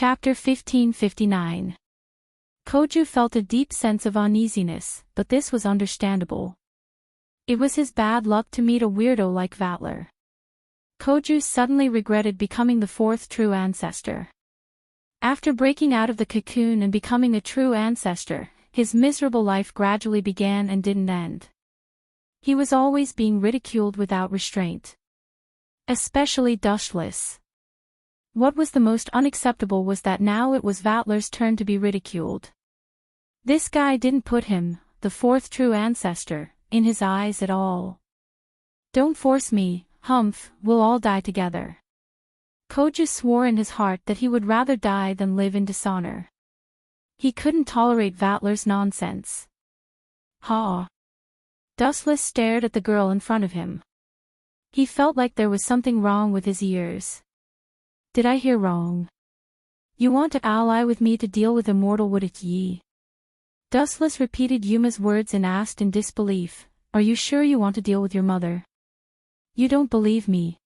Chapter 1559. Koju felt a deep sense of uneasiness, but this was understandable. It was his bad luck to meet a weirdo like Vatler. Koju suddenly regretted becoming the fourth true ancestor. After breaking out of the cocoon and becoming a true ancestor, his miserable life gradually began and didn't end. He was always being ridiculed without restraint. Especially dustless. What was the most unacceptable was that now it was Vatler's turn to be ridiculed. This guy didn't put him, the fourth true ancestor, in his eyes at all. Don't force me, Humph, we'll all die together. Koju swore in his heart that he would rather die than live in dishonor. He couldn't tolerate Vatler's nonsense. Ha! Dustless stared at the girl in front of him. He felt like there was something wrong with his ears. Did I hear wrong? You want to ally with me to deal with immortal wouldn't ye? Dustless repeated Yuma's words and asked in disbelief, Are you sure you want to deal with your mother? You don't believe me.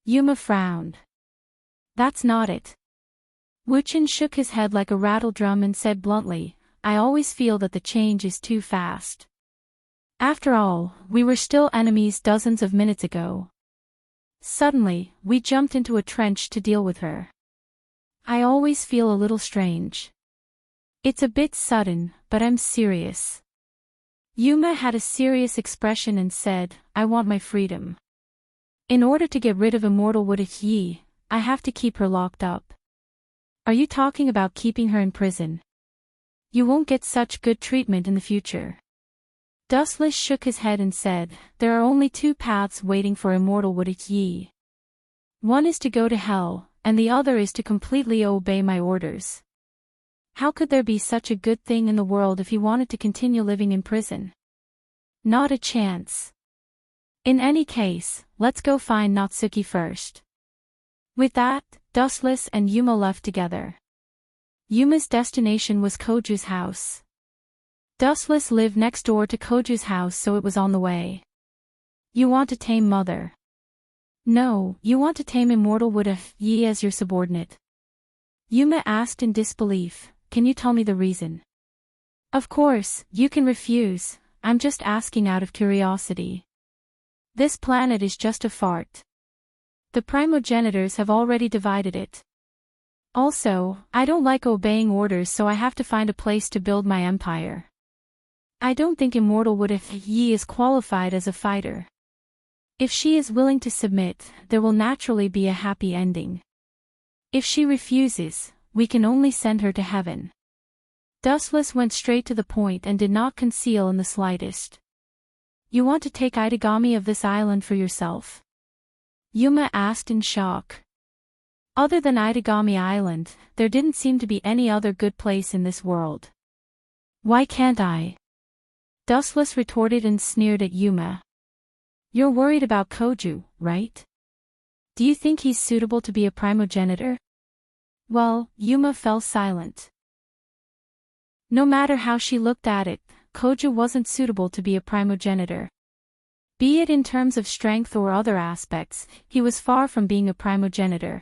Yuma frowned. That's not it. Wuchen shook his head like a rattledrum and said bluntly, I always feel that the change is too fast. After all, we were still enemies dozens of minutes ago. Suddenly, we jumped into a trench to deal with her. I always feel a little strange. It's a bit sudden, but I'm serious. Yuma had a serious expression and said, I want my freedom. In order to get rid of immortal wouldn't ye, I have to keep her locked up. Are you talking about keeping her in prison? You won't get such good treatment in the future. Dustless shook his head and said, There are only two paths waiting for immortal wouldn't ye. One is to go to hell, and the other is to completely obey my orders. How could there be such a good thing in the world if he wanted to continue living in prison? Not a chance. In any case, let's go find Natsuki first. With that, Dustless and Yuma left together. Yuma's destination was Koju's house. Dustless lived next door to Koju's house, so it was on the way. You want to tame Mother? No, you want to tame immortal wouldn't ye as your subordinate. Yuma asked in disbelief, Can you tell me the reason? Of course, you can refuse, I'm just asking out of curiosity. This planet is just a fart. The primogenitors have already divided it. Also, I don't like obeying orders, so I have to find a place to build my empire. I don't think immortal wouldn't ye is qualified as a fighter. If she is willing to submit, there will naturally be a happy ending. If she refuses, we can only send her to heaven. Dustless went straight to the point and did not conceal in the slightest. You want to take Itagami of this island for yourself? Yuma asked in shock. Other than Itagami Island, there didn't seem to be any other good place in this world. Why can't I? Dustless retorted and sneered at Yuma. You're worried about Koju, right? Do you think he's suitable to be a primogenitor? Well, Yuma fell silent. No matter how she looked at it, Koju wasn't suitable to be a primogenitor. Be it in terms of strength or other aspects, he was far from being a primogenitor.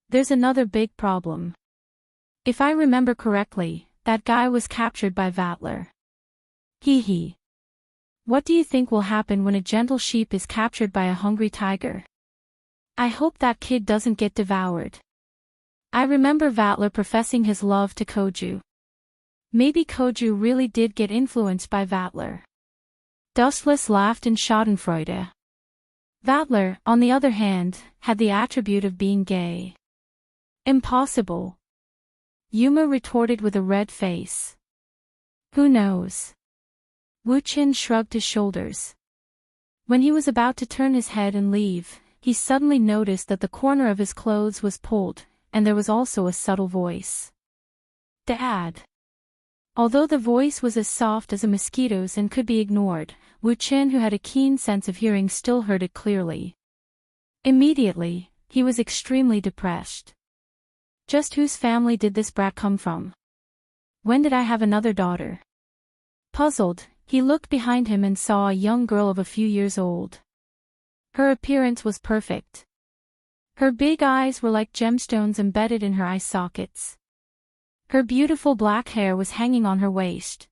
There's another big problem. If I remember correctly, that guy was captured by Vatler. Hee hee. What do you think will happen when a gentle sheep is captured by a hungry tiger? I hope that kid doesn't get devoured. I remember Vatler professing his love to Koju. Maybe Koju really did get influenced by Vatler. Dustless laughed in schadenfreude. Vatler, on the other hand, had the attribute of being gay. Impossible. Yuma retorted with a red face. Who knows? Wuchen shrugged his shoulders. When he was about to turn his head and leave, he suddenly noticed that the corner of his clothes was pulled, and there was also a subtle voice. Dad. Although the voice was as soft as a mosquito's and could be ignored, Wuchen, who had a keen sense of hearing, still heard it clearly. Immediately, he was extremely depressed. Just whose family did this brat come from? When did I have another daughter? Puzzled, he looked behind him and saw a young girl of a few years old. Her appearance was perfect. Her big eyes were like gemstones embedded in her eye sockets. Her beautiful black hair was hanging on her waist.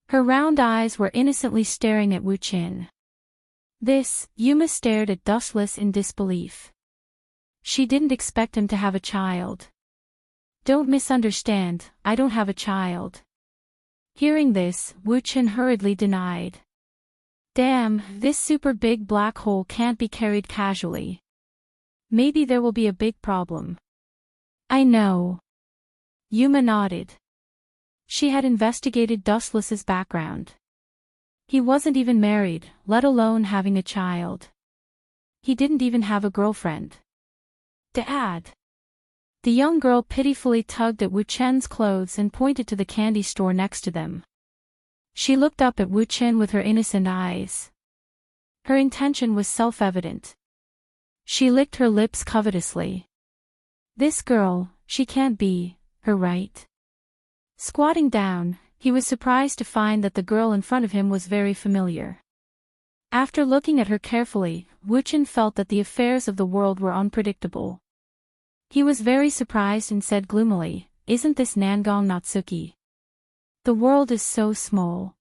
Her round eyes were innocently staring at Wu Qin. Yuma stared at Dustless in disbelief. She didn't expect him to have a child. Don't misunderstand, I don't have a child. Hearing this, Wu Qin hurriedly denied. Damn, this super big black hole can't be carried casually. Maybe there will be a big problem. I know. Yuma nodded. She had investigated Dustless's background. He wasn't even married, let alone having a child. He didn't even have a girlfriend. Dad. The young girl pitifully tugged at Wu Chen's clothes and pointed to the candy store next to them. She looked up at Wu Chen with her innocent eyes. Her intention was self-evident. She licked her lips covetously. This girl, she can't be her right. Squatting down, he was surprised to find that the girl in front of him was very familiar. After looking at her carefully, Wu Chen felt that the affairs of the world were unpredictable. He was very surprised and said gloomily, "Isn't this Nangong Natsuki? The world is so small.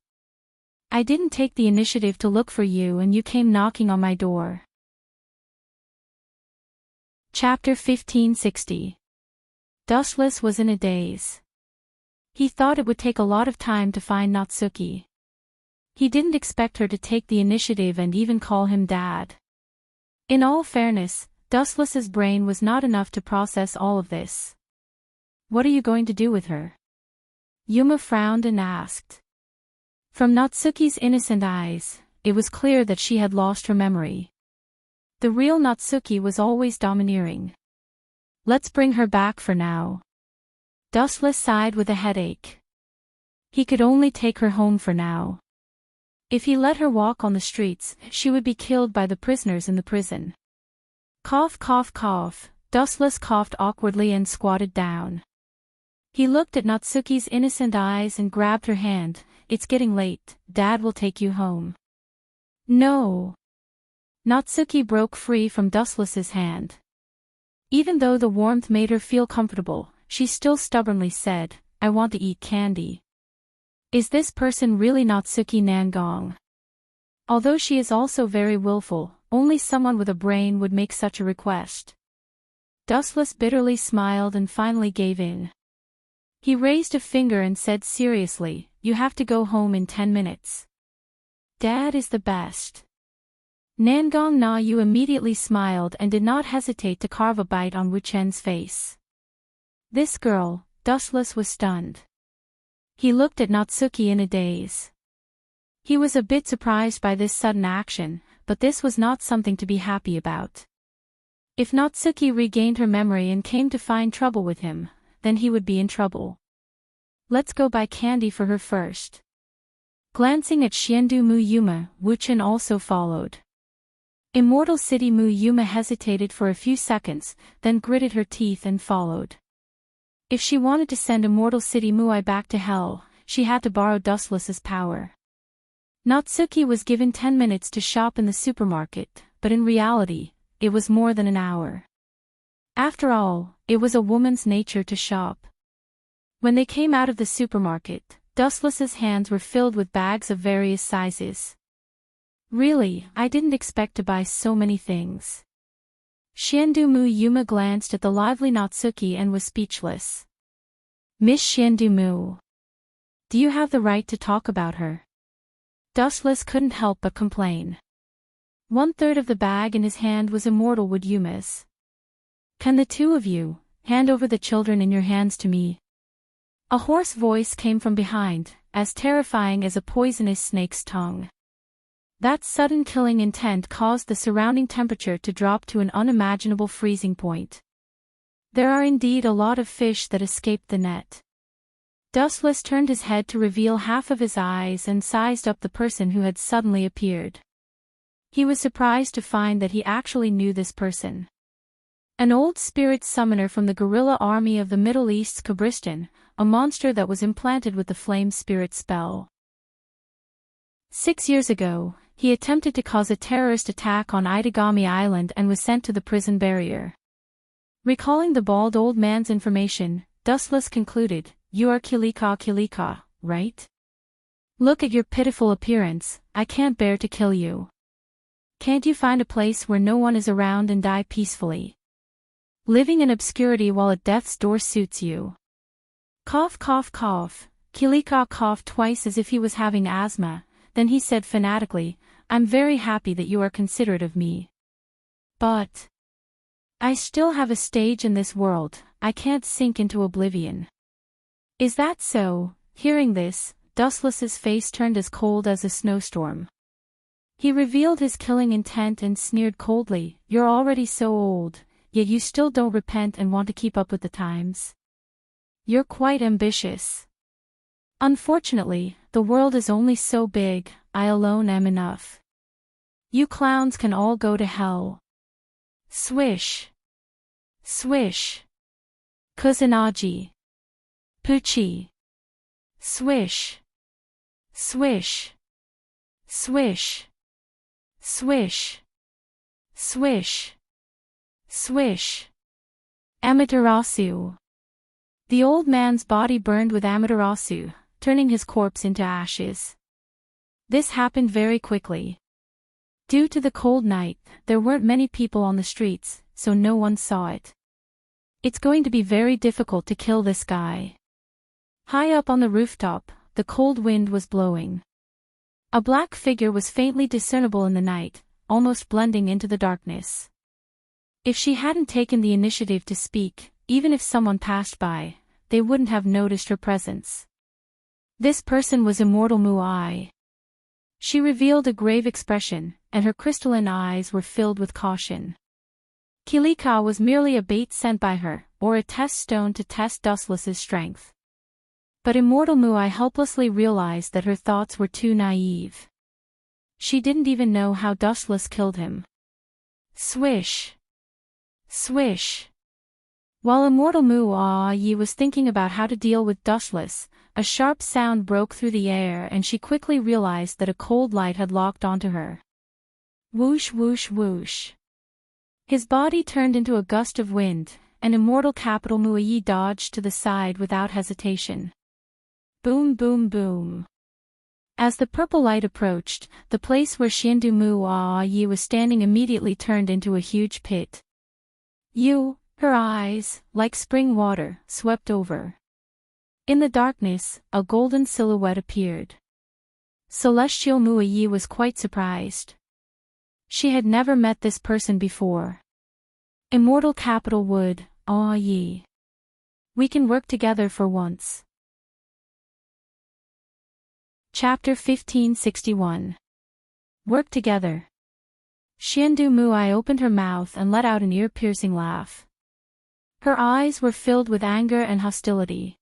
I didn't take the initiative to look for you and you came knocking on my door." Chapter 1560. Dustless was in a daze. He thought it would take a lot of time to find Natsuki. He didn't expect her to take the initiative and even call him Dad. In all fairness, Dustless's brain was not enough to process all of this. What are you going to do with her? Yuma frowned and asked. From Natsuki's innocent eyes, it was clear that she had lost her memory. The real Natsuki was always domineering. Let's bring her back for now. Dustless sighed with a headache. He could only take her home for now. If he let her walk on the streets, she would be killed by the prisoners in the prison. Cough, cough, cough. Dustless coughed awkwardly and squatted down. He looked at Natsuki's innocent eyes and grabbed her hand. It's getting late, Dad will take you home. No. Natsuki broke free from Dustless's hand. Even though the warmth made her feel comfortable, she still stubbornly said, I want to eat candy. Is this person really Natsuki Nangong? Although she is also very willful, only someone with a brain would make such a request. Dustless bitterly smiled and finally gave in. He raised a finger and said seriously, you have to go home in 10 minutes. Dad is the best. Nangong Na Yu immediately smiled and did not hesitate to carve a bite on Wu Chen's face. This girl, Dustless was stunned. He looked at Natsuki in a daze. He was a bit surprised by this sudden action, but this was not something to be happy about. If Natsuki regained her memory and came to find trouble with him, then he would be in trouble. Let's go buy candy for her first. Glancing at Xiandu Mu Yuma, Wu Chen also followed. Immortal City Mu Yuma hesitated for a few seconds, then gritted her teeth and followed. If she wanted to send Immortal City Muai back to hell, she had to borrow Dustless's power. Natsuki was given 10 minutes to shop in the supermarket, but in reality, it was more than an hour. After all, it was a woman's nature to shop. When they came out of the supermarket, Dustless's hands were filled with bags of various sizes. Really, I didn't expect to buy so many things. Xiandu Mu Yuma glanced at the lively Natsuki and was speechless. Miss Xiandu Mu. Do you have the right to talk about her? Dustless couldn't help but complain. 1/3 of the bag in his hand was Immortal Wood Yuma's. Can the two of you hand over the children in your hands to me? A hoarse voice came from behind, as terrifying as a poisonous snake's tongue. That sudden killing intent caused the surrounding temperature to drop to an unimaginable freezing point. There are indeed a lot of fish that escaped the net. Dustless turned his head to reveal half of his eyes and sized up the person who had suddenly appeared. He was surprised to find that he actually knew this person. An old spirit summoner from the guerrilla army of the Middle East's Kabristan, a monster that was implanted with the flame spirit spell. 6 years ago, He attempted to cause a terrorist attack on Itagami Island and was sent to the prison barrier. Recalling the bald old man's information, Dustless concluded, "You are Kilika, right? Look at your pitiful appearance, I can't bear to kill you. Can't you find a place where no one is around and die peacefully? Living in obscurity while at death's door suits you." Cough cough cough. Kilika coughed twice as if he was having asthma, then he said fanatically, "I'm very happy that you are considerate of me. But I still have a stage in this world, I can't sink into oblivion." "Is that so?" Hearing this, Dustless's face turned as cold as a snowstorm. He revealed his killing intent and sneered coldly, "You're already so old, yet you still don't repent and want to keep up with the times. You're quite ambitious. Unfortunately, the world is only so big, I alone am enough. You clowns can all go to hell." Swish. Swish. Kusanagi. Puchi. Swish. Swish. Swish. Swish. Swish. Swish. Amaterasu. The old man's body burned with Amaterasu, turning his corpse into ashes. This happened very quickly. Due to the cold night, there weren't many people on the streets, so no one saw it. It's going to be very difficult to kill this guy. High up on the rooftop, the cold wind was blowing. A black figure was faintly discernible in the night, almost blending into the darkness. If she hadn't taken the initiative to speak, even if someone passed by, they wouldn't have noticed her presence. This person was Immortal Muai. She revealed a grave expression, and her crystalline eyes were filled with caution. Kilika was merely a bait sent by her, or a test stone to test Dustless's strength. But Immortal Muai helplessly realized that her thoughts were too naive. She didn't even know how Dustless killed him. Swish. Swish. While Immortal Muai was thinking about how to deal with Dustless, a sharp sound broke through the air and she quickly realized that a cold light had locked onto her. Whoosh whoosh whoosh. His body turned into a gust of wind, and Immortal Muai dodged to the side without hesitation. Boom boom boom. As the purple light approached, the place where Shiendu Muai was standing immediately turned into a huge pit. Her eyes, like spring water, swept over. In the darkness, a golden silhouette appeared. Celestial Muai was quite surprised. She had never met this person before. Immortal Wood, Yi. We can work together for once. Chapter 1561. Work together. Shiendu Muai opened her mouth and let out an ear-piercing laugh. Her eyes were filled with anger and hostility.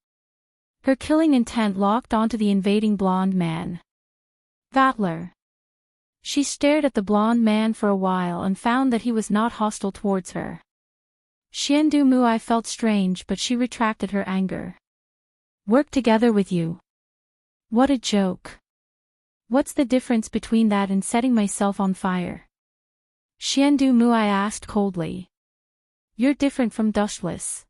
Her killing intent locked onto the invading blonde man. Vatler. She stared at the blonde man for a while and found that he was not hostile towards her. Shiendu Muai felt strange, but she retracted her anger. Work together with you. What a joke. What's the difference between that and setting myself on fire? Shiendu Muai asked coldly. You're different from Dustless.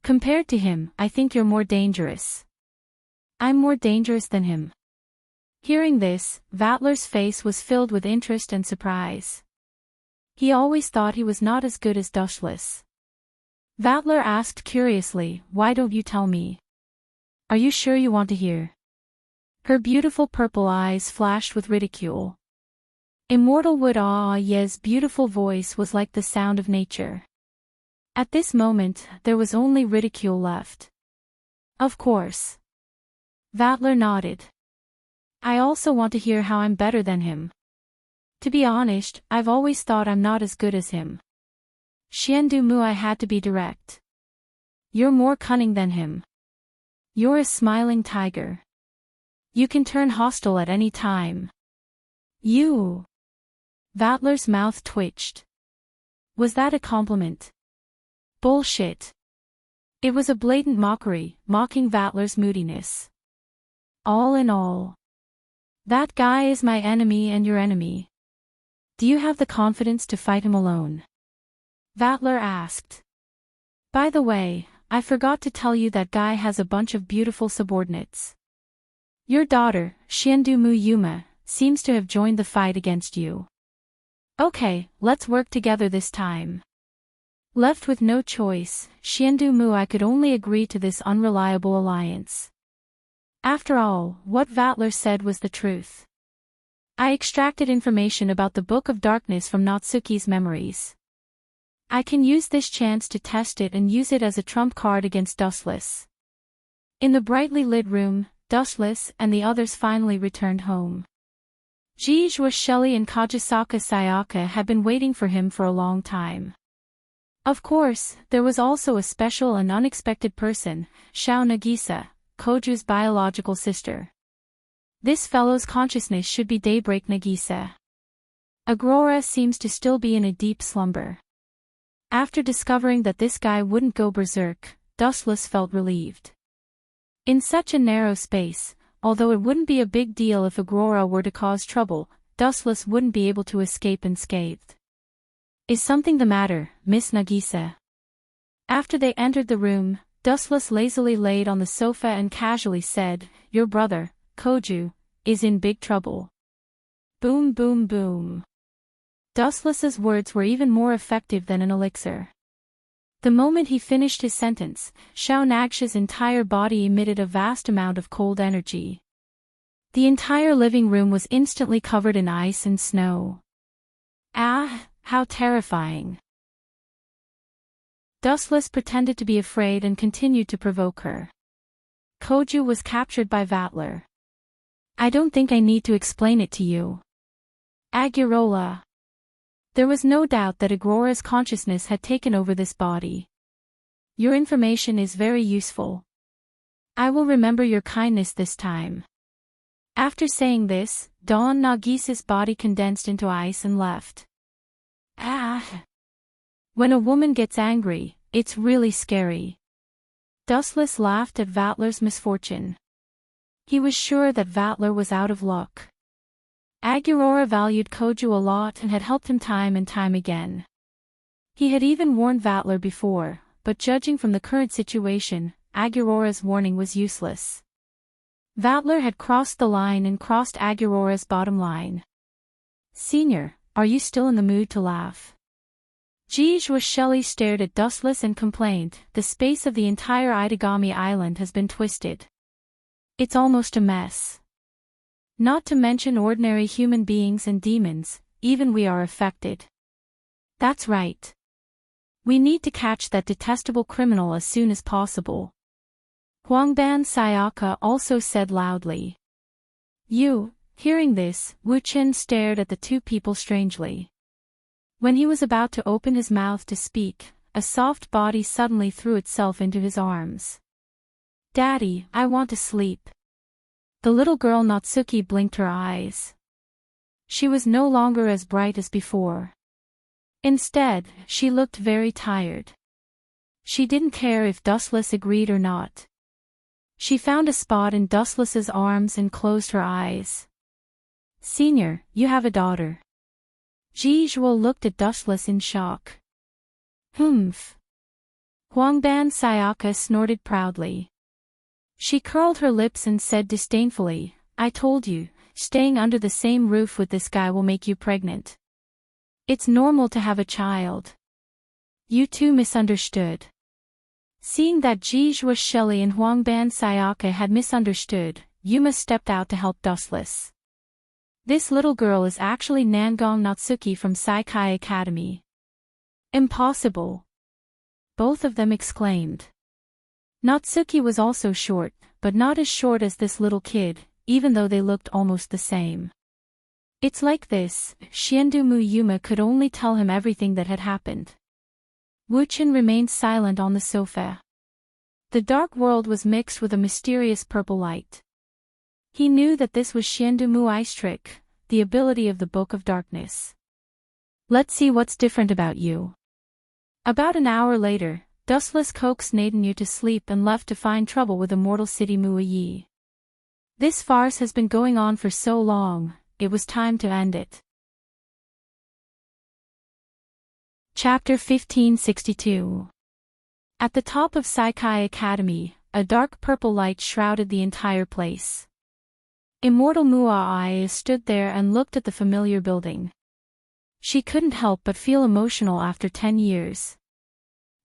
Compared to him, I think you're more dangerous. I'm more dangerous than him. Hearing this, Vatler's face was filled with interest and surprise. He always thought he was not as good as Dustless. Vatler asked curiously, why don't you tell me? Are you sure you want to hear? Her beautiful purple eyes flashed with ridicule. Immortal Wood-Ye's beautiful voice was like the sound of nature. At this moment, there was only ridicule left. Of course. Vatler nodded. I also want to hear how I'm better than him. To be honest, I've always thought I'm not as good as him. Shiendu Muai had to be direct. You're more cunning than him. You're a smiling tiger. You can turn hostile at any time. You. Vatler's mouth twitched. Was that a compliment? Bullshit. It was a blatant mockery, mocking Vatler's moodiness. All in all, That guy is my enemy and your enemy. Do you have the confidence to fight him alone? Vatler asked. By the way, I forgot to tell you that guy has a bunch of beautiful subordinates. Your daughter, Xiandu Yuma, seems to have joined the fight against you. Okay, let's work together this time. Left with no choice, Xiandu I could only agree to this unreliable alliance. After all, what Vatler said was the truth. I extracted information about the Book of Darkness from Natsuki's memories. I can use this chance to test it and use it as a trump card against Dustless. In the brightly lit room, Dustless and the others finally returned home. Jijua Shelley and Kajisaka Sayaka had been waiting for him for a long time. Of course, there was also a special and unexpected person, Shao Nagisa, Koju's biological sister. This fellow's consciousness should be Daybreak Nagisa. Aurora seems to still be in a deep slumber. After discovering that this guy wouldn't go berserk, Dustless felt relieved. In such a narrow space, although it wouldn't be a big deal if Aurora were to cause trouble, Dustless wouldn't be able to escape unscathed. Is something the matter, Miss Nagisa? After they entered the room, Dustless lazily laid on the sofa and casually said, Your brother, Koju, is in big trouble. Boom boom boom. Dustless's words were even more effective than an elixir. The moment he finished his sentence, Shao Nagsha's entire body emitted a vast amount of cold energy. The entire living room was instantly covered in ice and snow. Ah, how terrifying. Dustless pretended to be afraid and continued to provoke her. Koju was captured by Vatler. I don't think I need to explain it to you. Agurola. There was no doubt that Aurora's consciousness had taken over this body. Your information is very useful. I will remember your kindness this time. After saying this, Dawn Nagisa's body condensed into ice and left. Ah! When a woman gets angry, it's really scary. Dustless laughed at Vatler's misfortune. He was sure that Vatler was out of luck. Aurora valued Koju a lot and had helped him time and time again. He had even warned Vatler before, but judging from the current situation, Aurora's warning was useless. Vatler had crossed the line and crossed Aurora's bottom line. Senior, are you still in the mood to laugh? Jijua Shelley stared at Dustless and complained, the space of the entire Itagami Island has been twisted. It's almost a mess. Not to mention ordinary human beings and demons, even we are affected. That's right. We need to catch that detestable criminal as soon as possible. Huangban Sayaka also said loudly. Hearing this, Wu Qin stared at the two people strangely. When he was about to open his mouth to speak, a soft body suddenly threw itself into his arms. Daddy, I want to sleep. The little girl Natsuki blinked her eyes. She was no longer as bright as before. Instead, she looked very tired. She didn't care if Dustless agreed or not. She found a spot in Dustless's arms and closed her eyes. Senior, you have a daughter. Jijua looked at Dustless in shock. Humph. Huangban Sayaka snorted proudly. She curled her lips and said disdainfully, I told you, staying under the same roof with this guy will make you pregnant. It's normal to have a child. You two misunderstood. Seeing that Jijua Shelley and Huangban Sayaka had misunderstood, Yuma stepped out to help Dustless. This little girl is actually Nangong Natsuki from Saikai Academy. Impossible. Both of them exclaimed. Natsuki was also short, but not as short as this little kid, even though they looked almost the same. It's like this, Xiandu Yuma could only tell him everything that had happened. Wu Qin remained silent on the sofa. The dark world was mixed with a mysterious purple light. He knew that this was Xiandu Ice Trick, the ability of the Book of Darkness. Let's see what's different about you. About an hour later, Dustless coaxed Nadenyu to sleep and left to find trouble with Immortal City Muayi. This farce has been going on for so long, it was time to end it. Chapter 1562. At the top of Saikai Academy, a dark purple light shrouded the entire place. Immortal Muai stood there and looked at the familiar building. She couldn't help but feel emotional after 10 years.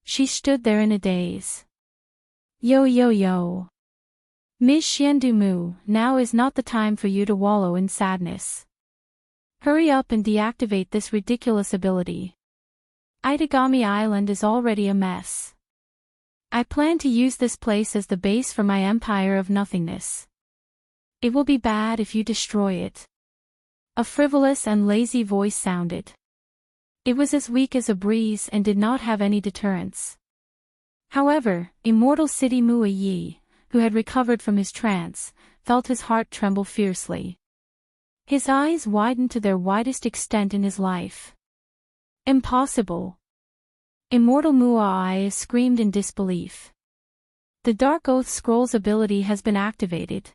She stood there in a daze. Yo yo yo. Ms. Xiandumu, now is not the time for you to wallow in sadness. Hurry up and deactivate this ridiculous ability. Itagami Island is already a mess. I plan to use this place as the base for my empire of nothingness. It will be bad if you destroy it. A frivolous and lazy voice sounded. It was as weak as a breeze and did not have any deterrence. However, Immortal City Muayi, who had recovered from his trance, felt his heart tremble fiercely. His eyes widened to their widest extent in his life. Impossible! Immortal Muai screamed in disbelief. The Dark Oath Scroll's ability has been activated.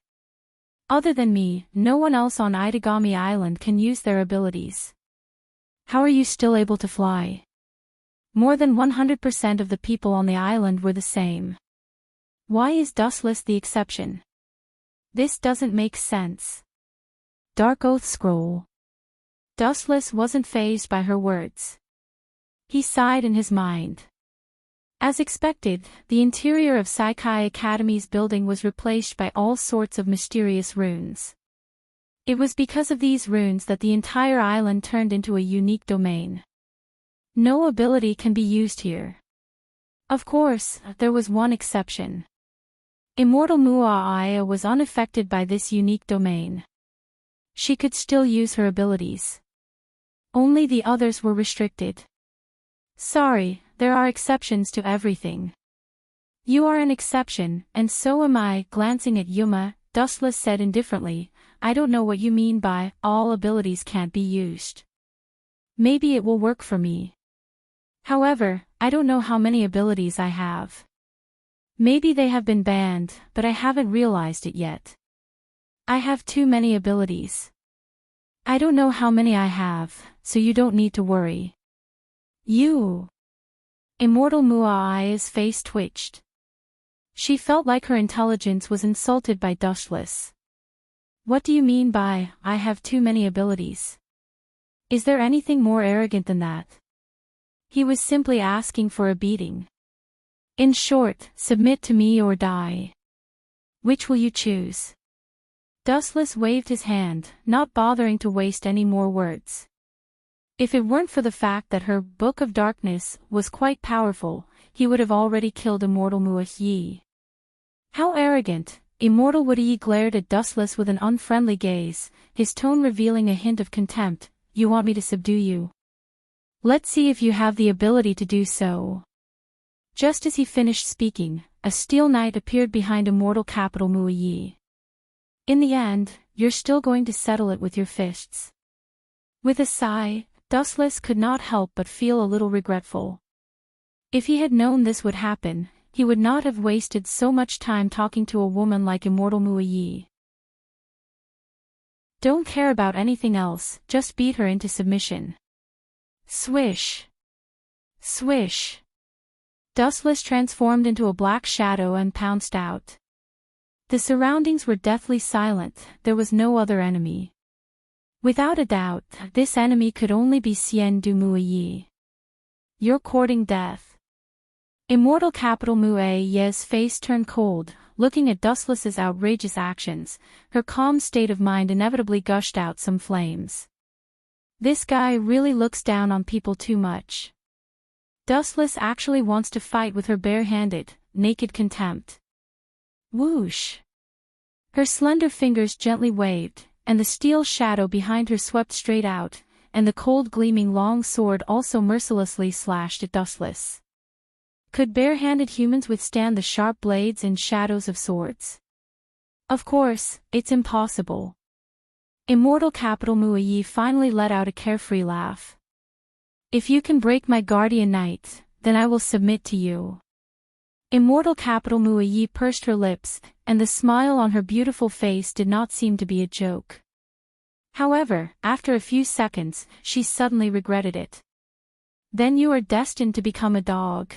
Other than me, no one else on Itagami Island can use their abilities. How are you still able to fly? More than 100% of the people on the island were the same. Why is Dustless the exception? This doesn't make sense. Dark Oath Scroll. Dustless wasn't fazed by her words. He sighed in his mind. As expected, the interior of Saikai Academy's building was replaced by all sorts of mysterious runes. It was because of these runes that the entire island turned into a unique domain. No ability can be used here. Of course, there was one exception. Immortal Muaaya was unaffected by this unique domain. She could still use her abilities. Only the others were restricted. Sorry, there are exceptions to everything. You are an exception, and so am I. Glancing at Yuma, Dustless said indifferently, I don't know what you mean by, all abilities can't be used. Maybe it will work for me. However, I don't know how many abilities I have. Maybe they have been banned, but I haven't realized it yet. I have too many abilities. I don't know how many I have, so you don't need to worry. You. Immortal Muai's face twitched. She felt like her intelligence was insulted by Dustless. What do you mean by, I have too many abilities? Is there anything more arrogant than that? He was simply asking for a beating. In short, submit to me or die. Which will you choose? Dustless waved his hand, not bothering to waste any more words. If it weren't for the fact that her Book of Darkness was quite powerful, he would have already killed Immortal Muayi. How arrogant! Immortal Muayi glared at Dustless with an unfriendly gaze, his tone revealing a hint of contempt. You want me to subdue you? Let's see if you have the ability to do so. Just as he finished speaking, a steel knight appeared behind Immortal Capital Muayi. In the end, you're still going to settle it with your fists. With a sigh, Dustless could not help but feel a little regretful. If he had known this would happen, he would not have wasted so much time talking to a woman like Immortal Muayi. Don't care about anything else, just beat her into submission. Swish. Swish. Dustless transformed into a black shadow and pounced out. The surroundings were deathly silent, there was no other enemy. Without a doubt, this enemy could only be Xian Du Muayi. You're courting death. Immortal Capital Muayi's face turned cold, looking at Dustless's outrageous actions, her calm state of mind inevitably gushed out some flames. This guy really looks down on people too much. Dustless actually wants to fight with her bare-handed, naked contempt. Whoosh! Her slender fingers gently waved, and the steel shadow behind her swept straight out, and the cold gleaming long sword also mercilessly slashed at Dustless. Could bare-handed humans withstand the sharp blades and shadows of swords? Of course, it's impossible. Immortal Capital Muayi finally let out a carefree laugh. If you can break my guardian knight, then I will submit to you. Immortal Capital Muayi pursed her lips, and the smile on her beautiful face did not seem to be a joke. However, after a few seconds, she suddenly regretted it. Then you are destined to become a dog.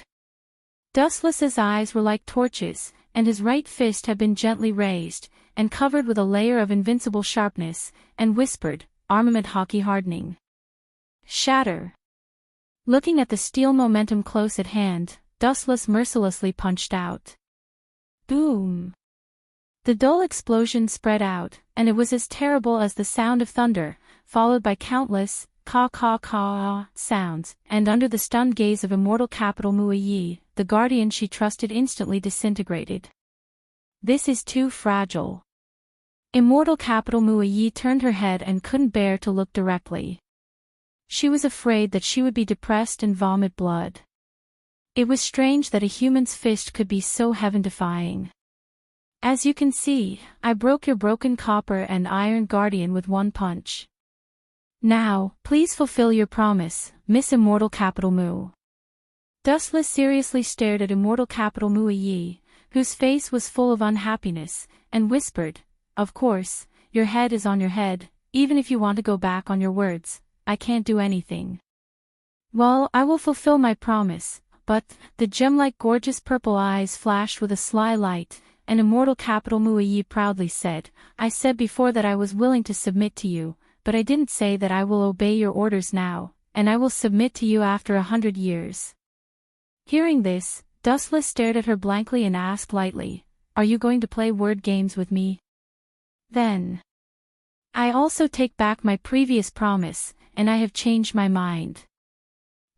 Dustless's eyes were like torches, and his right fist had been gently raised, and covered with a layer of invincible sharpness, and whispered, armament hockey hardening. Shatter. Looking at the steel momentum close at hand, Dustless mercilessly punched out. Boom! The dull explosion spread out, and it was as terrible as the sound of thunder, followed by countless caw-caw-caw sounds, and under the stunned gaze of immortal Capital Muayi, the guardian she trusted instantly disintegrated. This is too fragile. Immortal Capital Muayi turned her head and couldn't bear to look directly. She was afraid that she would be depressed and vomit blood. It was strange that a human's fist could be so heaven-defying. As you can see, I broke your broken copper and iron guardian with one punch. Now, please fulfill your promise, Miss Immortal Capital Mu. Dustless seriously stared at Immortal Capital Muayi, whose face was full of unhappiness, and whispered, of course, your head is on your head, even if you want to go back on your words, I can't do anything. Well, I will fulfill my promise, but, the gem-like gorgeous purple eyes flashed with a sly light, and Immortal Capital Muayi proudly said, I said before that I was willing to submit to you, but I didn't say that I will obey your orders now, and I will submit to you after 100 years. Hearing this, Dustless stared at her blankly and asked lightly, are you going to play word games with me? Then. I also take back my previous promise, and I have changed my mind.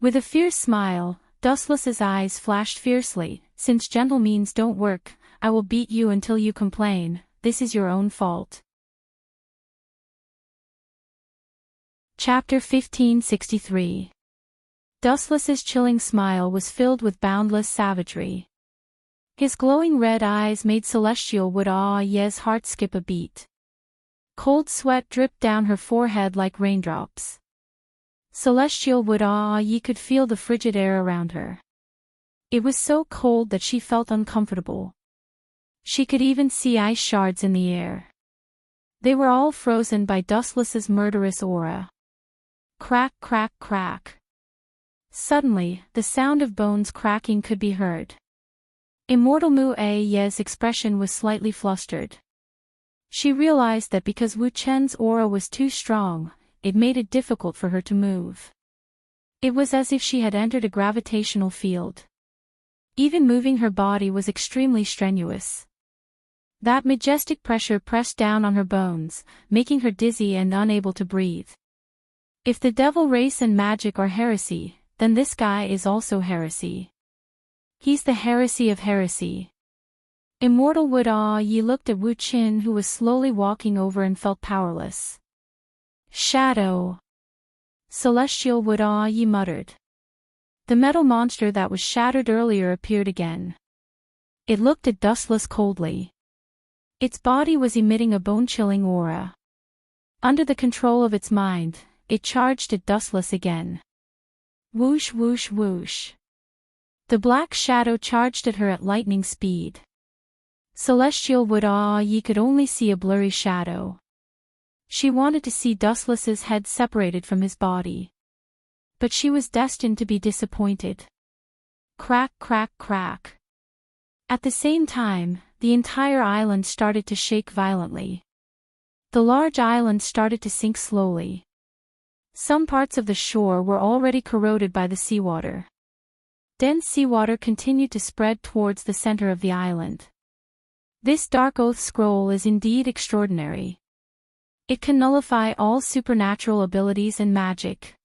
With a fierce smile, Dustless's eyes flashed fiercely, since gentle means don't work, I will beat you until you complain, this is your own fault. Chapter 1563. Dustless's chilling smile was filled with boundless savagery. His glowing red eyes made Celestial Wood Ye's heart skip a beat. Cold sweat dripped down her forehead like raindrops. Celestial Wood Ye could feel the frigid air around her. It was so cold that she felt uncomfortable. She could even see ice shards in the air. They were all frozen by Dustless's murderous aura. Crack, crack, crack. Suddenly, the sound of bones cracking could be heard. Immortal Mu Ye's expression was slightly flustered. She realized that because Wu Chen's aura was too strong, it made it difficult for her to move. It was as if she had entered a gravitational field. Even moving her body was extremely strenuous. That majestic pressure pressed down on her bones, making her dizzy and unable to breathe. If the devil race and magic are heresy, then this guy is also heresy. He's the heresy of heresy. Immortal Wood Ye looked at Wu Qin, who was slowly walking over, and felt powerless. Shadow. Celestial Wood Ye muttered. The metal monster that was shattered earlier appeared again. It looked at Dustless coldly. Its body was emitting a bone-chilling aura. Under the control of its mind, it charged at Dustless again. Whoosh whoosh whoosh. The black shadow charged at her at lightning speed. Celestial Wood Ye could only see a blurry shadow. She wanted to see Dustless's head separated from his body. But she was destined to be disappointed. Crack, crack, crack. At the same time, the entire island started to shake violently. The large island started to sink slowly. Some parts of the shore were already corroded by the seawater. Dense seawater continued to spread towards the center of the island. This Dark Oath scroll is indeed extraordinary. It can nullify all supernatural abilities and magic.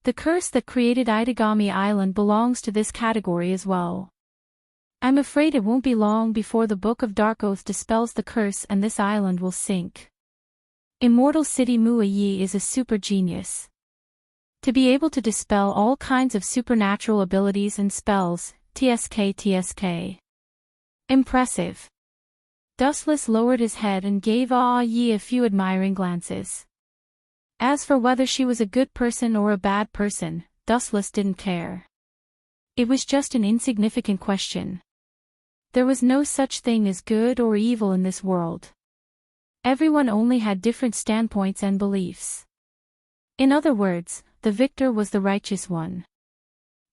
The curse that created Itagami Island belongs to this category as well. I'm afraid it won't be long before the Book of Dark Oath dispels the curse and this island will sink. Immortal City Muayi is a super genius. To be able to dispel all kinds of supernatural abilities and spells, TSK. Impressive. Dustless lowered his head and gave Yi a few admiring glances. As for whether she was a good person or a bad person, Dustless didn't care. It was just an insignificant question. There was no such thing as good or evil in this world. Everyone only had different standpoints and beliefs. In other words, the victor was the righteous one.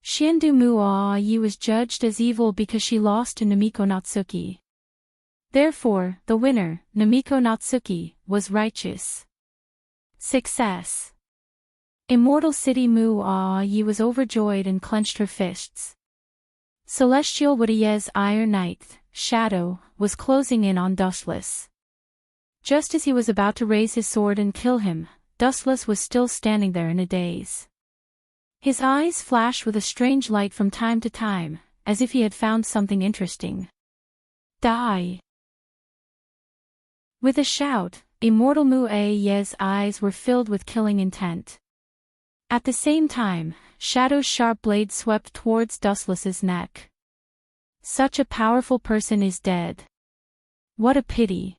Xiandu Muayi was judged as evil because she lost to Namiko Natsuki. Therefore, the winner, Namiko Natsuki, was righteous. Success. Immortal City Muayi was overjoyed and clenched her fists. Celestial Wadiyez Iron Knight, Shadow, was closing in on Dustless. Just as he was about to raise his sword and kill him, Dustless was still standing there in a daze. His eyes flashed with a strange light from time to time, as if he had found something interesting. Die! With a shout, Immortal Muayi's eyes were filled with killing intent. At the same time, Shadow's sharp blade swept towards Dustless's neck. Such a powerful person is dead. What a pity.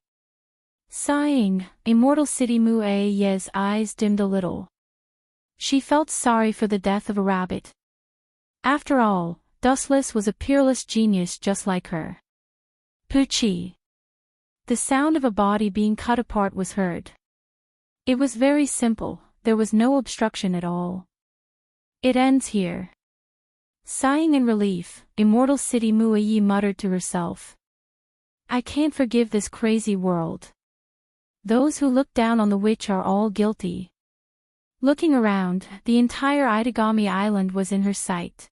Sighing, Immortal City Muayi's eyes dimmed a little. She felt sorry for the death of a rabbit. After all, Dustless was a peerless genius just like her. Poochie. The sound of a body being cut apart was heard. It was very simple, there was no obstruction at all. It ends here. Sighing in relief, Immortal City Muayi muttered to herself. I can't forgive this crazy world. Those who look down on the witch are all guilty. Looking around, the entire Itagami Island was in her sight.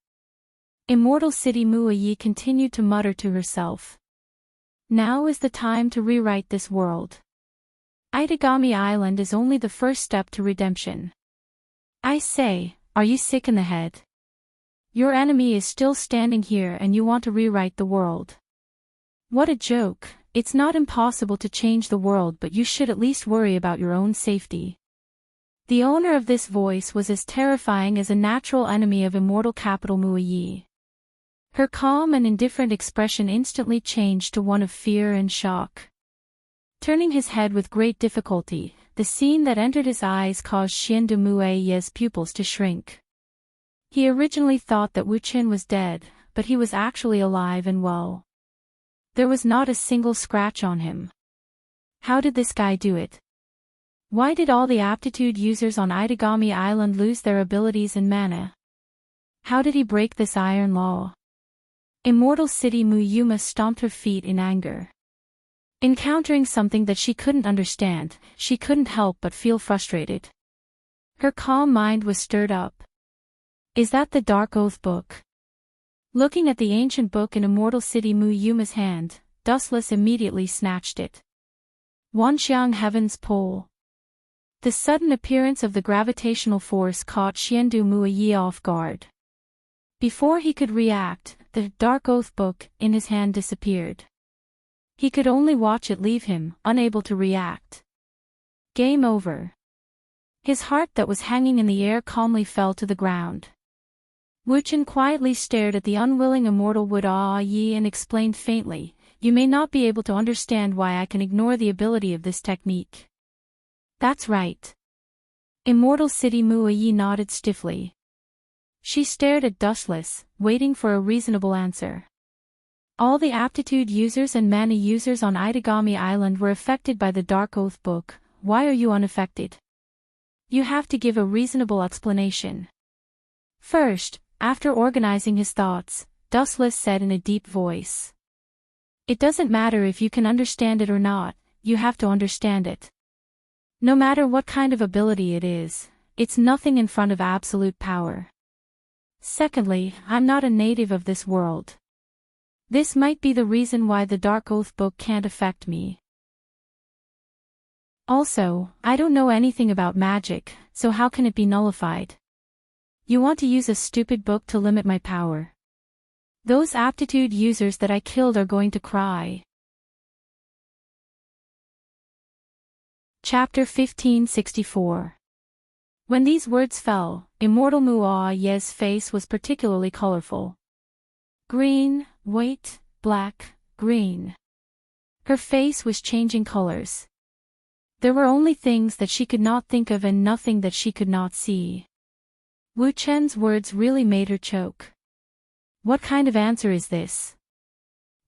Immortal City Muayi continued to mutter to herself. Now is the time to rewrite this world. Itagami Island is only the first step to redemption. I say, are you sick in the head? Your enemy is still standing here and you want to rewrite the world. What a joke. It's not impossible to change the world, but you should at least worry about your own safety. The owner of this voice was as terrifying as a natural enemy of Immortal Capital Muayi. Her calm and indifferent expression instantly changed to one of fear and shock. Turning his head with great difficulty, the scene that entered his eyes caused Xiandu Muayi's pupils to shrink. He originally thought that Wu Qin was dead, but he was actually alive and well. There was not a single scratch on him. How did this guy do it? Why did all the aptitude users on Itagami Island lose their abilities and mana? How did he break this iron law? Immortal City Muyuma stomped her feet in anger. Encountering something that she couldn't understand, she couldn't help but feel frustrated. Her calm mind was stirred up. Is that the Dark Oath book? Looking at the ancient book in Immortal City Muyuma's hand, Dustless immediately snatched it. Wanxiang Heaven's Pole. The sudden appearance of the gravitational force caught Xiandu Muayi off guard. Before he could react, the Dark Oath book in his hand disappeared. He could only watch it leave him, unable to react. Game over. His heart that was hanging in the air calmly fell to the ground. Wu Qin quietly stared at the unwilling Immortal Yi and explained faintly, you may not be able to understand why I can ignore the ability of this technique. That's right. Immortal City Muayi nodded stiffly. She stared at Dustless, waiting for a reasonable answer. All the aptitude users and mana users on Itagami Island were affected by the Dark Oath book. Why are you unaffected? You have to give a reasonable explanation. First, after organizing his thoughts, Dustless said in a deep voice. It doesn't matter if you can understand it or not, you have to understand it. No matter what kind of ability it is, it's nothing in front of absolute power. Secondly, I'm not a native of this world. This might be the reason why the Dark Oath book can't affect me. Also, I don't know anything about magic, so how can it be nullified? You want to use a stupid book to limit my power. Those aptitude users that I killed are going to cry. Chapter 1564. When these words fell, Immortal Muayi's face was particularly colorful. Green, white, black, green. Her face was changing colors. There were only things that she could not think of and nothing that she could not see. Wu Chen's words really made her choke. What kind of answer is this?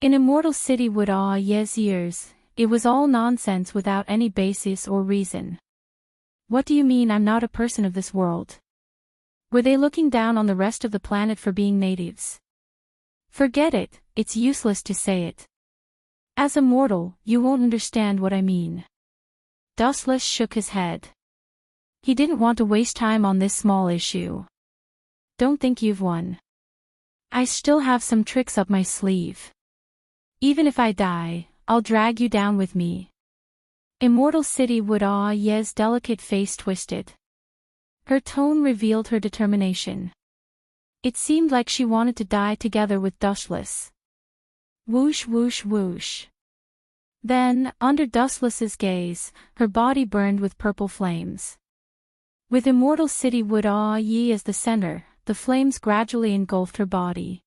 In Immortal City would yes years, it was all nonsense without any basis or reason. What do you mean I'm not a person of this world? Were they looking down on the rest of the planet for being natives? Forget it, it's useless to say it. As a mortal, you won't understand what I mean. Dustless shook his head. He didn't want to waste time on this small issue. Don't think you've won. I still have some tricks up my sleeve. Even if I die, I'll drag you down with me. Immortal City would yes delicate face twisted. Her tone revealed her determination. It seemed like she wanted to die together with Dustless. Whoosh whoosh whoosh. Then, under Dustless's gaze, her body burned with purple flames. With Immortal City would as the center, the flames gradually engulfed her body.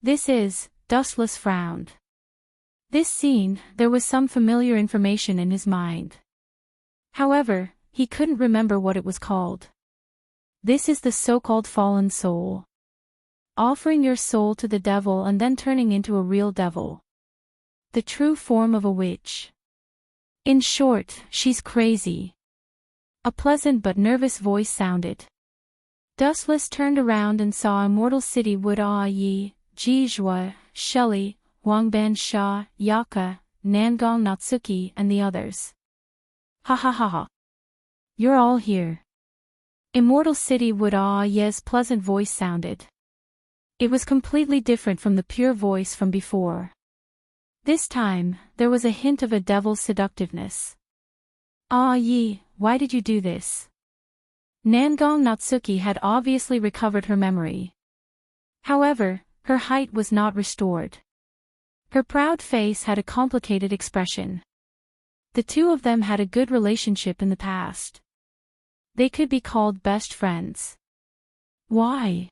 Dustless frowned. This scene, there was some familiar information in his mind. However, he couldn't remember what it was called. This is the so-called fallen soul. Offering your soul to the devil and then turning into a real devil. The true form of a witch. In short, she's crazy. A pleasant but nervous voice sounded. Dustless turned around and saw Immortal City would Ji Jua, Shelley, Wangban Sha, Yaka, Nangong Natsuki and the others. Ha ha ha ha. You're all here. Immortal City would yes pleasant voice sounded. It was completely different from the pure voice from before. This time, there was a hint of a devil's seductiveness. Yi, why did you do this? Nangong Natsuki had obviously recovered her memory. However, her height was not restored. Her proud face had a complicated expression. The two of them had a good relationship in the past. They could be called best friends. Why?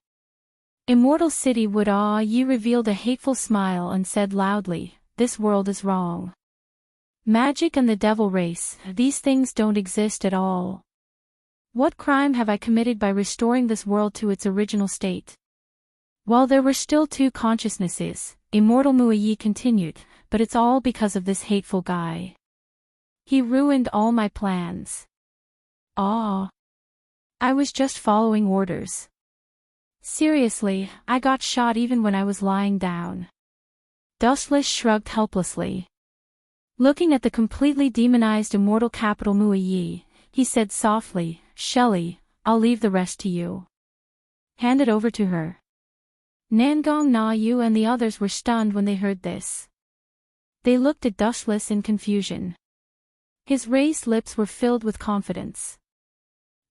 Immortal City would Yi revealed a hateful smile and said loudly, this world is wrong. Magic and the devil race, these things don't exist at all. What crime have I committed by restoring this world to its original state? While there were still two consciousnesses, Immortal Muayi continued, but it's all because of this hateful guy. He ruined all my plans. I was just following orders. Seriously, I got shot even when I was lying down. Dustless shrugged helplessly. Looking at the completely demonized immortal capital Muayi, he said softly, Shelley, I'll leave the rest to you. Hand it over to her. Nangong Na Yu and the others were stunned when they heard this. They looked at Dustless in confusion. His raised lips were filled with confidence.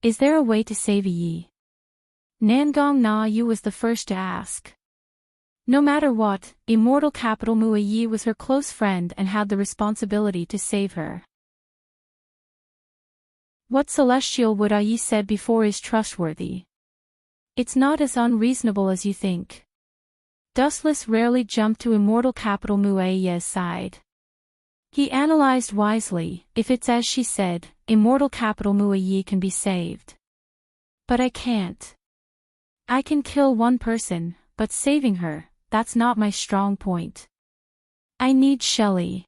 Is there a way to save Yi? Nangong Na Yu was the first to ask. No matter what, immortal capital Muayi was her close friend and had the responsibility to save her. What Celestial would Yi said before is trustworthy. It's not as unreasonable as you think. Dustless rarely jumped to immortal capital Muayi's side. He analyzed wisely, if it's as she said, immortal capital Muayi can be saved. But I can't. I can kill one person, but saving her, that's not my strong point. I need Shelley.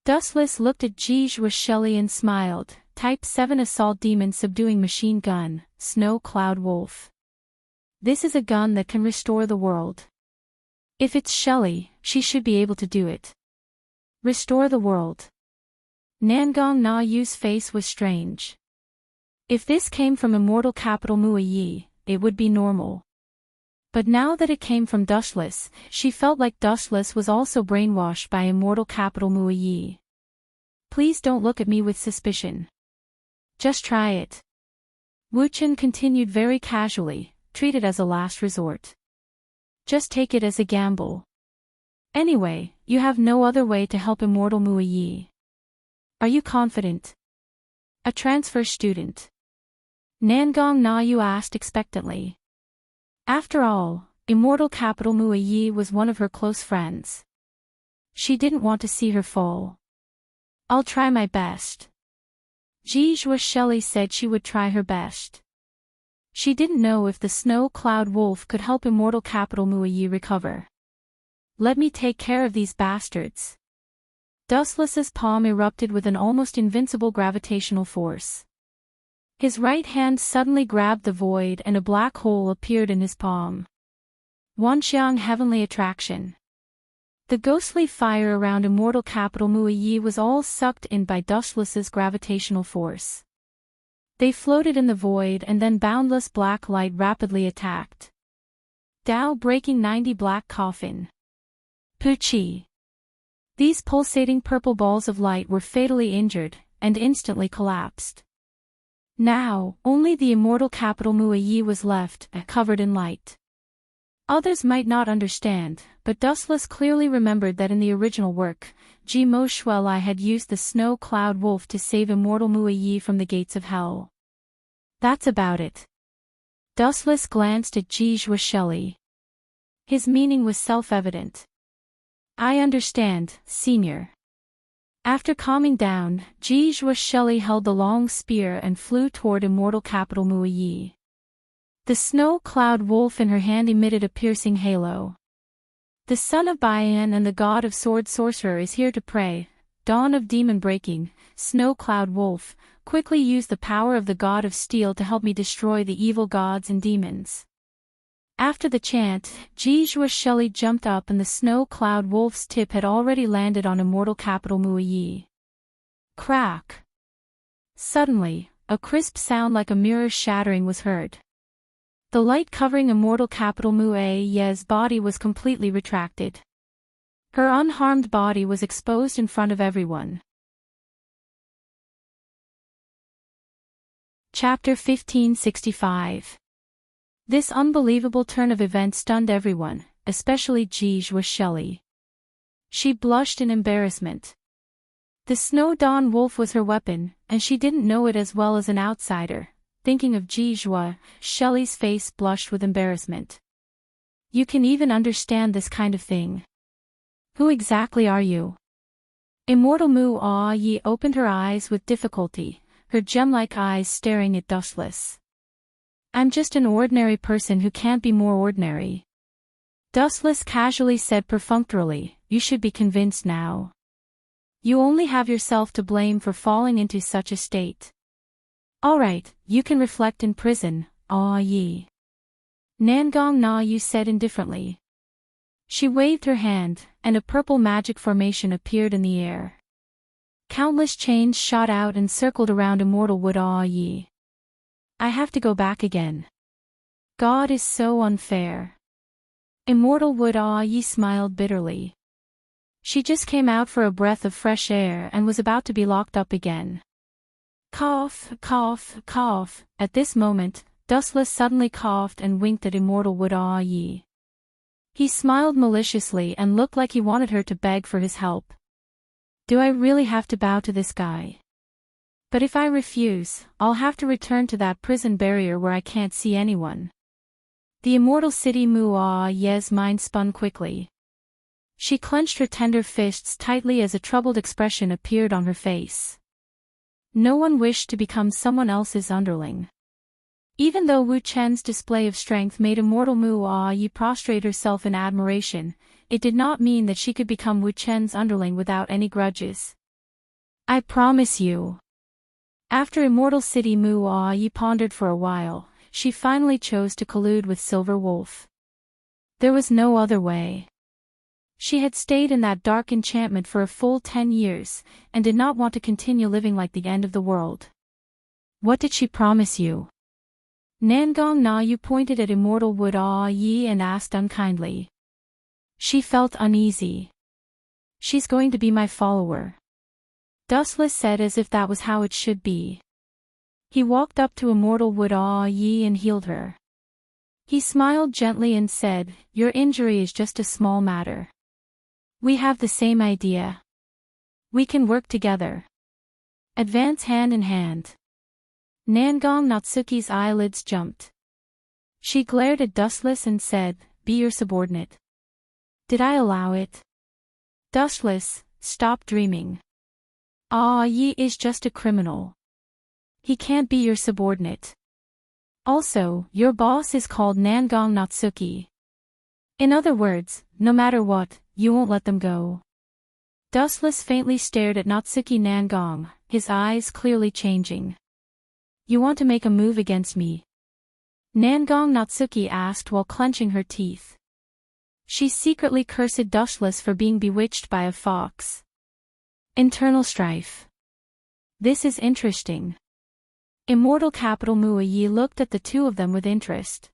Dustless looked at Jijua Shelley and smiled, Type 7 Assault Demon Subduing Machine Gun, Snow Cloud Wolf. This is a gun that can restore the world. If it's Shelley, she should be able to do it. Restore the world. Nangong Na Yu's face was strange. If this came from immortal capital Muayi, it would be normal. But now that it came from Dustless, she felt like Dustless was also brainwashed by immortal capital Muayi. Please don't look at me with suspicion. Just try it. Wu Chen continued very casually, treat it as a last resort. Just take it as a gamble. Anyway, you have no other way to help immortal Muayi. Are you confident? A transfer student. Nangong Na Yu asked expectantly. After all, immortal capital Muayi was one of her close friends. She didn't want to see her fall. I'll try my best. Jijua Shelley said she would try her best. She didn't know if the Snow Cloud Wolf could help immortal capital Muayi recover. Let me take care of these bastards. Dustless's palm erupted with an almost invincible gravitational force. His right hand suddenly grabbed the void and a black hole appeared in his palm. Wanxiang Heavenly Attraction. The ghostly fire around immortal capital Muyi was all sucked in by Dustless's gravitational force. They floated in the void and then boundless black light rapidly attacked. Dao breaking 90 black coffin. Puchi. These pulsating purple balls of light were fatally injured, and instantly collapsed. Now, only the immortal capital Muyi was left, covered in light. Others might not understand, but Dustless clearly remembered that in the original work, Jimo Shuelai had used the snow cloud wolf to save immortal Muyi from the gates of hell. That's about it. Dustless glanced at Ji Zhuosheli. His meaning was self-evident. I understand, Senior. After calming down, Ji Zhuosheli held the long spear and flew toward immortal capital Muyi. The snow cloud wolf in her hand emitted a piercing halo. The son of Baian and the god of sword sorcerer is here to pray. Dawn of demon breaking, snow cloud wolf, quickly use the power of the god of steel to help me destroy the evil gods and demons. After the chant, Ji Zhuosheli jumped up and the snow cloud wolf's tip had already landed on immortal capital Muyi. Crack! Suddenly, a crisp sound like a mirror shattering was heard. The light covering immortal capital Muyi's body was completely retracted. Her unharmed body was exposed in front of everyone. Chapter 1565. This unbelievable turn of events stunned everyone, especially Ji Zhuosheli. She blushed in embarrassment. The Snow Dawn Wolf was her weapon, and she didn't know it as well as an outsider. Thinking of Ji Zhuosheli's face blushed with embarrassment. You can even understand this kind of thing. Who exactly are you? Immortal Muyi opened her eyes with difficulty, her gem-like eyes staring at Dustless. I'm just an ordinary person who can't be more ordinary. Dustless casually said perfunctorily, you should be convinced now. You only have yourself to blame for falling into such a state. Alright, you can reflect in prison, Yi. Nangong Na Yu said indifferently. She waved her hand, and a purple magic formation appeared in the air. Countless chains shot out and circled around immortal Wood Yi. I have to go back again. God is so unfair. Immortal Wood Yi smiled bitterly. She just came out for a breath of fresh air and was about to be locked up again. Cough, cough, cough. At this moment, Dustless suddenly coughed and winked at immortal Wood Yi. He smiled maliciously and looked like he wanted her to beg for his help. Do I really have to bow to this guy? But if I refuse, I'll have to return to that prison barrier where I can't see anyone. The immortal city Muyi's mind spun quickly. She clenched her tender fists tightly as a troubled expression appeared on her face. No one wished to become someone else's underling. Even though Wu Chen's display of strength made immortal Muyi prostrate herself in admiration, it did not mean that she could become Wu Chen's underling without any grudges. I promise you. After Immortal City Muyi pondered for a while, she finally chose to collude with Silver Wolf. There was no other way. She had stayed in that dark enchantment for a full 10 years, and did not want to continue living like the end of the world. What did she promise you? Nangong Na Yu pointed at Immortal Wood Yi and asked unkindly. She felt uneasy. She's going to be my follower. Dustless said as if that was how it should be. He walked up to Immortal Wood Yi and healed her. He smiled gently and said, your injury is just a small matter. We have the same idea. We can work together. Advance hand in hand. Nangong Natsuki's eyelids jumped. She glared at Dustless and said, be your subordinate. Did I allow it? Dustless, stop dreaming. Yi is just a criminal. He can't be your subordinate. Also, your boss is called Nangong Natsuki. In other words, no matter what, you won't let them go. Dustless faintly stared at Natsuki Nangong, his eyes clearly changing. You want to make a move against me? Nangong Natsuki asked while clenching her teeth. She secretly cursed Dustless for being bewitched by a fox. Internal strife. This is interesting. Immortal Capital Muayi looked at the two of them with interest.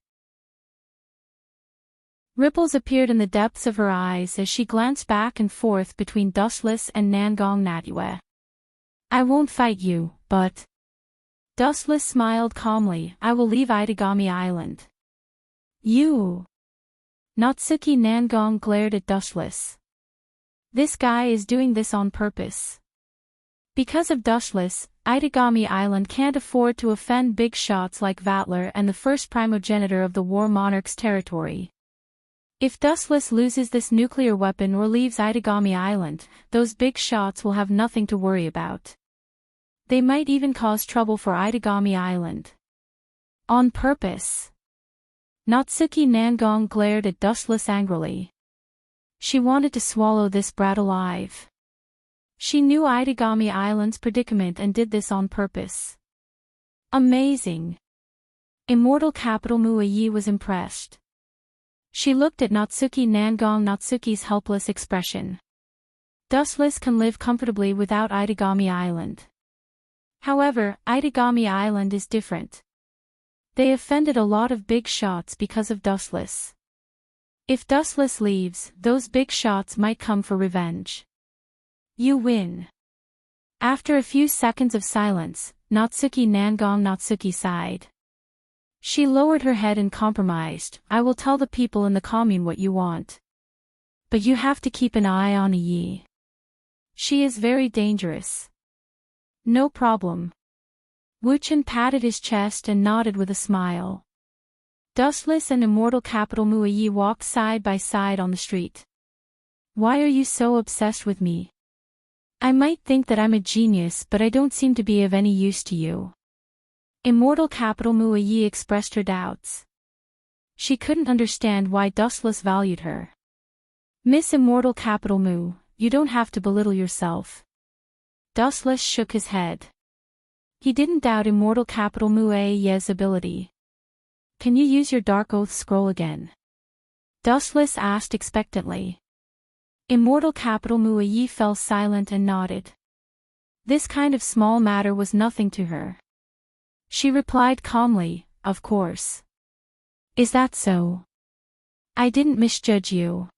Ripples appeared in the depths of her eyes as she glanced back and forth between Dustless and Nangong Natue. I won't fight you, but... Dustless smiled calmly. I will leave Itagami Island. You... Natsuki Nangong glared at Dustless. This guy is doing this on purpose. Because of Dustless, Itagami Island can't afford to offend big shots like Vatler and the first primogenitor of the War Monarch's territory. If Dustless loses this nuclear weapon or leaves Itagami Island, those big shots will have nothing to worry about. They might even cause trouble for Itagami Island. On purpose. Natsuki Nangong glared at Dustless angrily. She wanted to swallow this brat alive. She knew Itagami Island's predicament and did this on purpose. Amazing. Immortal Capital Muayi was impressed. She looked at Natsuki Nangong. Natsuki's helpless expression. Dustless can live comfortably without Itagami Island. However, Itagami Island is different. They offended a lot of big shots because of Dustless. If Dustless leaves, those big shots might come for revenge. You win. After a few seconds of silence, Natsuki Nangong Natsuki sighed. She lowered her head and compromised. I will tell the people in the commune what you want. But you have to keep an eye on Yi. She is very dangerous. No problem. Wuchen patted his chest and nodded with a smile. Dustless and Immortal Capital Muayi walked side by side on the street. Why are you so obsessed with me? I might think that I'm a genius, but I don't seem to be of any use to you. Immortal Capital Muayi expressed her doubts. She couldn't understand why Dustless valued her. Miss Immortal Capital Mu, you don't have to belittle yourself. Dustless shook his head. He didn't doubt Immortal Capital Muayi's ability. Can you use your Dark Oath scroll again? Dustless asked expectantly. Immortal Capital Muayi fell silent and nodded. This kind of small matter was nothing to her. She replied calmly, of course. Is that so? I didn't misjudge you.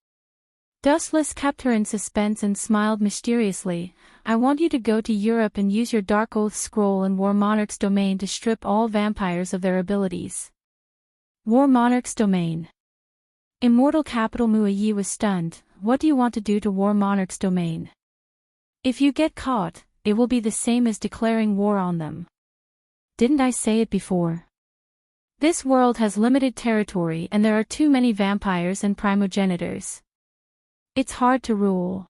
Dustless kept her in suspense and smiled mysteriously. I want you to go to Europe and use your Dark Oath scroll in War Monarch's domain to strip all vampires of their abilities. War Monarch's domain. Immortal Capital Muayi was stunned. What do you want to do to War Monarch's domain? If you get caught, it will be the same as declaring war on them. Didn't I say it before? This world has limited territory and there are too many vampires and primogenitors. It's hard to rule.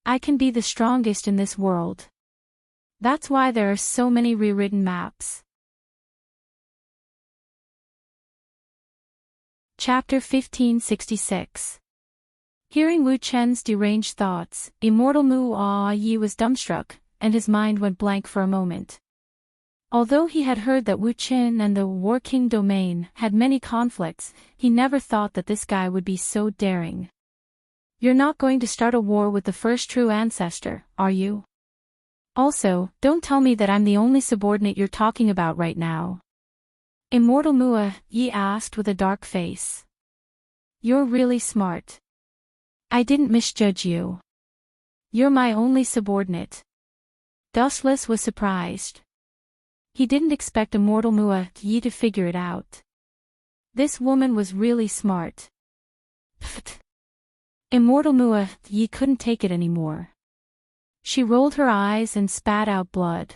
I can be the strongest in this world. That's why there are so many rewritten maps. Chapter 1566. Hearing Wu Chen's deranged thoughts, Immortal Muayi was dumbstruck, and his mind went blank for a moment. Although he had heard that Wu Chen and the War King domain had many conflicts, he never thought that this guy would be so daring. You're not going to start a war with the first true ancestor, are you? Also, don't tell me that I'm the only subordinate you're talking about right now. Immortal Muayi asked with a dark face. You're really smart. I didn't misjudge you. You're my only subordinate. Dustless was surprised. He didn't expect Immortal Muayi to figure it out. This woman was really smart. Pfft. Immortal Muayi couldn't take it anymore. She rolled her eyes and spat out blood.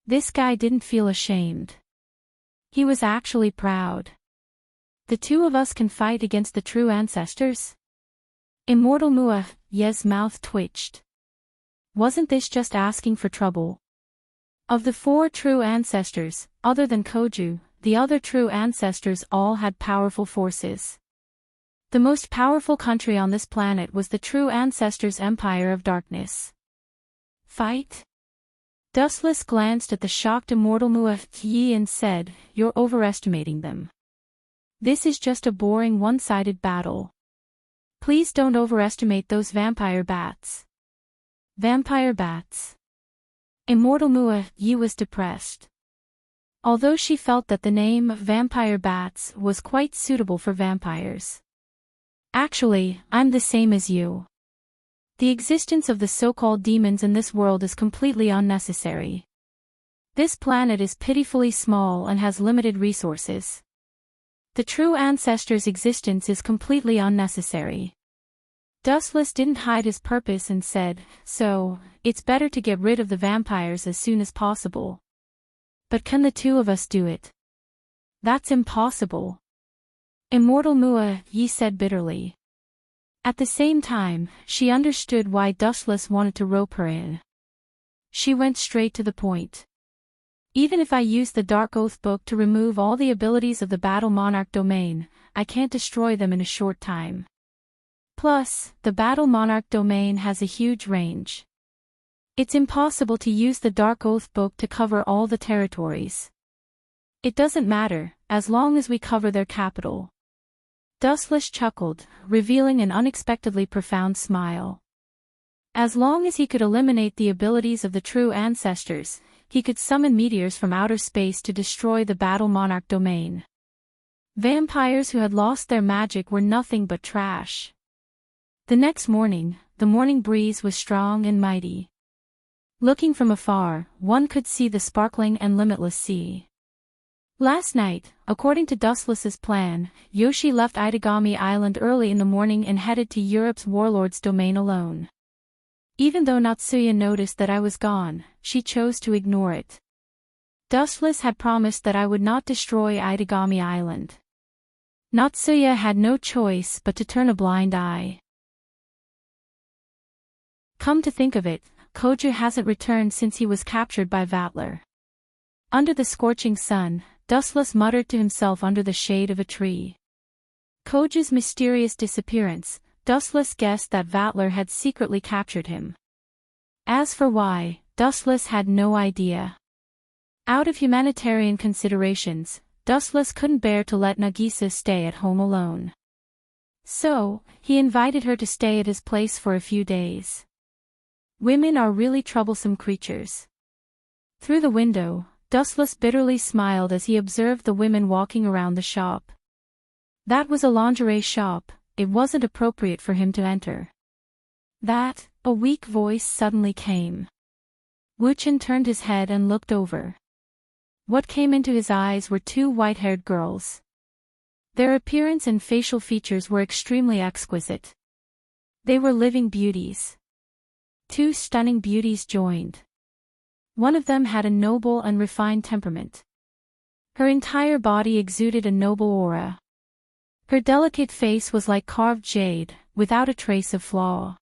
This guy didn't feel ashamed. He was actually proud. The two of us can fight against the true ancestors? Immortal Muayi's mouth twitched. Wasn't this just asking for trouble? Of the four true ancestors, other than Koju, the other true ancestors all had powerful forces. The most powerful country on this planet was the true ancestors' empire of darkness. Fight? Dustless glanced at the shocked immortal Yi and said, "You're overestimating them. This is just a boring one-sided battle. Please don't overestimate those vampire bats." Vampire bats. Immortal Yi was depressed. Although she felt that the name vampire bats was quite suitable for vampires. "Actually, I'm the same as you. The existence of the so-called demons in this world is completely unnecessary. This planet is pitifully small and has limited resources. The true ancestors' existence is completely unnecessary." Dustless didn't hide his purpose and said, "So, it's better to get rid of the vampires as soon as possible. But can the two of us do it?" "That's impossible," Immortal Yi said bitterly. At the same time, she understood why Dustless wanted to rope her in. She went straight to the point. "Even if I use the Dark Oath book to remove all the abilities of the Battle Monarch domain, I can't destroy them in a short time. Plus, the Battle Monarch domain has a huge range. It's impossible to use the Dark Oath book to cover all the territories. It doesn't matter, as long as we cover their capital." Dustless chuckled, revealing an unexpectedly profound smile. As long as he could eliminate the abilities of the true ancestors, he could summon meteors from outer space to destroy the Battle Monarch domain. Vampires who had lost their magic were nothing but trash. The next morning, the morning breeze was strong and mighty. Looking from afar, one could see the sparkling and limitless sea. Last night, according to Dustless's plan, Yoshi left Itagami Island early in the morning and headed to Europe's warlord's domain alone. Even though Natsuya noticed that I was gone, she chose to ignore it. Dustless had promised that I would not destroy Itagami Island. Natsuya had no choice but to turn a blind eye. Come to think of it, Koju hasn't returned since he was captured by Vatler. Under the scorching sun, Dustless muttered to himself under the shade of a tree. Koju's mysterious disappearance, Dustless guessed that Vatler had secretly captured him. As for why, Dustless had no idea. Out of humanitarian considerations, Dustless couldn't bear to let Nagisa stay at home alone. So, he invited her to stay at his place for a few days. Women are really troublesome creatures. Through the window, Dustless bitterly smiled as he observed the women walking around the shop. That was a lingerie shop, it wasn't appropriate for him to enter. A weak voice suddenly came. Wuchen turned his head and looked over. What came into his eyes were two white-haired girls. Their appearance and facial features were extremely exquisite. They were living beauties. Two stunning beauties joined. One of them had a noble and refined temperament. Her entire body exuded a noble aura. Her delicate face was like carved jade, without a trace of flaw.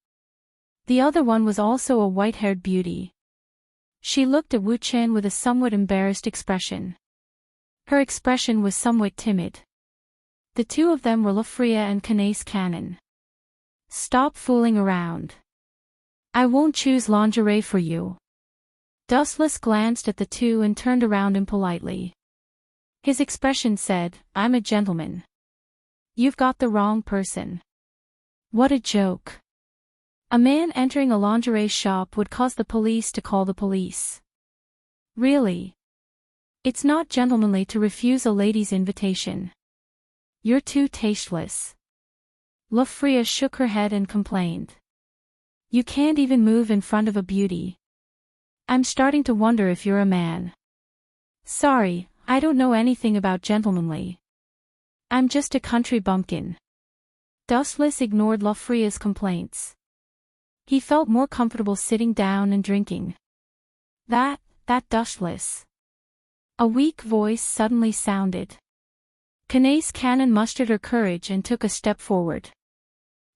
The other one was also a white-haired beauty. She looked at Wu Chen with a somewhat embarrassed expression. Her expression was somewhat timid. The two of them were Lafria and Kanace Cannon. "Stop fooling around. I won't choose lingerie for you." Dustless glanced at the two and turned around impolitely. His expression said, "I'm a gentleman. You've got the wrong person." What a joke. A man entering a lingerie shop would cause the police to call the police. Really? It's not gentlemanly to refuse a lady's invitation. You're too tasteless. Lafria shook her head and complained. You can't even move in front of a beauty. I'm starting to wonder if you're a man. Sorry, I don't know anything about gentlemanly. I'm just a country bumpkin. Dustless ignored Lafria's complaints. He felt more comfortable sitting down and drinking. That Dustless. A weak voice suddenly sounded. Kanace Cannon mustered her courage and took a step forward.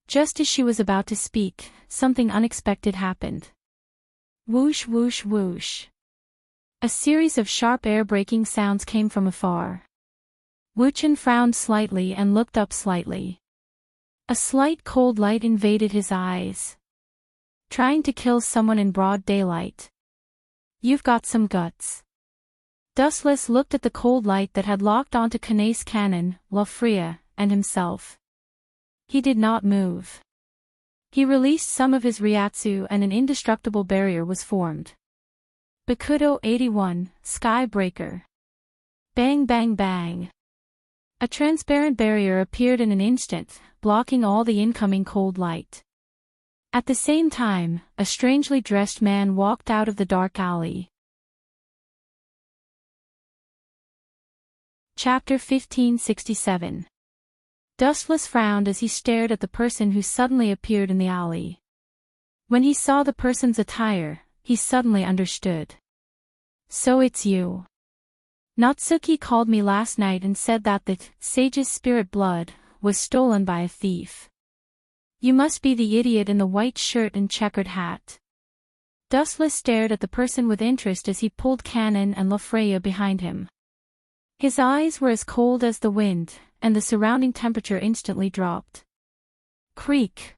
Just as she was about to speak, something unexpected happened. Whoosh whoosh whoosh. A series of sharp air-breaking sounds came from afar. Wuchen frowned slightly and looked up slightly. A slight cold light invaded his eyes. Trying to kill someone in broad daylight. You've got some guts. Dustless looked at the cold light that had locked onto Kanae's cannon, LoveLore, and himself. He did not move. He released some of his Ryatsu and an indestructible barrier was formed. Bakudo 81, Skybreaker. Bang bang bang. A transparent barrier appeared in an instant, blocking all the incoming cold light. At the same time, a strangely dressed man walked out of the dark alley. Chapter 1567. Dustless frowned as he stared at the person who suddenly appeared in the alley. When he saw the person's attire, he suddenly understood. So it's you. Natsuki called me last night and said that the sage's spirit blood was stolen by a thief. You must be the idiot in the white shirt and checkered hat. Dustless stared at the person with interest as he pulled cannon and LoveLore behind him. His eyes were as cold as the wind, and the surrounding temperature instantly dropped. Creak.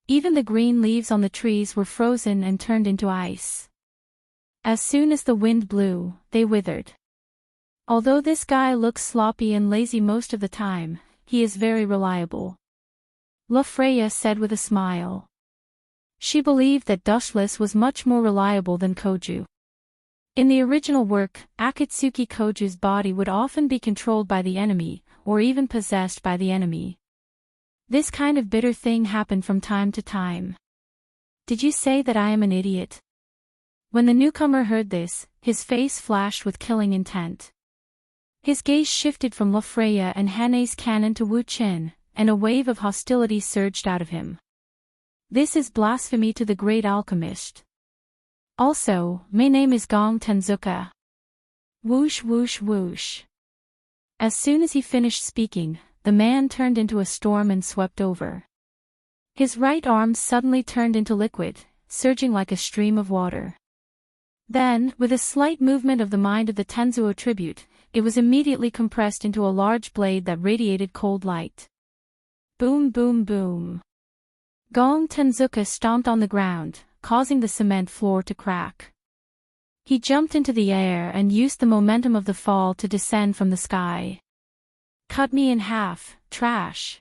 Even the green leaves on the trees were frozen and turned into ice. As soon as the wind blew, they withered. Although this guy looks sloppy and lazy most of the time, he is very reliable. LoveLore said with a smile. She believed that Dustless was much more reliable than Koju. In the original work, Akatsuki Koju's body would often be controlled by the enemy, or even possessed by the enemy. This kind of bitter thing happened from time to time. Did you say that I am an idiot? When the newcomer heard this, his face flashed with killing intent. His gaze shifted from LoveLore and Hane's cannon to Wu Chen, and a wave of hostility surged out of him. This is blasphemy to the great alchemist. Also, my name is Gong Tenzuka. Whoosh whoosh whoosh. As soon as he finished speaking, the man turned into a storm and swept over. His right arm suddenly turned into liquid, surging like a stream of water. Then, with a slight movement of the mind of the Tenzuo tribute, it was immediately compressed into a large blade that radiated cold light. Boom boom boom. Gong Tenzuka stomped on the ground, causing the cement floor to crack. He jumped into the air and used the momentum of the fall to descend from the sky. Cut me in half, trash.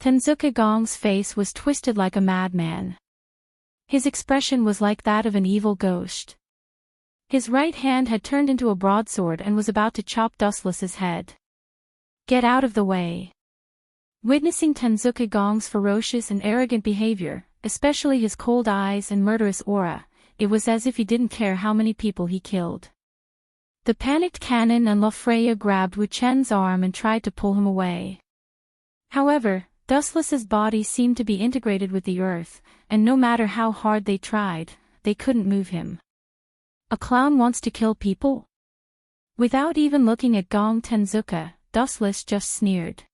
Tenzuka Gong's face was twisted like a madman. His expression was like that of an evil ghost. His right hand had turned into a broadsword and was about to chop Dustless's head. Get out of the way. Witnessing Tenzuka Gong's ferocious and arrogant behavior, especially his cold eyes and murderous aura, it was as if he didn't care how many people he killed. The panicked cannon and LoveLore grabbed Wu Chen's arm and tried to pull him away. However, Dustless's body seemed to be integrated with the earth, and no matter how hard they tried, they couldn't move him. A clown wants to kill people? Without even looking at Gong Tenzuka, Dustless just sneered.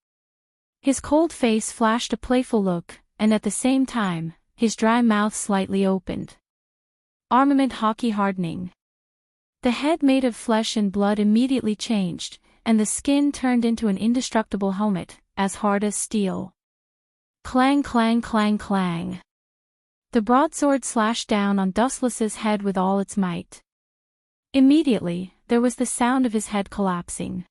His cold face flashed a playful look, and at the same time, his dry mouth slightly opened. Armament hockey hardening. The head made of flesh and blood immediately changed, and the skin turned into an indestructible helmet, as hard as steel. Clang clang clang clang. The broadsword slashed down on Dustless's head with all its might. Immediately, there was the sound of his head collapsing.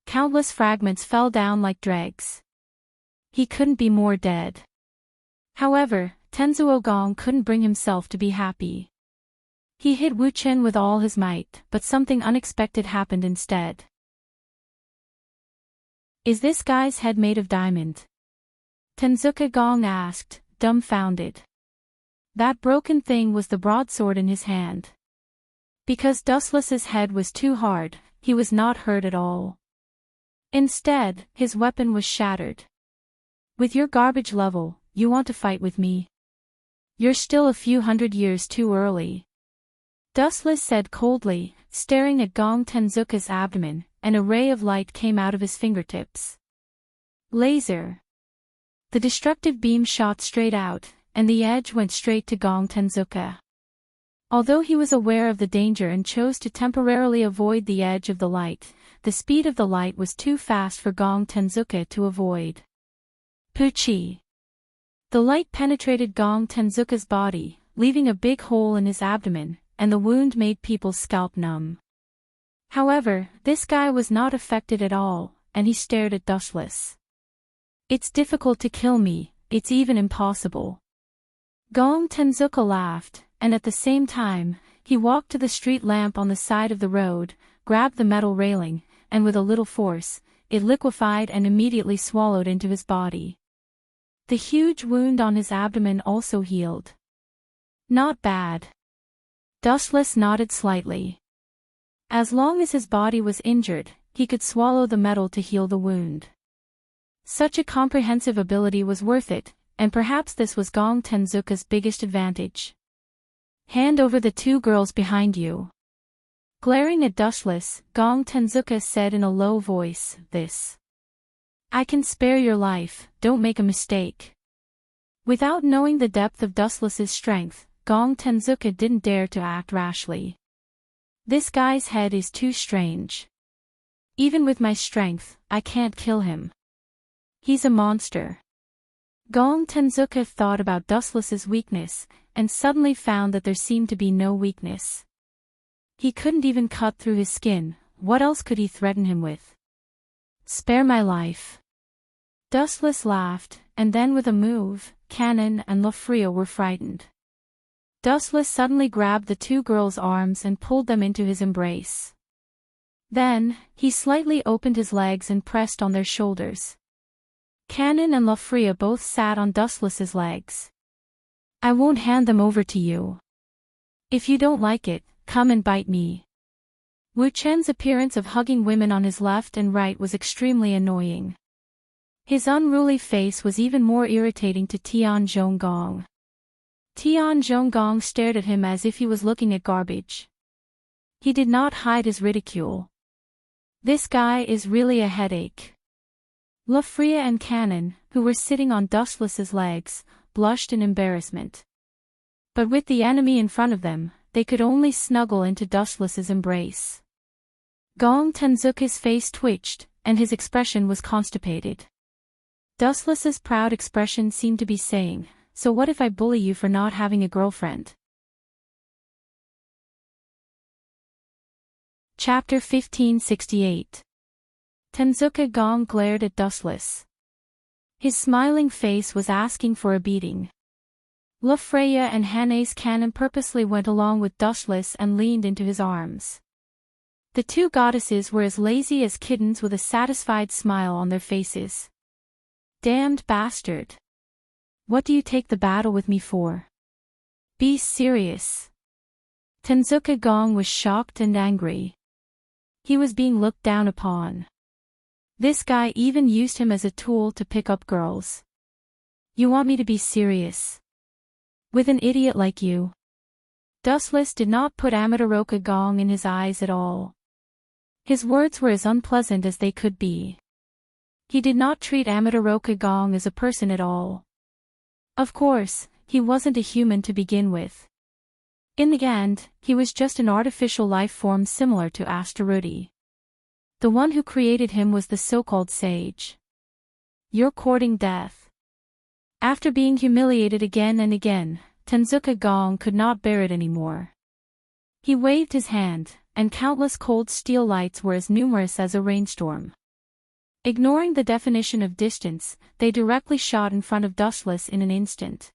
Countless fragments fell down like dregs. He couldn't be more dead. However, Tenzuo Gong couldn't bring himself to be happy. He hit Wu Chen with all his might, but something unexpected happened instead. Is this guy's head made of diamond? Tenzuka Gong asked, dumbfounded. That broken thing was the broadsword in his hand. Because Dustless's head was too hard, he was not hurt at all. Instead, his weapon was shattered. With your garbage level, you want to fight with me? You're still a few hundred years too early. Dustless said coldly, staring at Gong Tenzuka's abdomen. An ray of light came out of his fingertips. Laser. The destructive beam shot straight out, and the edge went straight to Gong Tenzuka. Although he was aware of the danger and chose to temporarily avoid the edge of the light, the speed of the light was too fast for Gong Tenzuka to avoid. Poochie. The light penetrated Gong Tenzuka's body, leaving a big hole in his abdomen, and the wound made people's scalp numb. However, this guy was not affected at all, and he stared at Dustless. It's difficult to kill me, it's even impossible. Gong Tenzuka laughed, and at the same time, he walked to the street lamp on the side of the road, grabbed the metal railing, and with a little force, it liquefied and immediately swallowed into his body. The huge wound on his abdomen also healed. Not bad. Dustless nodded slightly. As long as his body was injured, he could swallow the metal to heal the wound. Such a comprehensive ability was worth it, and perhaps this was Gong Tenzuka's biggest advantage. Hand over the two girls behind you. Glaring at Dustless, Gong Tenzuka said in a low voice, "This. I can spare your life, don't make a mistake." Without knowing the depth of Dustless's strength, Gong Tenzuka didn't dare to act rashly. This guy's head is too strange. Even with my strength, I can't kill him. He's a monster. Gong Tenzuka thought about Dustless's weakness, and suddenly found that there seemed to be no weakness. He couldn't even cut through his skin, what else could he threaten him with? Spare my life. Dustless laughed, and then with a move, Cannon and LoveLore were frightened. Dustless suddenly grabbed the two girls' arms and pulled them into his embrace. Then, he slightly opened his legs and pressed on their shoulders. Cannon and LoveLore both sat on Dustless's legs. I won't hand them over to you. If you don't like it, come and bite me. Wu Chen's appearance of hugging women on his left and right was extremely annoying. His unruly face was even more irritating to Tian Zhonggong. Tian Zhonggong stared at him as if he was looking at garbage. He did not hide his ridicule. This guy is really a headache. LoveLore and Cannon, who were sitting on Dustless's legs, blushed in embarrassment. But with the enemy in front of them, they could only snuggle into Dustless's embrace. Gong Tenzuka's face twitched, and his expression was constipated. Dustless's proud expression seemed to be saying, "So what if I bully you for not having a girlfriend?" Chapter 1568. Tenzuka Gong glared at Dustless. His smiling face was asking for a beating. LoveLore and Hanae's Cannon purposely went along with Dustless and leaned into his arms. The two goddesses were as lazy as kittens with a satisfied smile on their faces. Damned bastard. What do you take the battle with me for? Be serious. Tenzuka Gong was shocked and angry. He was being looked down upon. This guy even used him as a tool to pick up girls. You want me to be serious? With an idiot like you? Dustless did not put Amaterasu Gong in his eyes at all. His words were as unpleasant as they could be. He did not treat Amaterasu Gong as a person at all. Of course, he wasn't a human to begin with. In the end, he was just an artificial life form similar to Asteroidi. The one who created him was the so-called sage. You're courting death. After being humiliated again and again, Tenzuka Gong could not bear it anymore. He waved his hand, and countless cold steel lights were as numerous as a rainstorm. Ignoring the definition of distance, they directly shot in front of Dustless in an instant.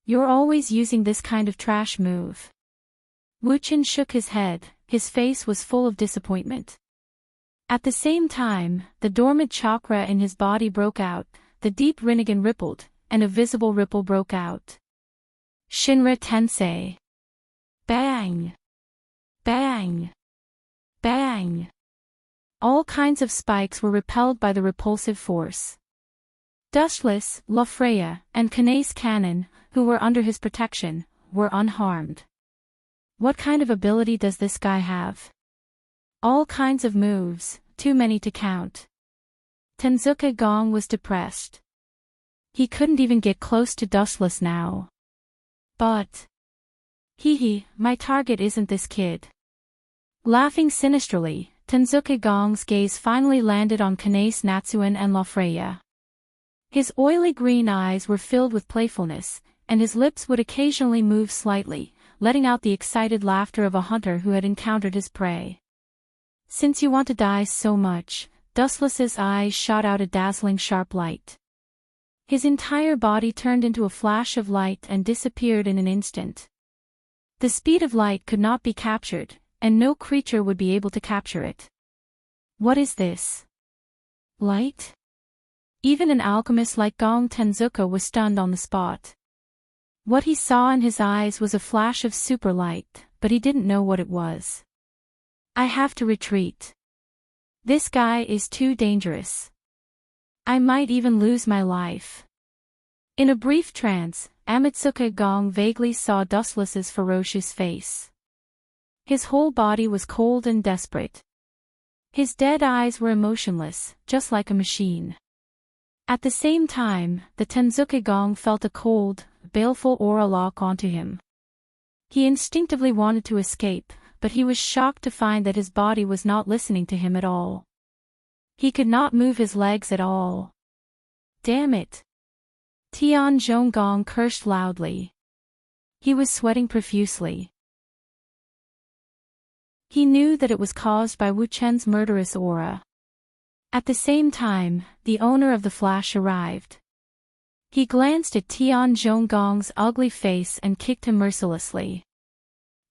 You're always using this kind of trash move. Wu Chen shook his head, his face was full of disappointment. At the same time, the dormant chakra in his body broke out, the deep Rinnegan rippled, and a visible ripple broke out. Shinra Tensei. Bang! Bang! Bang! All kinds of spikes were repelled by the repulsive force. Dustless, LoveLore, and Hanae's Cannon, who were under his protection, were unharmed. What kind of ability does this guy have? All kinds of moves, too many to count. Tenzuka Gong was depressed. He couldn't even get close to Dustless now. But... my target isn't this kid. Laughing sinisterly, Tenzuka Gong's gaze finally landed on Kanae's Natsuan and LoveLore. His oily green eyes were filled with playfulness, and his lips would occasionally move slightly, letting out the excited laughter of a hunter who had encountered his prey. "Since you want to die so much," Dustless's eyes shot out a dazzling sharp light. His entire body turned into a flash of light and disappeared in an instant. The speed of light could not be captured, and no creature would be able to capture it. What is this? Light? Even an alchemist like Gong Tenzuka was stunned on the spot. What he saw in his eyes was a flash of super light, but he didn't know what it was. "I have to retreat. This guy is too dangerous. I might even lose my life." In a brief trance, Amatsuka Gong vaguely saw Dustless's ferocious face. His whole body was cold and desperate. His dead eyes were emotionless, just like a machine. At the same time, the Tenzuka Gong felt a cold, baleful aura lock onto him. He instinctively wanted to escape, but he was shocked to find that his body was not listening to him at all. He could not move his legs at all. Damn it! Tian Zhonggong cursed loudly. He was sweating profusely. He knew that it was caused by Wu Chen's murderous aura. At the same time, the owner of the flash arrived. He glanced at Tian Zhonggong's ugly face and kicked him mercilessly.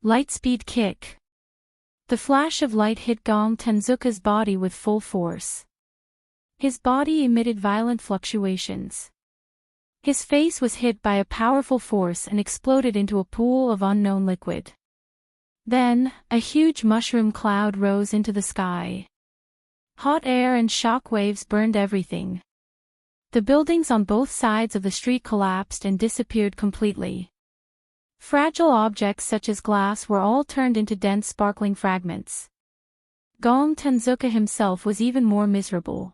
Lightspeed kick. The flash of light hit Gong Tenzuka's body with full force. His body emitted violent fluctuations. His face was hit by a powerful force and exploded into a pool of unknown liquid. Then, a huge mushroom cloud rose into the sky. Hot air and shock waves burned everything. The buildings on both sides of the street collapsed and disappeared completely. Fragile objects such as glass were all turned into dense sparkling fragments. Gong Tenzuka himself was even more miserable.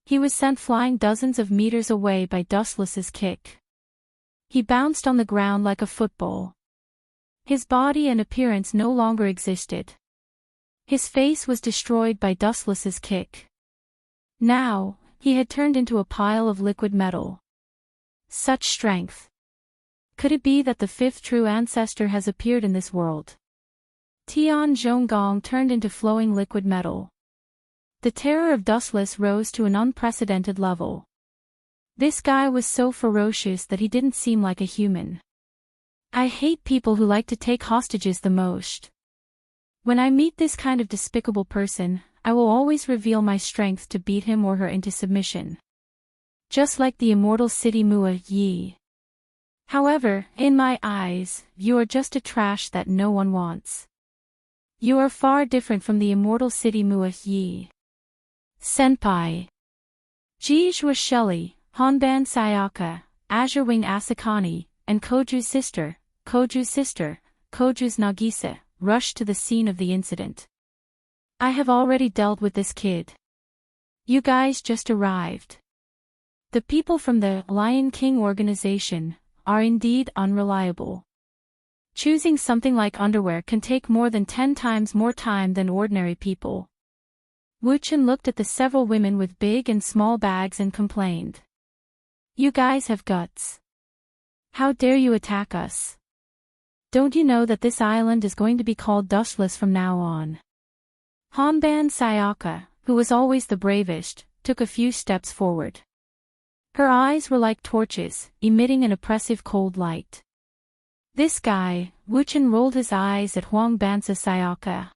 He was sent flying dozens of meters away by Dustless's kick. He bounced on the ground like a football. His body and appearance no longer existed. His face was destroyed by Dustless's kick. Now, he had turned into a pile of liquid metal. Such strength. Could it be that the fifth true ancestor has appeared in this world? Tian Zhonggong turned into flowing liquid metal. The terror of Dustless rose to an unprecedented level. This guy was so ferocious that he didn't seem like a human. I hate people who like to take hostages the most. When I meet this kind of despicable person, I will always reveal my strength to beat him or her into submission. Just like the immortal city Mua Yi. However, in my eyes, you are just a trash that no one wants. You are far different from the immortal city Mua Yi. Senpai. Jijua Shelley, Honban Sayaka, Azure Wing Asakani, and Koju's sister, Koju's Nagisa, rushed to the scene of the incident. I have already dealt with this kid. You guys just arrived. The people from the Lion King organization are indeed unreliable. Choosing something like underwear can take more than 10 times more time than ordinary people. Wu Chen looked at the several women with big and small bags and complained. You guys have guts. How dare you attack us? Don't you know that this island is going to be called Dustless from now on? Honban Sayaka, who was always the bravest, took a few steps forward. Her eyes were like torches, emitting an oppressive cold light. This guy, Wu Chen rolled his eyes at Honban Sayaka.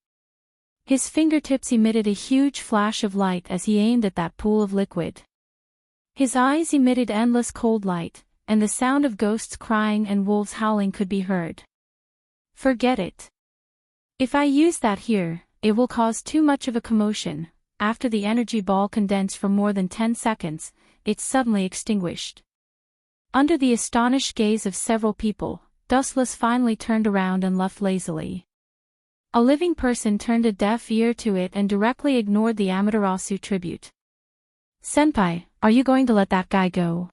His fingertips emitted a huge flash of light as he aimed at that pool of liquid. His eyes emitted endless cold light, and the sound of ghosts crying and wolves howling could be heard. Forget it. If I use that here, it will cause too much of a commotion. After the energy ball condensed for more than 10 seconds, it suddenly extinguished. Under the astonished gaze of several people, Dustless finally turned around and left lazily. A living person turned a deaf ear to it and directly ignored the Amaterasu tribute. Senpai, are you going to let that guy go?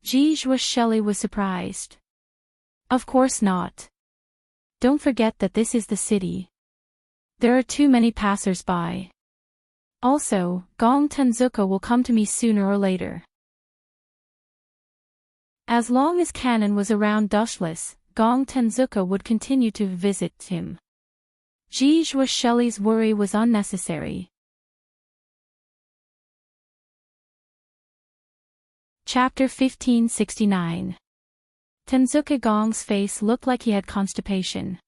Jijua Shelley was surprised. Of course not. Don't forget that this is the city. There are too many passers-by. Also, Gong Tenzuka will come to me sooner or later. As long as Kanon was around Dushless, Gong Tenzuka would continue to visit him. Jijua Shelley's worry was unnecessary. Chapter 1569. Tenzuka Gong's face looked like he had constipation.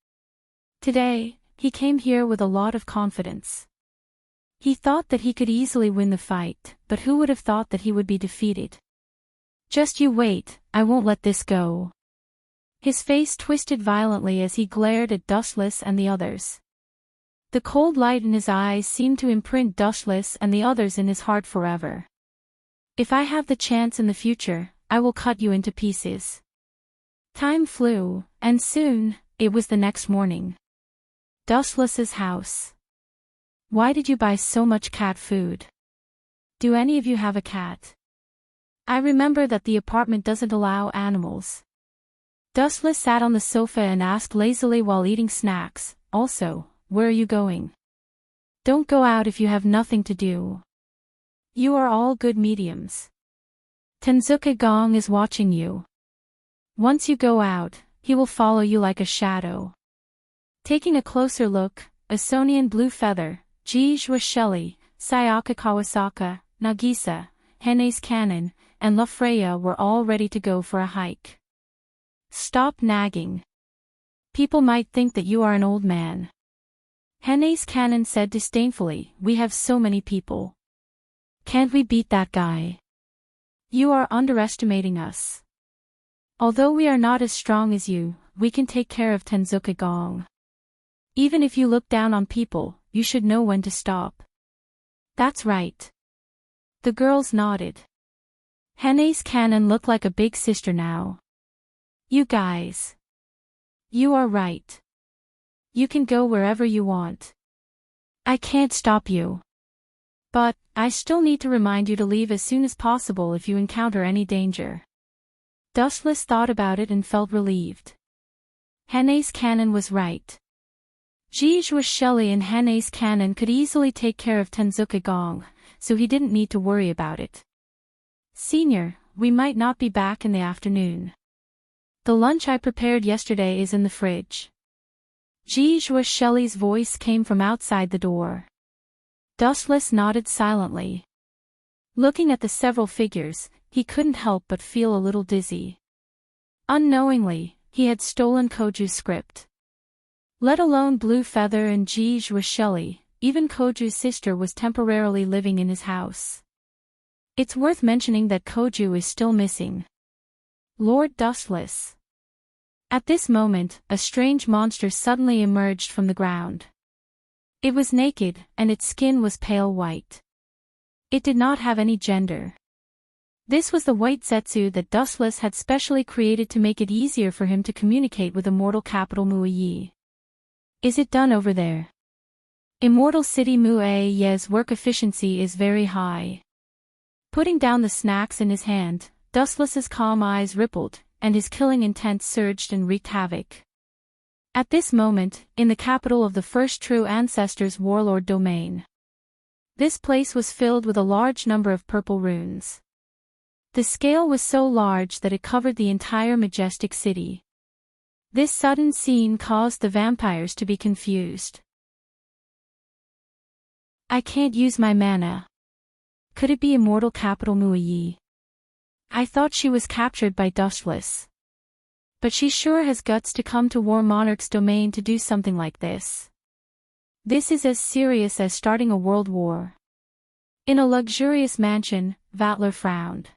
Today, he came here with a lot of confidence. He thought that he could easily win the fight, but who would have thought that he would be defeated? Just you wait, I won't let this go. His face twisted violently as he glared at Dushless and the others. The cold light in his eyes seemed to imprint Dushless and the others in his heart forever. If I have the chance in the future, I will cut you into pieces. Time flew, and soon, it was the next morning. Dushless's house. Why did you buy so much cat food? Do any of you have a cat? I remember that the apartment doesn't allow animals. Dustless sat on the sofa and asked lazily while eating snacks, also, where are you going? Don't go out if you have nothing to do. You are all good mediums. Tenzuka Gong is watching you. Once you go out, he will follow you like a shadow. Taking a closer look, Asonian Blue Feather, Jijua Shelley, Sayaka Kawasaka, Nagisa, Hene's Kanon, and La Freya were all ready to go for a hike. Stop nagging. People might think that you are an old man. Hene's Kanon said disdainfully, we have so many people. Can't we beat that guy? You are underestimating us. Although we are not as strong as you, we can take care of Tenzuka Gong. Even if you look down on people, you should know when to stop. That's right. The girls nodded. Hene's Kanon looked like a big sister now. You guys. You are right. You can go wherever you want. I can't stop you. But, I still need to remind you to leave as soon as possible if you encounter any danger. Dustless thought about it and felt relieved. Hene's Kanon was right. Jijua Shelley and Hene's Kanon could easily take care of Tenzuka Gong, so he didn't need to worry about it. Senior, we might not be back in the afternoon. The lunch I prepared yesterday is in the fridge. Jijua Shelley's voice came from outside the door. Dustless nodded silently. Looking at the several figures, he couldn't help but feel a little dizzy. Unknowingly, he had stolen Koju's script. Let alone Blue Feather and Jijua Shelley, even Koju's sister was temporarily living in his house. It's worth mentioning that Koju is still missing. Lord Dustless. At this moment, a strange monster suddenly emerged from the ground. It was naked, and its skin was pale white. It did not have any gender. This was the white Zetsu that Dustless had specially created to make it easier for him to communicate with Immortal Capital Muayi. Is it done over there? Immortal City Muayi's work efficiency is very high. Putting down the snacks in his hand, Dustless's calm eyes rippled, and his killing intent surged and wreaked havoc. At this moment, in the capital of the first true ancestors' warlord domain. This place was filled with a large number of purple runes. The scale was so large that it covered the entire majestic city. This sudden scene caused the vampires to be confused. I can't use my mana. Could it be Immortal Capital Muayi? I thought she was captured by Dustless. But she sure has guts to come to War Monarch's domain to do something like this. This is as serious as starting a world war. In a luxurious mansion, Vatler frowned.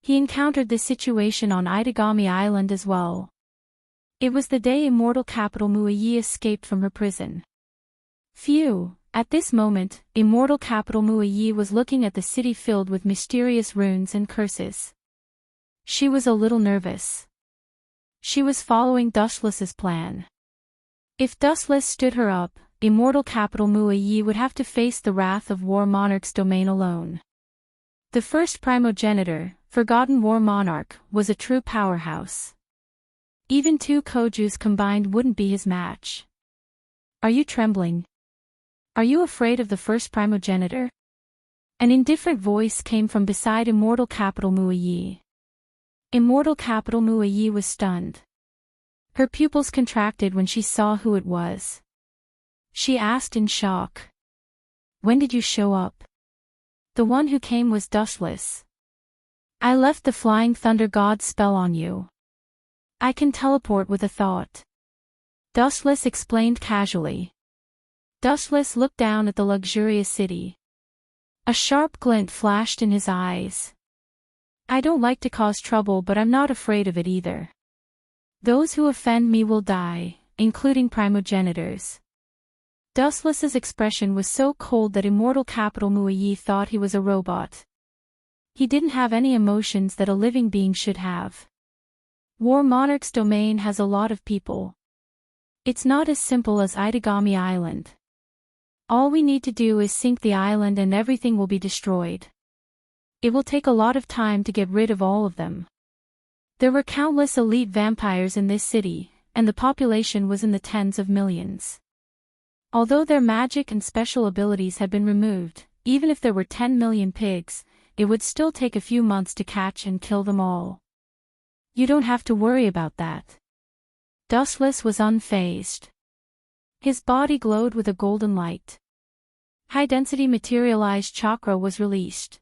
He encountered this situation on Itagami Island as well. It was the day Immortal Capital Muayi escaped from her prison. Phew, at this moment, Immortal Capital Muayi was looking at the city filled with mysterious runes and curses. She was a little nervous. She was following Dustless's plan. If Dustless stood her up, Immortal Capital Muayi would have to face the wrath of War Monarch's domain alone. The first primogenitor, Forgotten War Monarch, was a true powerhouse. Even two Kojus combined wouldn't be his match. Are you trembling? Are you afraid of the first primogenitor? An indifferent voice came from beside Immortal Capital Muayi. Immortal Capital Muayi was stunned. Her pupils contracted when she saw who it was. She asked in shock. When did you show up? The one who came was dustless. I left the Flying Thunder God's spell on you. I can teleport with a thought. Dustless explained casually. Dustless looked down at the luxurious city. A sharp glint flashed in his eyes. I don't like to cause trouble, but I'm not afraid of it either. Those who offend me will die, including primogenitors. Dustless's expression was so cold that Immortal Capital Muayi thought he was a robot. He didn't have any emotions that a living being should have. War Monarch's domain has a lot of people. It's not as simple as Itagami Island. All we need to do is sink the island and everything will be destroyed. It will take a lot of time to get rid of all of them. There were countless elite vampires in this city, and the population was in the tens of millions. Although their magic and special abilities had been removed, even if there were 10 million pigs, it would still take a few months to catch and kill them all. You don't have to worry about that. Dustless was unfazed. His body glowed with a golden light. High-density materialized chakra was released.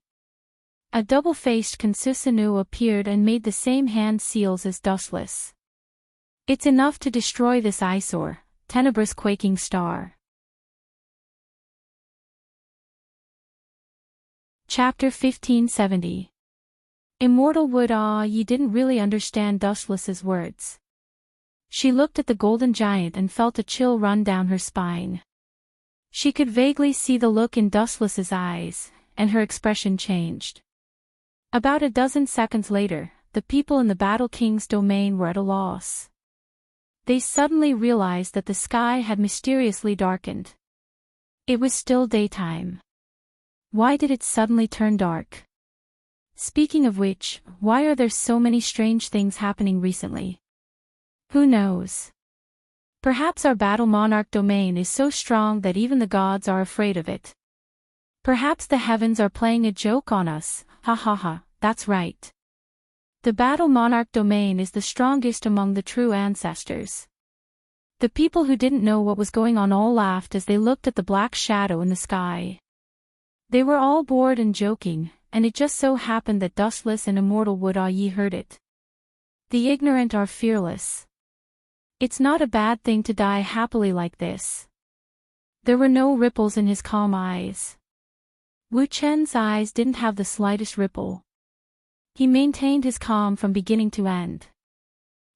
A double-faced Konsusanu appeared and made the same hand seals as Dustless. It's enough to destroy this eyesore, tenebrous quaking star. Chapter 1570. Immortal Muayi didn't really understand Dustless's words. She looked at the golden giant and felt a chill run down her spine. She could vaguely see the look in Dustless's eyes, and her expression changed. About a dozen seconds later, the people in the Battle King's domain were at a loss. They suddenly realized that the sky had mysteriously darkened. It was still daytime. Why did it suddenly turn dark? Speaking of which, why are there so many strange things happening recently? Who knows? Perhaps our Battle Monarch domain is so strong that even the gods are afraid of it. Perhaps the heavens are playing a joke on us, ha ha ha, that's right. The Battle Monarch domain is the strongest among the true ancestors. The people who didn't know what was going on all laughed as they looked at the black shadow in the sky. They were all bored and joking, and it just so happened that Dustless and Immortal Muayi heard it. The ignorant are fearless. It's not a bad thing to die happily like this. There were no ripples in his calm eyes. Wu Chen's eyes didn't have the slightest ripple. He maintained his calm from beginning to end.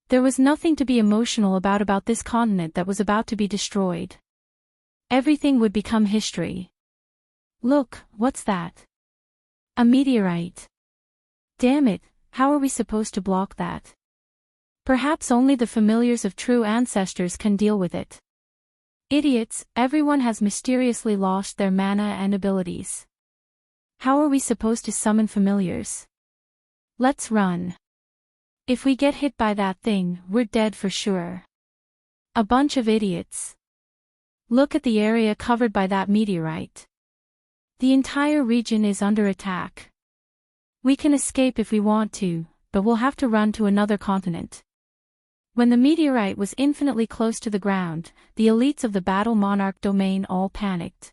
There was nothing to be emotional about this continent that was about to be destroyed. Everything would become history. Look, what's that? A meteorite. Damn it, how are we supposed to block that? Perhaps only the familiars of true ancestors can deal with it. Idiots, everyone has mysteriously lost their mana and abilities. How are we supposed to summon familiars? Let's run. If we get hit by that thing, we're dead for sure. A bunch of idiots. Look at the area covered by that meteorite. The entire region is under attack. We can escape if we want to, but we'll have to run to another continent. When the meteorite was infinitely close to the ground, the elites of the Battle Monarch domain all panicked.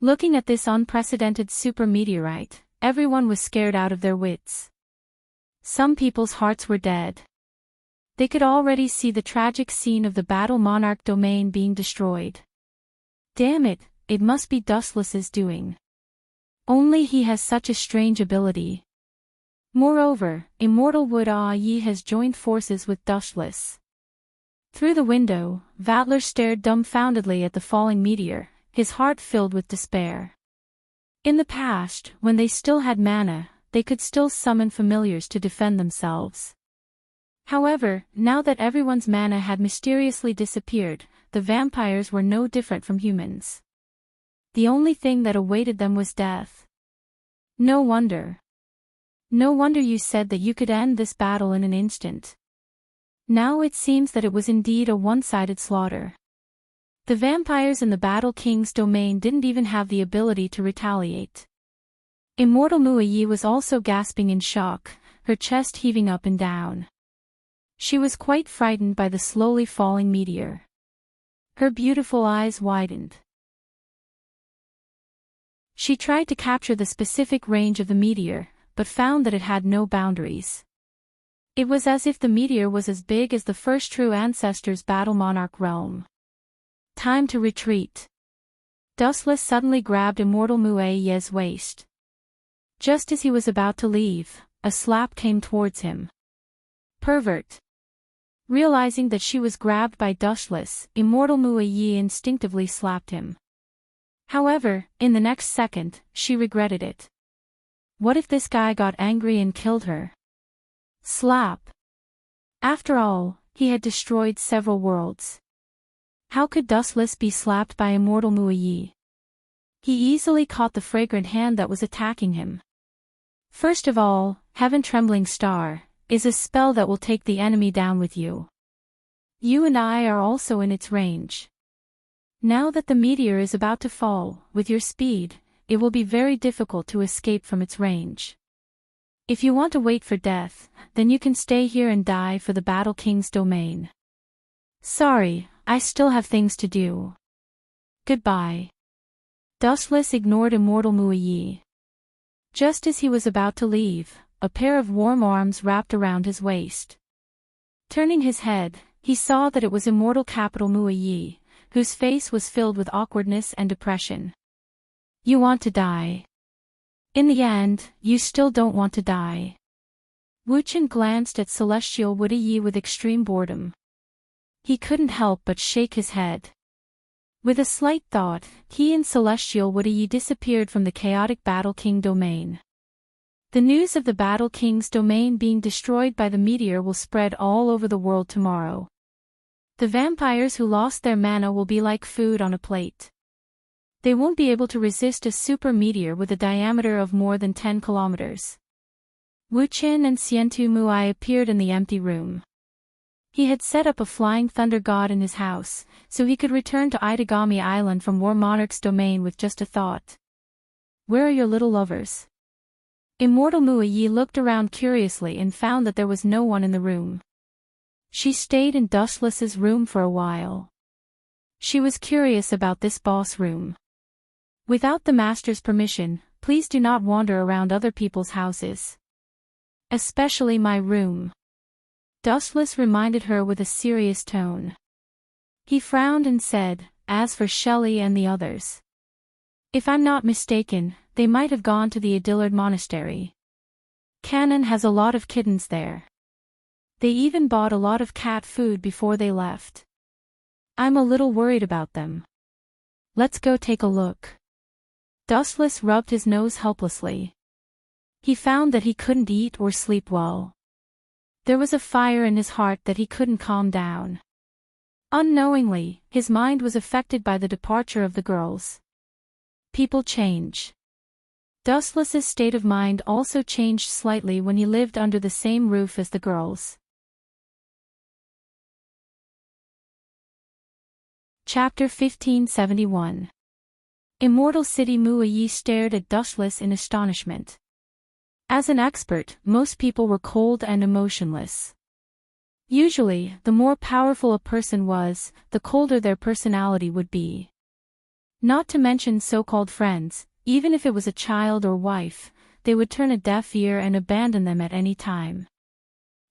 Looking at this unprecedented super meteorite, everyone was scared out of their wits. Some people's hearts were dead. They could already see the tragic scene of the Battle Monarch domain being destroyed. Damn it, it must be Dustless's doing. Only he has such a strange ability. Moreover, Immortal Muayi has joined forces with Dustless. Through the window, Vatler stared dumbfoundedly at the falling meteor, his heart filled with despair. In the past, when they still had mana, they could still summon familiars to defend themselves. However, now that everyone's mana had mysteriously disappeared, the vampires were no different from humans. The only thing that awaited them was death. No wonder. No wonder you said that you could end this battle in an instant. Now it seems that it was indeed a one-sided slaughter. The vampires in the Battle King's domain didn't even have the ability to retaliate. Immortal Muayi was also gasping in shock, her chest heaving up and down. She was quite frightened by the slowly falling meteor. Her beautiful eyes widened. She tried to capture the specific range of the meteor, but found that it had no boundaries. It was as if the meteor was as big as the first true ancestor's battle monarch realm. Time to retreat. Dustless suddenly grabbed Immortal Muaye's waist. Just as he was about to leave, a slap came towards him. Pervert. Realizing that she was grabbed by Dustless, Immortal Muaye instinctively slapped him. However, in the next second, she regretted it. What if this guy got angry and killed her? Slap. After all, he had destroyed several worlds. How could Dustless be slapped by Immortal Muaye? He easily caught the fragrant hand that was attacking him. First of all, Heaven Trembling Star is a spell that will take the enemy down with you. You and I are also in its range. Now that the meteor is about to fall, with your speed, it will be very difficult to escape from its range. If you want to wait for death, then you can stay here and die for the Battle King's domain. Sorry, I still have things to do. Goodbye. Dustless ignored Immortal Muaye. Just as he was about to leave, a pair of warm arms wrapped around his waist. Turning his head, he saw that it was Immortal Capital Muaye, whose face was filled with awkwardness and depression. You want to die. In the end, you still don't want to die. Wuchen glanced at Celestial Wudiyi with extreme boredom. He couldn't help but shake his head. With a slight thought, he and Celestial Wudiyi disappeared from the chaotic Battle King domain. The news of the Battle King's domain being destroyed by the meteor will spread all over the world tomorrow. The vampires who lost their mana will be like food on a plate. They won't be able to resist a super meteor with a diameter of more than 10 kilometers. Wuchen and Xiantu Muai appeared in the empty room. He had set up a flying thunder god in his house, so he could return to Itagami Island from War Monarch's domain with just a thought. Where are your little lovers? Immortal Muaye looked around curiously and found that there was no one in the room. She stayed in Dustless's room for a while. She was curious about this boss room. Without the master's permission, please do not wander around other people's houses. Especially my room. Dustless reminded her with a serious tone. He frowned and said, as for Shelley and the others. If I'm not mistaken, they might have gone to the Adillard Monastery. Canon has a lot of kittens there. They even bought a lot of cat food before they left. I'm a little worried about them. Let's go take a look. Dustless rubbed his nose helplessly. He found that he couldn't eat or sleep well. There was a fire in his heart that he couldn't calm down. Unknowingly, his mind was affected by the departure of the girls. People change. Dustless's state of mind also changed slightly when he lived under the same roof as the girls. Chapter 1571. Immortal City Muayi stared at Dustless in astonishment. As an expert, most people were cold and emotionless. Usually, the more powerful a person was, the colder their personality would be. Not to mention so-called friends, even if it was a child or wife, they would turn a deaf ear and abandon them at any time.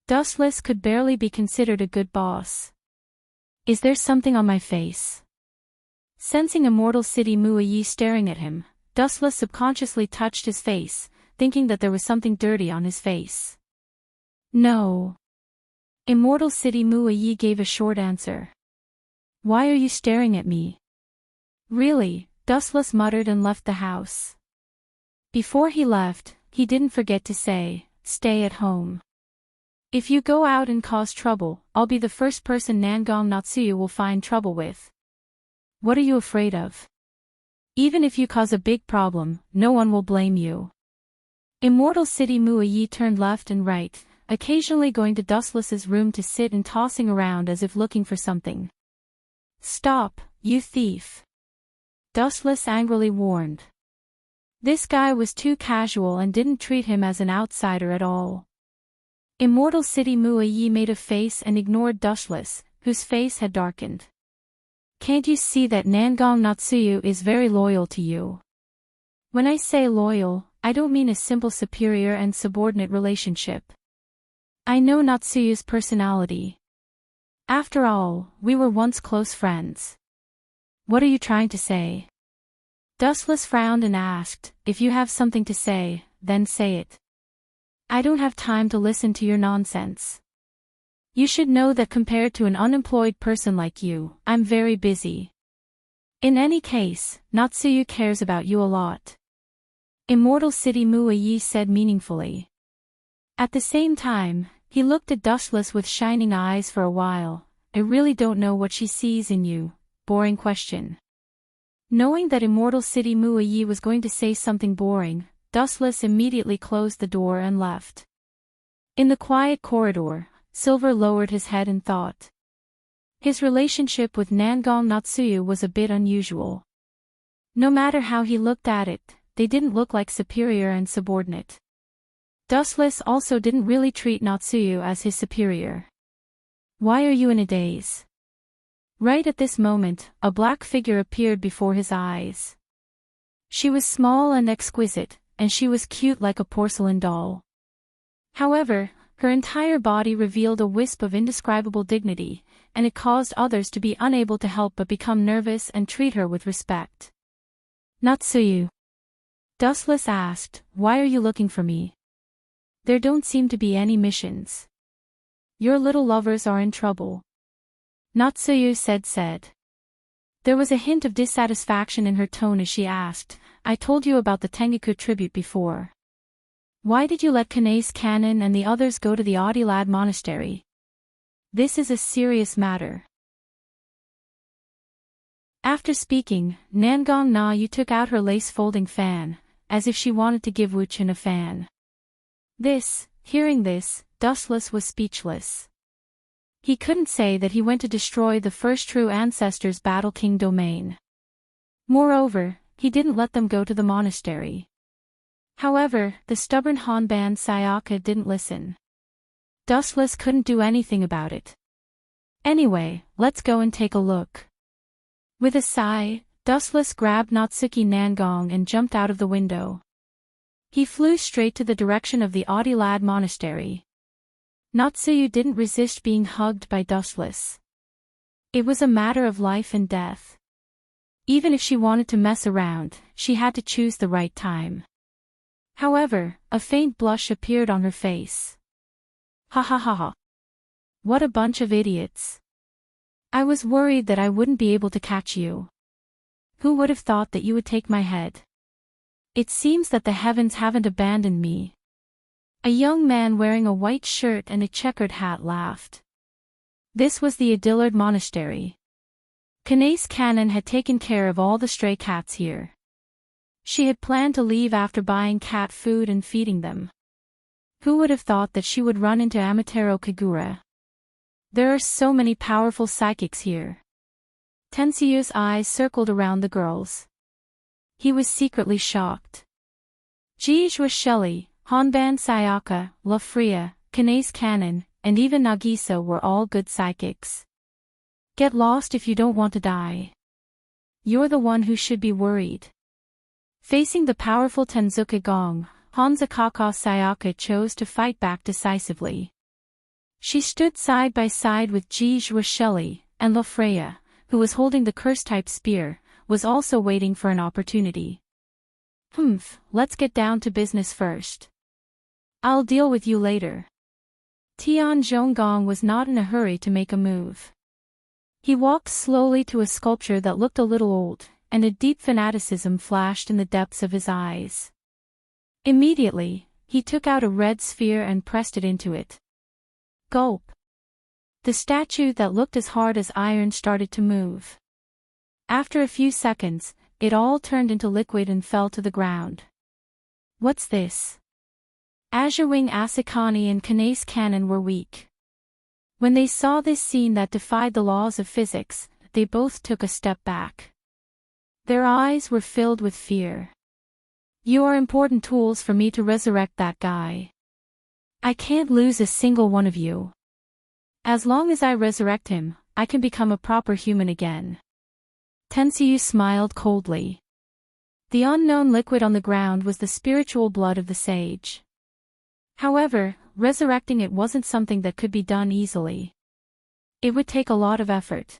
Dustless could barely be considered a good boss. Is there something on my face? Sensing Immortal City Muayi staring at him, Dustless subconsciously touched his face, thinking that there was something dirty on his face. No. Immortal City Muayi gave a short answer. Why are you staring at me? Really, Dustless muttered and left the house. Before he left, he didn't forget to say, stay at home. If you go out and cause trouble, I'll be the first person Nangong Natsuyu will find trouble with. What are you afraid of? Even if you cause a big problem, no one will blame you. Immortal City Muayi turned left and right, occasionally going to Dustless's room to sit and tossing around as if looking for something. Stop, you thief! Dustless angrily warned. This guy was too casual and didn't treat him as an outsider at all. Immortal City Muayi made a face and ignored Dushless, whose face had darkened. Can't you see that Nangong Natsuyu is very loyal to you? When I say loyal, I don't mean a simple superior and subordinate relationship. I know Natsuyu's personality. After all, we were once close friends. What are you trying to say? Dustless frowned and asked, if you have something to say, then say it. I don't have time to listen to your nonsense. You should know that compared to an unemployed person like you, I'm very busy. In any case, Natsuyu cares about you a lot. Immortal City Muayi said meaningfully. At the same time, he looked at Dustless with shining eyes for a while. I really don't know what she sees in you. Boring question. Knowing that Immortal City Muayi was going to say something boring, Dustless immediately closed the door and left. In the quiet corridor, Silver lowered his head in thought. His relationship with Nangong Natsuyu was a bit unusual. No matter how he looked at it, they didn't look like superior and subordinate. Dustless also didn't really treat Natsuyu as his superior. Why are you in a daze? Right at this moment, a black figure appeared before his eyes. She was small and exquisite, and she was cute like a porcelain doll. However, her entire body revealed a wisp of indescribable dignity, and it caused others to be unable to help but become nervous and treat her with respect. Natsuyu. Dustless asked, why are you looking for me? There don't seem to be any missions. Your little lovers are in trouble. Natsuyu said. There was a hint of dissatisfaction in her tone as she asked, I told you about the Tengaku tribute before. Why did you let Kanase Canon and the others go to the Audilad monastery? This is a serious matter. After speaking, Nangong Na-yu took out her lace-folding fan, as if she wanted to give Wuchen a fan. Hearing this, Dustless was speechless. He couldn't say that he went to destroy the first true ancestors' Battle King domain. Moreover, he didn't let them go to the monastery. However, the stubborn Honban Sayaka didn't listen. Dustless couldn't do anything about it. Anyway, let's go and take a look. With a sigh, Dustless grabbed Natsuki Nangong and jumped out of the window. He flew straight to the direction of the Audilad monastery. Natsuyu didn't resist being hugged by Dustless. It was a matter of life and death. Even if she wanted to mess around, she had to choose the right time. However, a faint blush appeared on her face. Ha ha ha ha. What a bunch of idiots. I was worried that I wouldn't be able to catch you. Who would have thought that you would take my head? It seems that the heavens haven't abandoned me. A young man wearing a white shirt and a checkered hat laughed. This was the Adillard Monastery. Kanase Canon had taken care of all the stray cats here. She had planned to leave after buying cat food and feeding them. Who would have thought that she would run into Amatero Kagura? There are so many powerful psychics here. Tensyu's eyes circled around the girls. He was secretly shocked. Jijua Shelley, Honban Sayaka, Lafria, Kanase Canon, and even Nagisa were all good psychics. Get lost if you don't want to die. You're the one who should be worried. Facing the powerful Tenzuka Gong, Hanzakaka Sayaka chose to fight back decisively. She stood side by side with Jijua Shelley, and Lafreya, who was holding the curse-type spear, was also waiting for an opportunity. Let's get down to business first. I'll deal with you later. Tian Zhonggong was not in a hurry to make a move. He walked slowly to a sculpture that looked a little old, and a deep fanaticism flashed in the depths of his eyes. Immediately, he took out a red sphere and pressed it into it. Gulp. The statue that looked as hard as iron started to move. After a few seconds, it all turned into liquid and fell to the ground. What's this? Azurewing Asakani and Kanase Canon were weak. When they saw this scene that defied the laws of physics, they both took a step back. Their eyes were filled with fear. You are important tools for me to resurrect that guy. I can't lose a single one of you. As long as I resurrect him, I can become a proper human again. Tensuyu smiled coldly. The unknown liquid on the ground was the spiritual blood of the sage. However, resurrecting it wasn't something that could be done easily. It would take a lot of effort.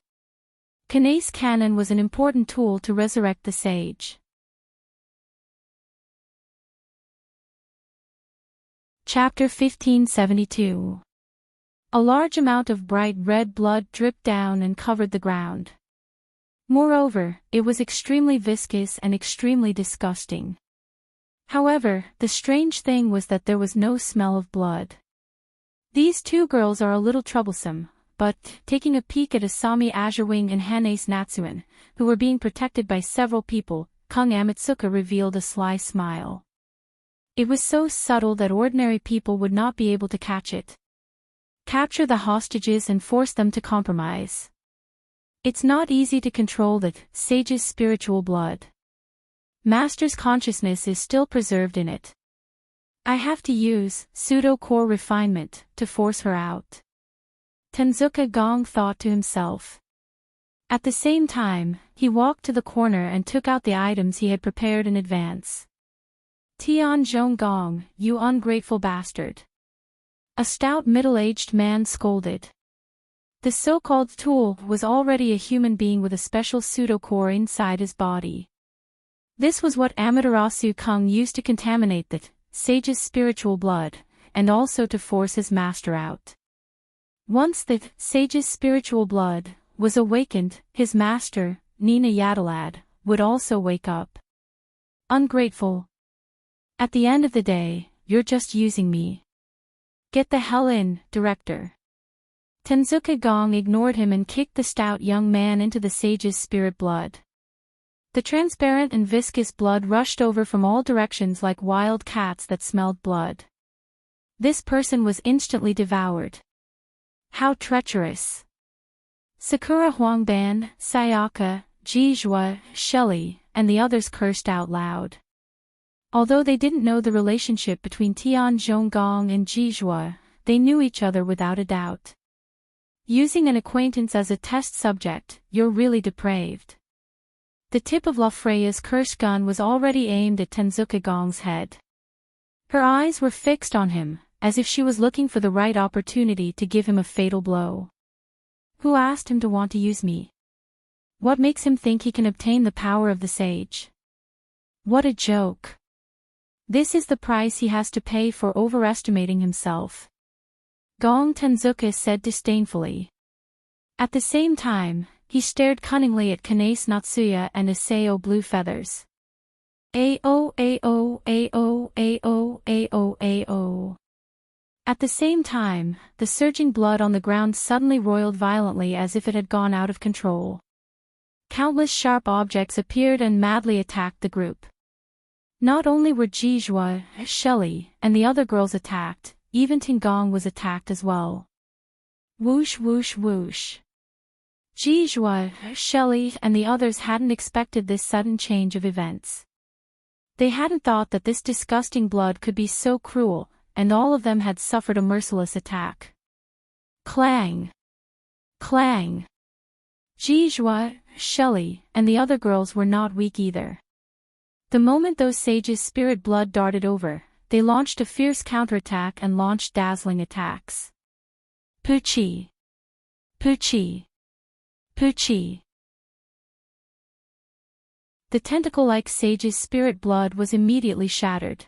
Kanae's cannon was an important tool to resurrect the sage. Chapter 1572. A large amount of bright red blood dripped down and covered the ground. Moreover, it was extremely viscous and extremely disgusting. However, the strange thing was that there was no smell of blood. These two girls are a little troublesome, but, taking a peek at Asami Azurewing and Hanace Natsuan, who were being protected by several people, Kung Amatsuka revealed a sly smile. It was so subtle that ordinary people would not be able to catch it. Capture the hostages and force them to compromise. It's not easy to control the sage's spiritual blood. Master's consciousness is still preserved in it. I have to use pseudo-core refinement to force her out. Tenzuka Gong thought to himself. At the same time, he walked to the corner and took out the items he had prepared in advance. Tian Zhong Gong, you ungrateful bastard. A stout middle-aged man scolded. The so-called tool was already a human being with a special pseudo-core inside his body. This was what Amaterasu Kung used to contaminate the sage's spiritual blood, and also to force his master out. Once the sage's spiritual blood was awakened, his master, Nina Yadalad, would also wake up. Ungrateful. At the end of the day, you're just using me. Get the hell in, director. Tenzuka Gong ignored him and kicked the stout young man into the sage's spirit blood. The transparent and viscous blood rushed over from all directions like wild cats that smelled blood. This person was instantly devoured. How treacherous! Sakura Huangban, Sayaka, Jizhua, Shelley, and the others cursed out loud. Although they didn't know the relationship between Tian Zhonggong and Jizhua, they knew each other without a doubt. Using an acquaintance as a test subject, you're really depraved. The tip of La Freya's cursed gun was already aimed at Tenzuka Gong's head. Her eyes were fixed on him, as if she was looking for the right opportunity to give him a fatal blow. Who asked him to want to use me? What makes him think he can obtain the power of the sage? What a joke! This is the price he has to pay for overestimating himself. Gong Tenzuka said disdainfully. At the same time, he stared cunningly at Kanae Natsuya and Isao Blue Feathers. Ao. At the same time, the surging blood on the ground suddenly roiled violently as if it had gone out of control. Countless sharp objects appeared and madly attacked the group. Not only were Jizhua, Shelley, and the other girls attacked, even Tinggong was attacked as well. Whoosh whoosh whoosh. Jizhua, Shelley, and the others hadn't expected this sudden change of events. They hadn't thought that this disgusting blood could be so cruel, and all of them had suffered a merciless attack. Clang! Clang! Jizhua, Shelley, and the other girls were not weak either. The moment those sages' spirit blood darted over, they launched a fierce counterattack and launched dazzling attacks. Puchi! Puchi! Puchi! The tentacle-like sage's spirit blood was immediately shattered.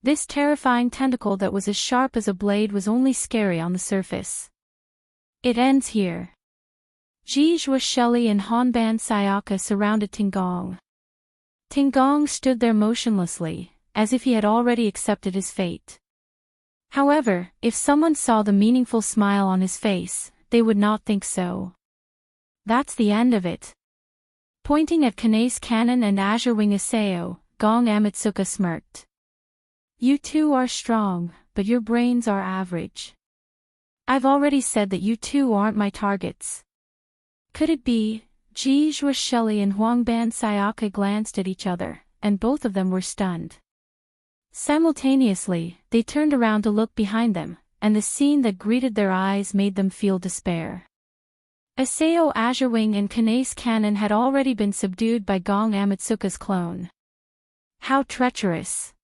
This terrifying tentacle that was as sharp as a blade was only scary on the surface. It ends here. Jizhua, Shelley, and Honban Sayaka surrounded Tinggong. Tinggong stood there motionlessly, as if he had already accepted his fate. However, if someone saw the meaningful smile on his face, they would not think so. That's the end of it. Pointing at Kanae's cannon and Azurewing Isao, Gong Amatsuka smirked. You two are strong, but your brains are average. I've already said that you two aren't my targets. Could it be? Jizhua, Shelley, and Huangban Sayaka glanced at each other, and both of them were stunned. Simultaneously, they turned around to look behind them, and the scene that greeted their eyes made them feel despair. Aseo Azurewing and Kanace Cannon had already been subdued by Gong Amatsuka's clone. How treacherous!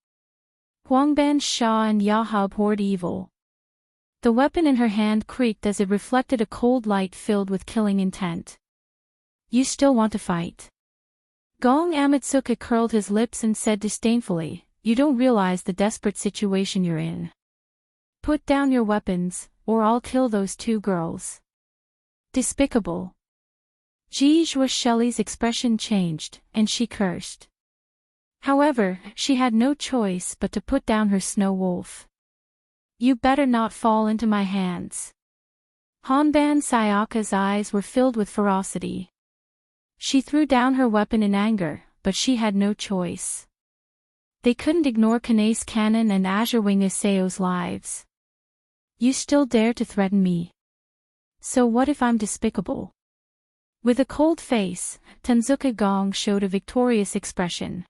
Huangban Sha and Yahub poured evil. The weapon in her hand creaked as it reflected a cold light filled with killing intent. You still want to fight? Gong Amatsuka curled his lips and said disdainfully, you don't realize the desperate situation you're in. Put down your weapons, or I'll kill those two girls. Despicable. Jijua Shelley's expression changed, and she cursed. However, she had no choice but to put down her snow wolf. You better not fall into my hands. Honban Sayaka's eyes were filled with ferocity. She threw down her weapon in anger, but she had no choice. They couldn't ignore Kanace Cannon and Azurewing Aseo's lives. You still dare to threaten me? So what if I'm despicable? With a cold face, Tenzuka Gong showed a victorious expression.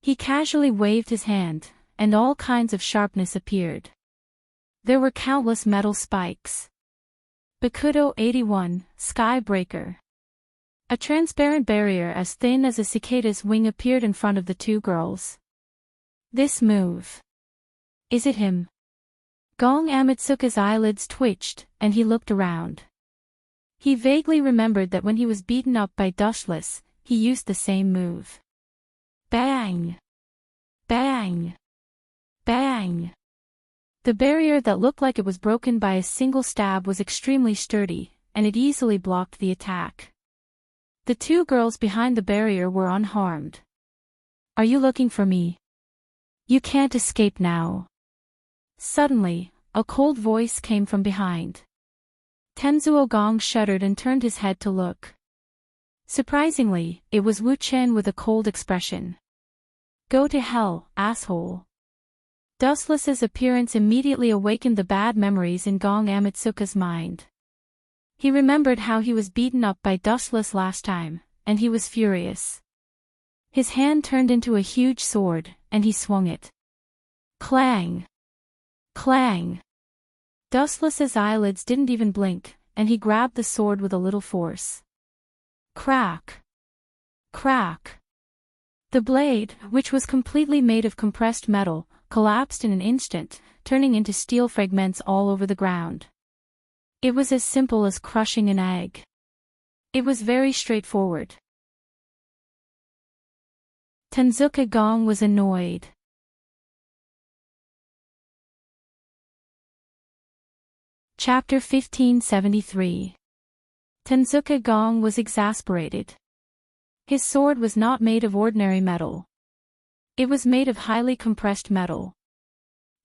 He casually waved his hand, and all kinds of sharpness appeared. There were countless metal spikes. Bakudo 81, Skybreaker. A transparent barrier as thin as a cicada's wing appeared in front of the two girls. This move. Is it him? Gong Amatsuka's eyelids twitched, and he looked around. He vaguely remembered that when he was beaten up by Dushless, he used the same move. Bang! Bang! Bang! The barrier that looked like it was broken by a single stab was extremely sturdy, and it easily blocked the attack. The two girls behind the barrier were unharmed. Are you looking for me? You can't escape now. Suddenly, a cold voice came from behind. Tenzuo Gong shuddered and turned his head to look. Surprisingly, it was Wu Chen with a cold expression. Go to hell, asshole. Dustless's appearance immediately awakened the bad memories in Gong Amatsuka's mind. He remembered how he was beaten up by Dustless last time, and he was furious. His hand turned into a huge sword, and he swung it. Clang! Clang! Dustless's eyelids didn't even blink, and he grabbed the sword with a little force. Crack! Crack! The blade, which was completely made of compressed metal, collapsed in an instant, turning into steel fragments all over the ground. It was as simple as crushing an egg. It was very straightforward. Tenzuka Gong was annoyed. Chapter 1573. Tenzuka Gong was exasperated. His sword was not made of ordinary metal. It was made of highly compressed metal.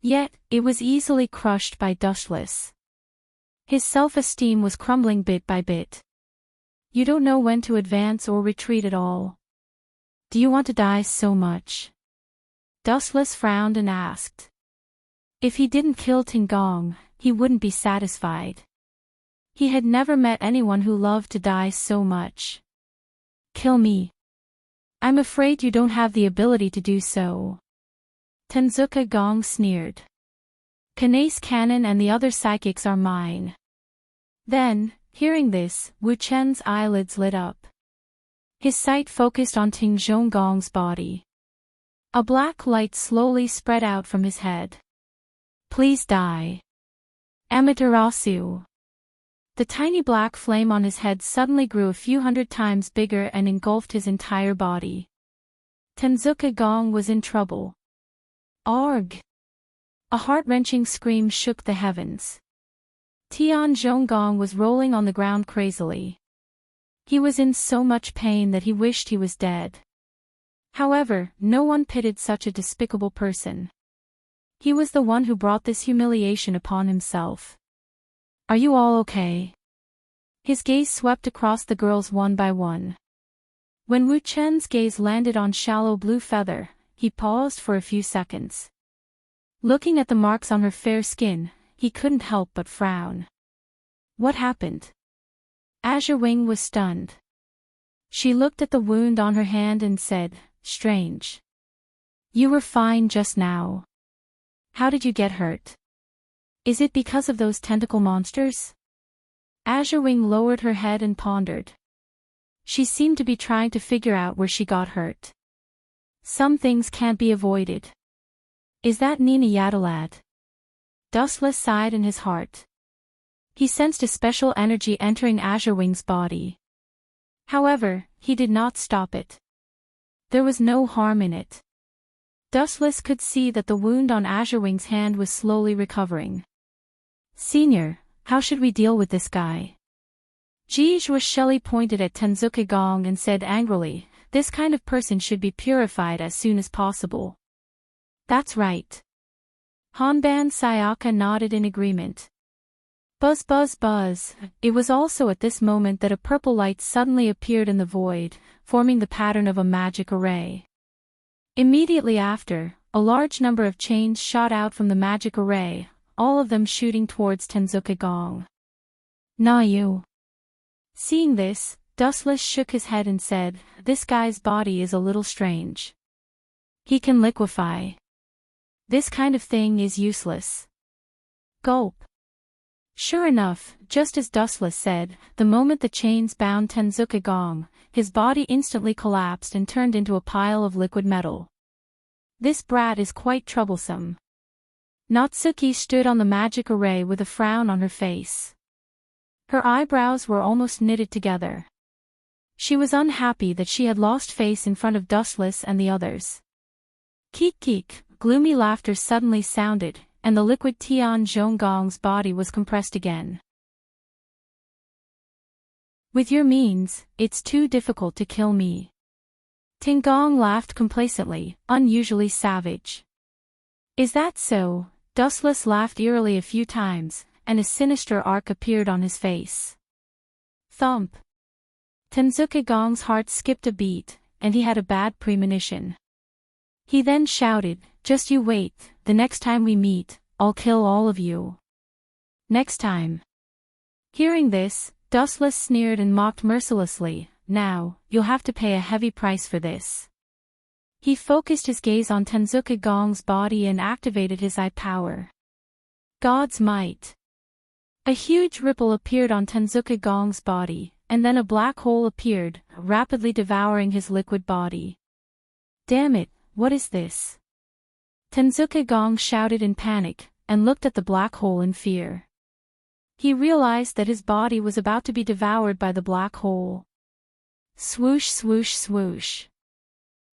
Yet, it was easily crushed by Dustless. His self-esteem was crumbling bit by bit. You don't know when to advance or retreat at all. Do you want to die so much? Dustless frowned and asked. If he didn't kill Tingong, he wouldn't be satisfied. He had never met anyone who loved to die so much. Kill me. I'm afraid you don't have the ability to do so. Tenzuka Gong sneered. Kanace Cannon and the other psychics are mine. Then, hearing this, Wu Chen's eyelids lit up. His sight focused on Tingjong Gong's body. A black light slowly spread out from his head. Please die. Amaterasu. The tiny black flame on his head suddenly grew a few hundred times bigger and engulfed his entire body. Tenzuka Gong was in trouble. Arg! A heart-wrenching scream shook the heavens. Tian Zhonggong was rolling on the ground crazily. He was in so much pain that he wished he was dead. However, no one pitied such a despicable person. He was the one who brought this humiliation upon himself. Are you all okay? His gaze swept across the girls one by one. When Wu Chen's gaze landed on Shallow Blue Feather, he paused for a few seconds. Looking at the marks on her fair skin, he couldn't help but frown. What happened? Azurewing was stunned. She looked at the wound on her hand and said, strange. You were fine just now. How did you get hurt? Is it because of those tentacle monsters? Azurewing lowered her head and pondered. She seemed to be trying to figure out where she got hurt. Some things can't be avoided. Is that Nina Yadalad? Dustless sighed in his heart. He sensed a special energy entering Azurewing's body. However, he did not stop it. There was no harm in it. Dustless could see that the wound on Azurewing's hand was slowly recovering. Senior, how should we deal with this guy? Jijwa Shelley pointed at Tenzuka Gong and said angrily, this kind of person should be purified as soon as possible. That's right. Honban Sayaka nodded in agreement. Buzz buzz buzz. It was also at this moment that a purple light suddenly appeared in the void, forming the pattern of a magic array. Immediately after, a large number of chains shot out from the magic array, all of them shooting towards Tenzuka Gong. Na you. Seeing this, Dustless shook his head and said, this guy's body is a little strange. He can liquefy. This kind of thing is useless. Gulp. Sure enough, just as Dustless said, the moment the chains bound Tenzuka Gong, his body instantly collapsed and turned into a pile of liquid metal. This brat is quite troublesome. Natsuki stood on the magic array with a frown on her face. Her eyebrows were almost knitted together. She was unhappy that she had lost face in front of Dustless and the others. Keek keek, gloomy laughter suddenly sounded, and the liquid Tian Zhonggong's body was compressed again. With your means, it's too difficult to kill me. Tingong laughed complacently, unusually savage. Is that so? Dustless laughed eerily a few times, and a sinister arc appeared on his face. Thump. Tenzuka Gong's heart skipped a beat, and he had a bad premonition. He then shouted, just you wait, the next time we meet, I'll kill all of you. Next time. Hearing this, Dustless sneered and mocked mercilessly, now, you'll have to pay a heavy price for this. He focused his gaze on Tenzuka Gong's body and activated his eye power. God's might. A huge ripple appeared on Tenzuka Gong's body, and then a black hole appeared, rapidly devouring his liquid body. Damn it, what is this? Tenzuka Gong shouted in panic, and looked at the black hole in fear. He realized that his body was about to be devoured by the black hole. Swoosh swoosh swoosh.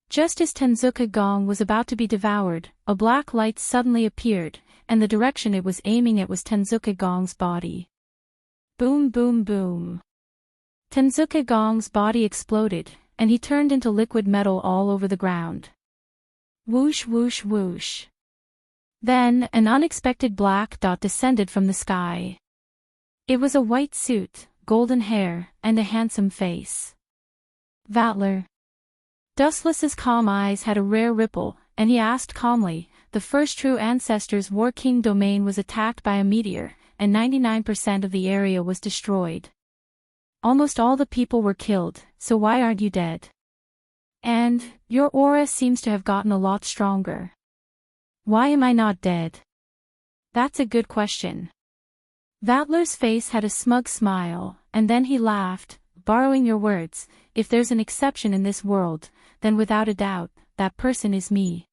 Just as Tenzuka Gong was about to be devoured, a black light suddenly appeared, and the direction it was aiming at was Tenzuka Gong's body. Boom boom boom. Tenzuka Gong's body exploded, and he turned into liquid metal all over the ground. Whoosh whoosh whoosh. Then, an unexpected black dot descended from the sky. It was a white suit, golden hair, and a handsome face. Vatler. Dustless's calm eyes had a rare ripple, and he asked calmly, the first true ancestor's War King domain was attacked by a meteor, and 99% of the area was destroyed. Almost all the people were killed, so why aren't you dead? And, your aura seems to have gotten a lot stronger. Why am I not dead? That's a good question. Vatler's face had a smug smile, and then he laughed, borrowing your words, if there's an exception in this world, then without a doubt, that person is me.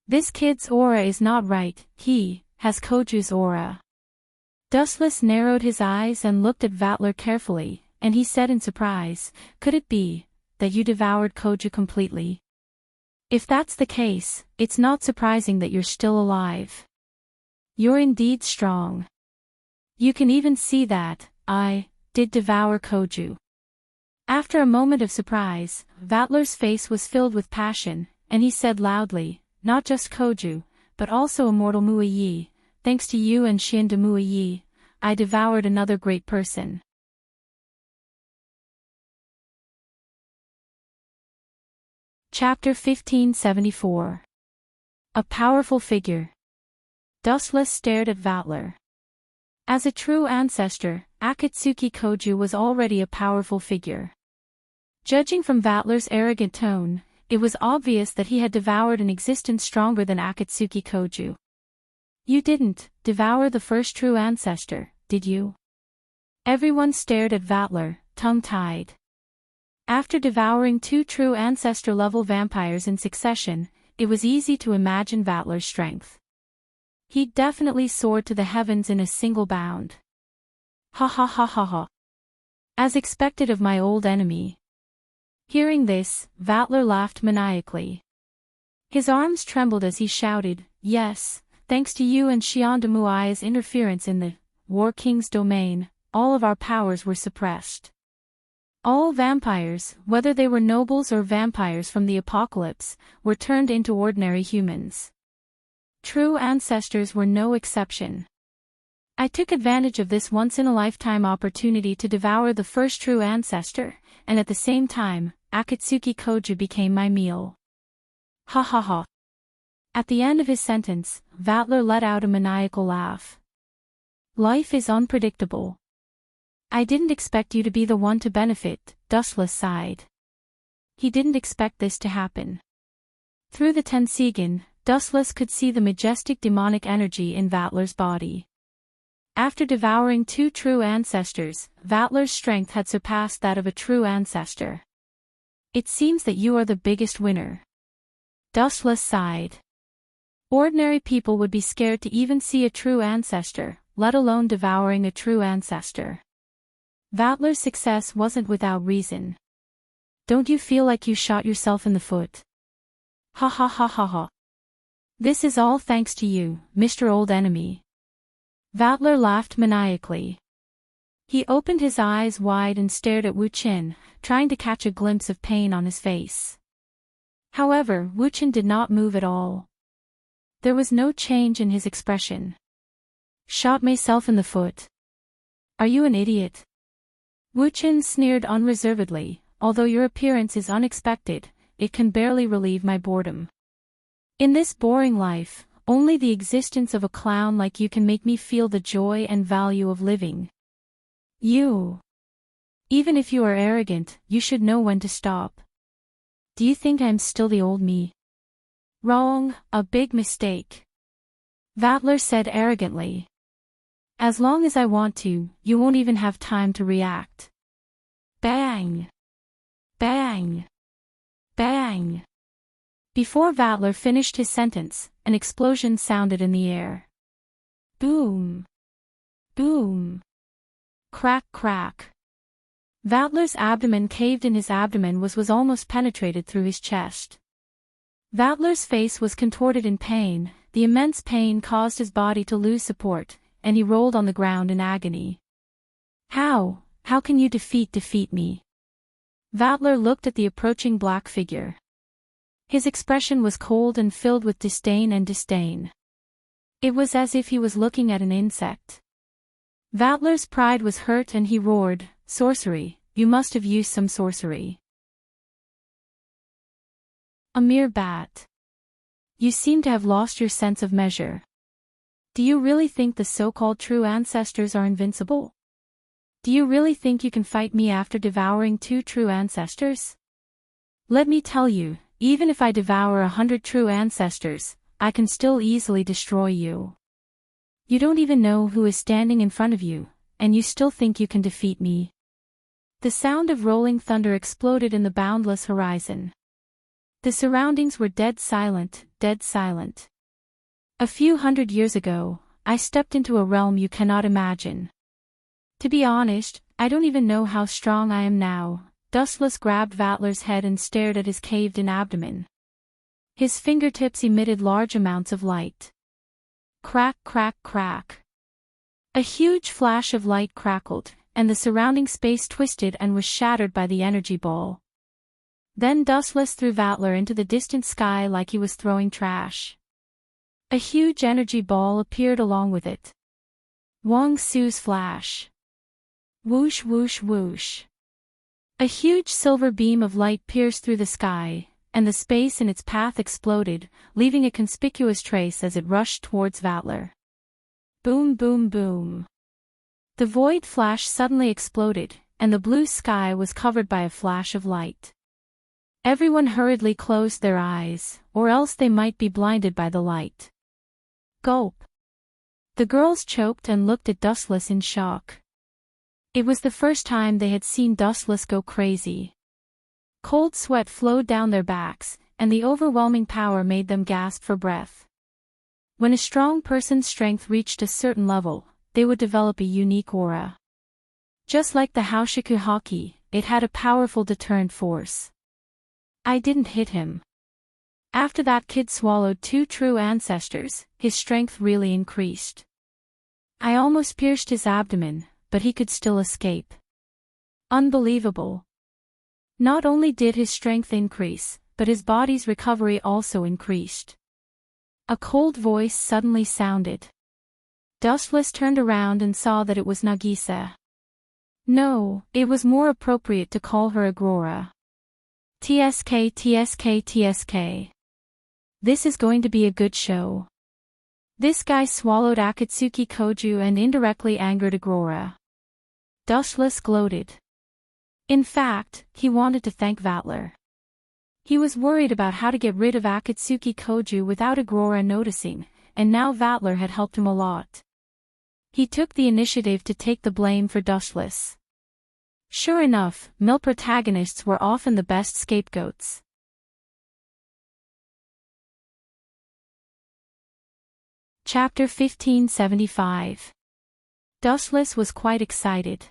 This kid's aura is not right, he has Koju's aura. Dustless narrowed his eyes and looked at Vatler carefully, and he said in surprise, could it be that you devoured Koju completely? If that's the case, it's not surprising that you're still alive. You're indeed strong. You can even see that I did devour Koju. After a moment of surprise, Vatler's face was filled with passion, and he said loudly, not just Koju, but also immortal Muayi, thanks to you and Xian de Muayi, I devoured another great person. Chapter 1574. A powerful figure. Dustless stared at Vatler. As a true ancestor, Akatsuki Koju was already a powerful figure. Judging from Vatler's arrogant tone, it was obvious that he had devoured an existence stronger than Akatsuki Koju. You didn't devour the first true ancestor, did you? Everyone stared at Vatler, tongue-tied. After devouring 2 true ancestor-level vampires in succession, it was easy to imagine Vatler's strength. He'd definitely soared to the heavens in a single bound. Ha ha ha ha ha. As expected of my old enemy. Hearing this, Vatler laughed maniacally. His arms trembled as he shouted, yes, thanks to you and Xiandamui's interference in the War King's domain, all of our powers were suppressed. All vampires, whether they were nobles or vampires from the apocalypse, were turned into ordinary humans. True ancestors were no exception. I took advantage of this once-in-a-lifetime opportunity to devour the first true ancestor, and at the same time, Akatsuki Koju became my meal. Ha ha ha. At the end of his sentence, Vatler let out a maniacal laugh. Life is unpredictable. I didn't expect you to be the one to benefit, Dustless sighed. He didn't expect this to happen. Through the Tensigen, Dustless could see the majestic demonic energy in Vatler's body. After devouring 2 true ancestors, Vatler's strength had surpassed that of a true ancestor. It seems that you are the biggest winner. Dustless sighed. Ordinary people would be scared to even see a true ancestor, let alone devouring a true ancestor. Vatler's success wasn't without reason. Don't you feel like you shot yourself in the foot? Ha ha ha ha ha. This is all thanks to you, Mr. Old Enemy. Vatler laughed maniacally. He opened his eyes wide and stared at Wu Qin, trying to catch a glimpse of pain on his face. However, Wu Qin did not move at all. There was no change in his expression. Shot myself in the foot. Are you an idiot? Wu Qin sneered unreservedly, although your appearance is unexpected, it can barely relieve my boredom. In this boring life, only the existence of a clown like you can make me feel the joy and value of living. You. Even if you are arrogant, you should know when to stop. Do you think I'm still the old me? Wrong, a big mistake. Vatler said arrogantly. As long as I want to, you won't even have time to react. Bang! Bang! Bang! Before Vatler finished his sentence, an explosion sounded in the air. Boom! Boom! Crack crack! Vatler's abdomen caved in. His abdomen was almost penetrated through his chest. Vatler's face was contorted in pain, the immense pain caused his body to lose support, and he rolled on the ground in agony. How can you defeat me? Vatler looked at the approaching black figure. His expression was cold and filled with disdain and disdain. It was as if he was looking at an insect. Vatler's pride was hurt and he roared, sorcery, you must have used some sorcery. A mere bat. You seem to have lost your sense of measure. Do you really think the so-called true ancestors are invincible? Do you really think you can fight me after devouring 2 true ancestors? Let me tell you, even if I devour 100 true ancestors, I can still easily destroy you. You don't even know who is standing in front of you, and you still think you can defeat me. The sound of rolling thunder exploded in the boundless horizon. The surroundings were dead silent, dead silent. A few hundred years ago, I stepped into a realm you cannot imagine. To be honest, I don't even know how strong I am now. Dustless grabbed Vatler's head and stared at his caved-in abdomen. His fingertips emitted large amounts of light. Crack crack crack. A huge flash of light crackled, and the surrounding space twisted and was shattered by the energy ball. Then Dustless threw Vatler into the distant sky like he was throwing trash. A huge energy ball appeared along with it. Wong Su's flash. Whoosh whoosh whoosh. A huge silver beam of light pierced through the sky, and the space in its path exploded, leaving a conspicuous trace as it rushed towards Vatler. Boom boom boom. The void flash suddenly exploded, and the blue sky was covered by a flash of light. Everyone hurriedly closed their eyes, or else they might be blinded by the light. Gulp. The girls choked and looked at Dustless in shock. It was the first time they had seen Dustless go crazy. Cold sweat flowed down their backs, and the overwhelming power made them gasp for breath. When a strong person's strength reached a certain level, they would develop a unique aura. Just like the Haoshiku Haki, it had a powerful deterrent force. I didn't hit him. After that kid swallowed 2 true ancestors, his strength really increased. I almost pierced his abdomen, but he could still escape. Unbelievable. Not only did his strength increase, but his body's recovery also increased. A cold voice suddenly sounded. Dustless turned around and saw that it was Nagisa. No, it was more appropriate to call her Agora. TSK TSK TSK. This is going to be a good show. This guy swallowed Akatsuki Koju and indirectly angered Agora. Dustless gloated. In fact, he wanted to thank Vatler. He was worried about how to get rid of Akatsuki Koju without Agora noticing, and now Vatler had helped him a lot. He took the initiative to take the blame for Dustless. Sure enough, male protagonists were often the best scapegoats. Chapter 1575. Dustless was quite excited.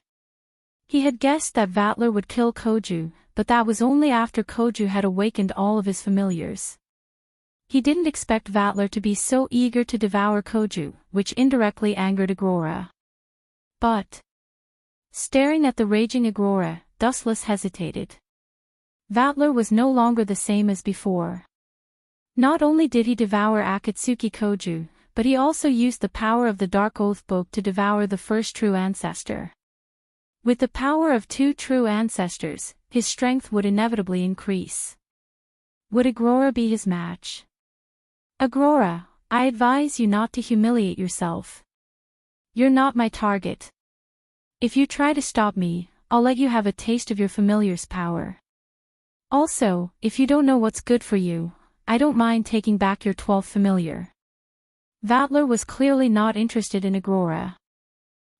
He had guessed that Vatler would kill Koju, but that was only after Koju had awakened all of his familiars. He didn't expect Vatler to be so eager to devour Koju, which indirectly angered Agora. But, staring at the raging Agora, Dustless hesitated. Vatler was no longer the same as before. Not only did he devour Akatsuki Koju, but he also used the power of the Dark Oath Book to devour the first true ancestor. With the power of 2 true ancestors, his strength would inevitably increase. Would Agora be his match? Agora, I advise you not to humiliate yourself. You're not my target. If you try to stop me, I'll let you have a taste of your familiar's power. Also, if you don't know what's good for you, I don't mind taking back your 12th familiar. Vatler was clearly not interested in Agora.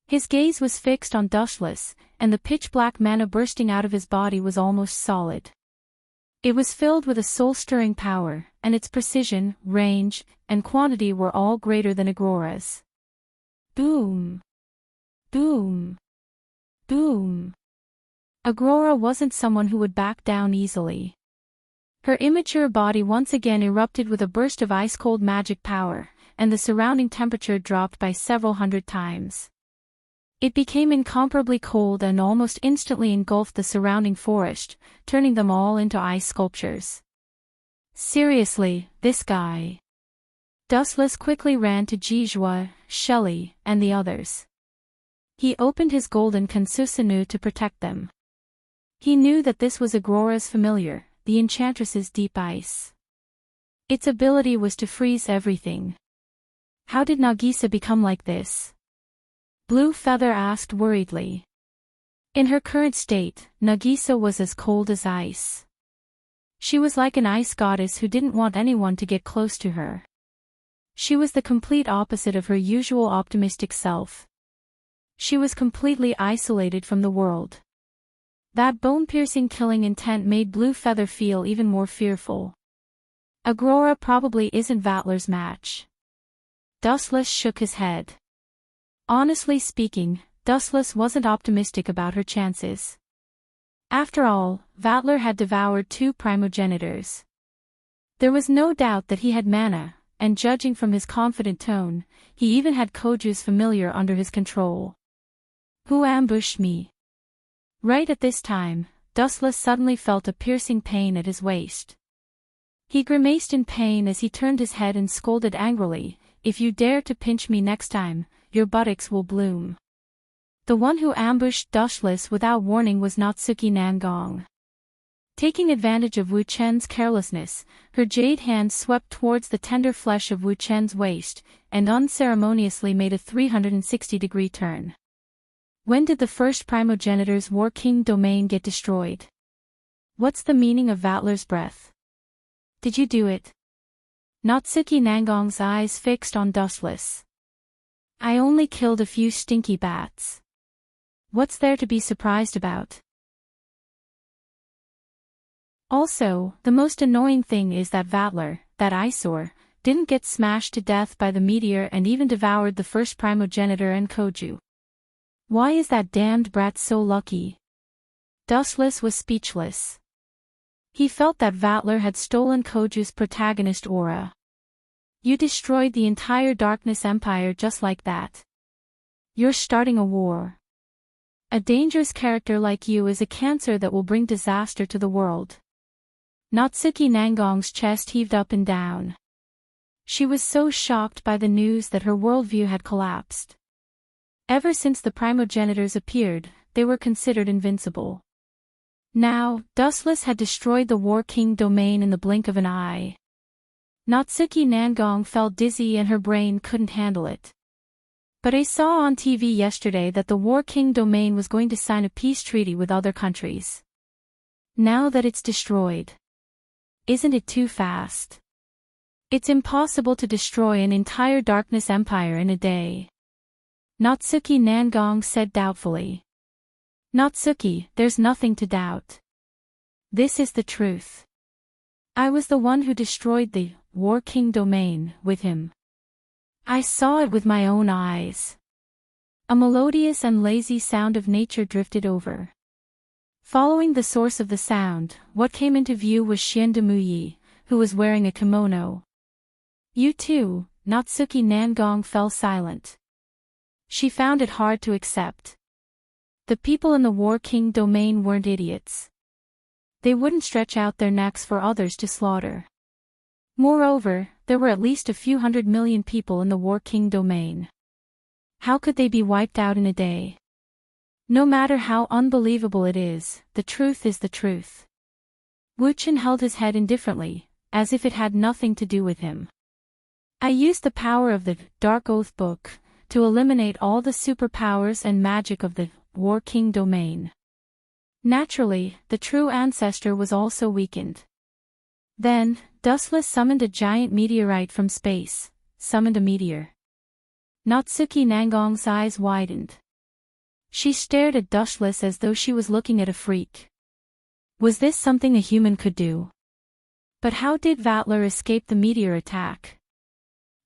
His gaze was fixed on Dustless, and the pitch-black mana bursting out of his body was almost solid. It was filled with a soul-stirring power, and its precision, range, and quantity were all greater than Agora's. Boom! Boom! Boom! Agora wasn't someone who would back down easily. Her immature body once again erupted with a burst of ice-cold magic power, and the surrounding temperature dropped by several hundred times. It became incomparably cold and almost instantly engulfed the surrounding forest, turning them all into ice sculptures. Seriously, this guy. Dustless quickly ran to Jijua, Shelley, and the others. He opened his golden Kansusanu to protect them. He knew that this was Agora's familiar, the Enchantress's deep ice. Its ability was to freeze everything. How did Nagisa become like this? Blue Feather asked worriedly. In her current state, Nagisa was as cold as ice. She was like an ice goddess who didn't want anyone to get close to her. She was the complete opposite of her usual optimistic self. She was completely isolated from the world. That bone-piercing killing intent made Blue Feather feel even more fearful. Agora probably isn't Vatler's match. Dustless shook his head. Honestly speaking, Dustless wasn't optimistic about her chances. After all, Vatler had devoured 2 primogenitors. There was no doubt that he had mana, and judging from his confident tone, he even had Koju's familiar under his control. Who ambushed me? Right at this time, Dustless suddenly felt a piercing pain at his waist. He grimaced in pain as he turned his head and scolded angrily, "If you dare to pinch me next time, your buttocks will bloom." The one who ambushed Dustless without warning was Natsuki Nangong. Taking advantage of Wu Chen's carelessness, her jade hand swept towards the tender flesh of Wu Chen's waist, and unceremoniously made a 360-degree turn. When did the first primogenitor's War King domain get destroyed? What's the meaning of Vatler's breath? Did you do it? Natsuki Nangong's eyes fixed on Dustless. I only killed a few stinky bats. What's there to be surprised about? Also, the most annoying thing is that Vatler, that eyesore, didn't get smashed to death by the meteor and even devoured the first primogenitor and Koju. Why is that damned brat so lucky? Dustless was speechless. He felt that Vatler had stolen Koju's protagonist aura. You destroyed the entire Darkness Empire just like that. You're starting a war. A dangerous character like you is a cancer that will bring disaster to the world. Natsuki Nangong's chest heaved up and down. She was so shocked by the news that her worldview had collapsed. Ever since the primogenitors appeared, they were considered invincible. Now, Dustless had destroyed the War King domain in the blink of an eye. Natsuki Nangong felt dizzy and her brain couldn't handle it. But I saw on TV yesterday that the War King domain was going to sign a peace treaty with other countries. Now that it's destroyed. Isn't it too fast? It's impossible to destroy an entire Darkness Empire in a day. Natsuki Nangong said doubtfully. Natsuki, there's nothing to doubt. This is the truth. I was the one who destroyed the War King domain with him. I saw it with my own eyes. A melodious and lazy sound of nature drifted over. Following the source of the sound, what came into view was Xian Demuyi, who was wearing a kimono. You too, Natsuki Nangong fell silent. She found it hard to accept. The people in the War King domain weren't idiots. They wouldn't stretch out their necks for others to slaughter. Moreover, there were at least a few 100 million people in the War King domain. How could they be wiped out in a day? No matter how unbelievable it is, the truth is the truth. Wu Chen held his head indifferently, as if it had nothing to do with him. I used the power of the Dark Oath Book to eliminate all the superpowers and magic of the War King domain. Naturally, the true ancestor was also weakened. Then, Dustless summoned a giant meteorite from space, summoned a meteor. Natsuki Nangong's eyes widened. She stared at Dustless as though she was looking at a freak. Was this something a human could do? But how did Vatler escape the meteor attack?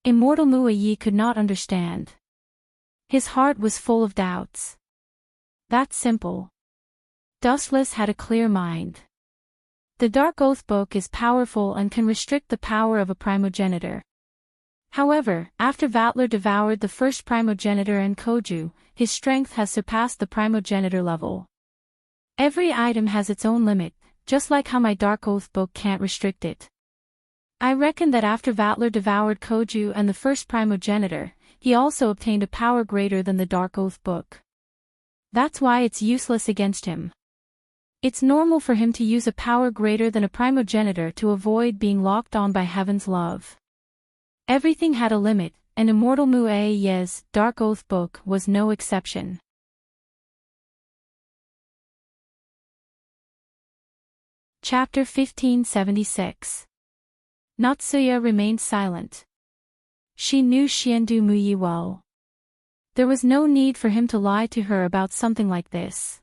Immortal Muayi could not understand. His heart was full of doubts. That's simple. Dustless had a clear mind. The Dark Oath Book is powerful and can restrict the power of a primogenitor. However, after Vatler devoured the first primogenitor and Koju, his strength has surpassed the primogenitor level. Every item has its own limit, just like how my Dark Oath Book can't restrict it. I reckon that after Vatler devoured Koju and the first primogenitor, he also obtained a power greater than the Dark Oath Book. That's why it's useless against him. It's normal for him to use a power greater than a primogenitor to avoid being locked on by heaven's love. Everything had a limit, and Immortal Muayi's Dark Oath Book was no exception. Chapter 1576. Natsuya remained silent. She knew Xiandu Muyi well. There was no need for him to lie to her about something like this.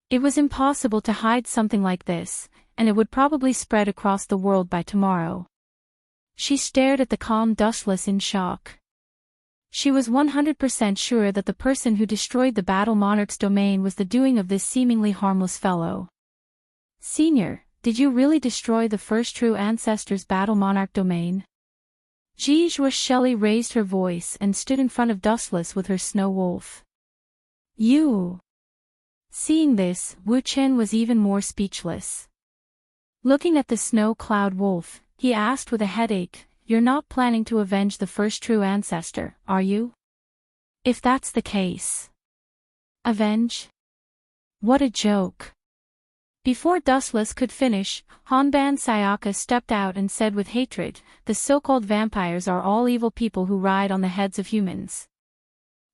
It was impossible to hide something like this, and it would probably spread across the world by tomorrow. She stared at the calm Dustless in shock. She was 100% sure that the person who destroyed the Battle Monarch's domain was the doing of this seemingly harmless fellow. Senior, did you really destroy the first true ancestor's Battle Monarch domain? Jijua Shelley raised her voice and stood in front of Dustless with her snow wolf. You! Seeing this, Wu Chen was even more speechless. Looking at the snow cloud wolf, he asked with a headache, "You're not planning to avenge the first true ancestor, are you? If that's the case. Avenge? What a joke." Before Dustless could finish, Honban Sayaka stepped out and said with hatred, "The so-called vampires are all evil people who ride on the heads of humans.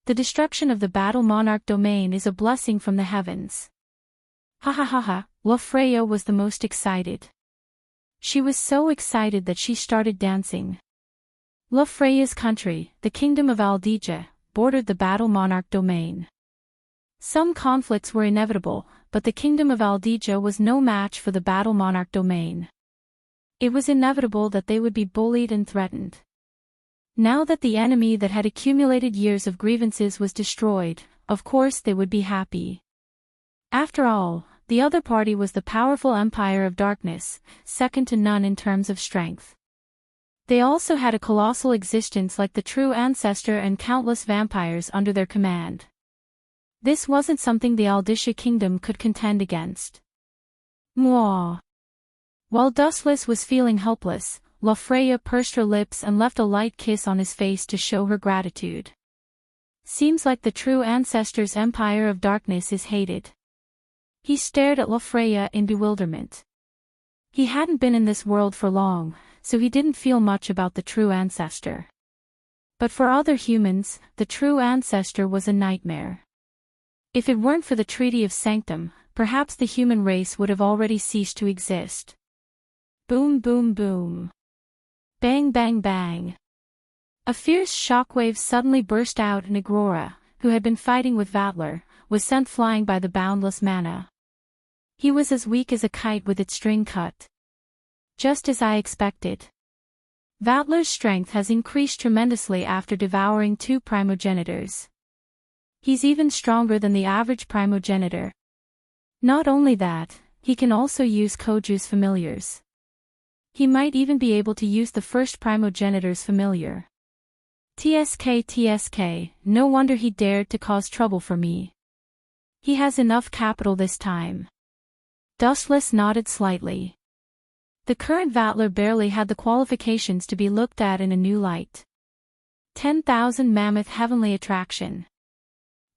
The destruction of the Battle Monarch domain is a blessing from the heavens. Ha ha ha ha, LoveLore was the most excited. She was so excited that she started dancing. LoveLore's country, the kingdom of Aldija, bordered the Battle Monarch domain. Some conflicts were inevitable, but the kingdom of Aldija was no match for the Battle Monarch domain. It was inevitable that they would be bullied and threatened. Now that the enemy that had accumulated years of grievances was destroyed, of course they would be happy. After all, the other party was the powerful Empire of Darkness, second to none in terms of strength. They also had a colossal existence like the true ancestor and countless vampires under their command. This wasn't something the Aldisha kingdom could contend against. Mwah. While Dustless was feeling helpless, LoveLore pursed her lips and left a light kiss on his face to show her gratitude. Seems like the true ancestor's Empire of Darkness is hated. He stared at LoveLore in bewilderment. He hadn't been in this world for long, so he didn't feel much about the true ancestor. But for other humans, the true ancestor was a nightmare. If it weren't for the Treaty of Sanctum, perhaps the human race would have already ceased to exist. Boom boom boom. Bang bang bang. A fierce shockwave suddenly burst out and Agrora, who had been fighting with LoveLore, was sent flying by the boundless mana. He was as weak as a kite with its string cut. Just as I expected. LoveLore's strength has increased tremendously after devouring 2 primogenitors. He's even stronger than the average primogenitor. Not only that, he can also use Koju's familiars. He might even be able to use the first primogenitor's familiar. TSK, no wonder he dared to cause trouble for me. He has enough capital this time. Dustless nodded slightly. The current LoveLore barely had the qualifications to be looked at in a new light. 10,000 mammoth heavenly attraction.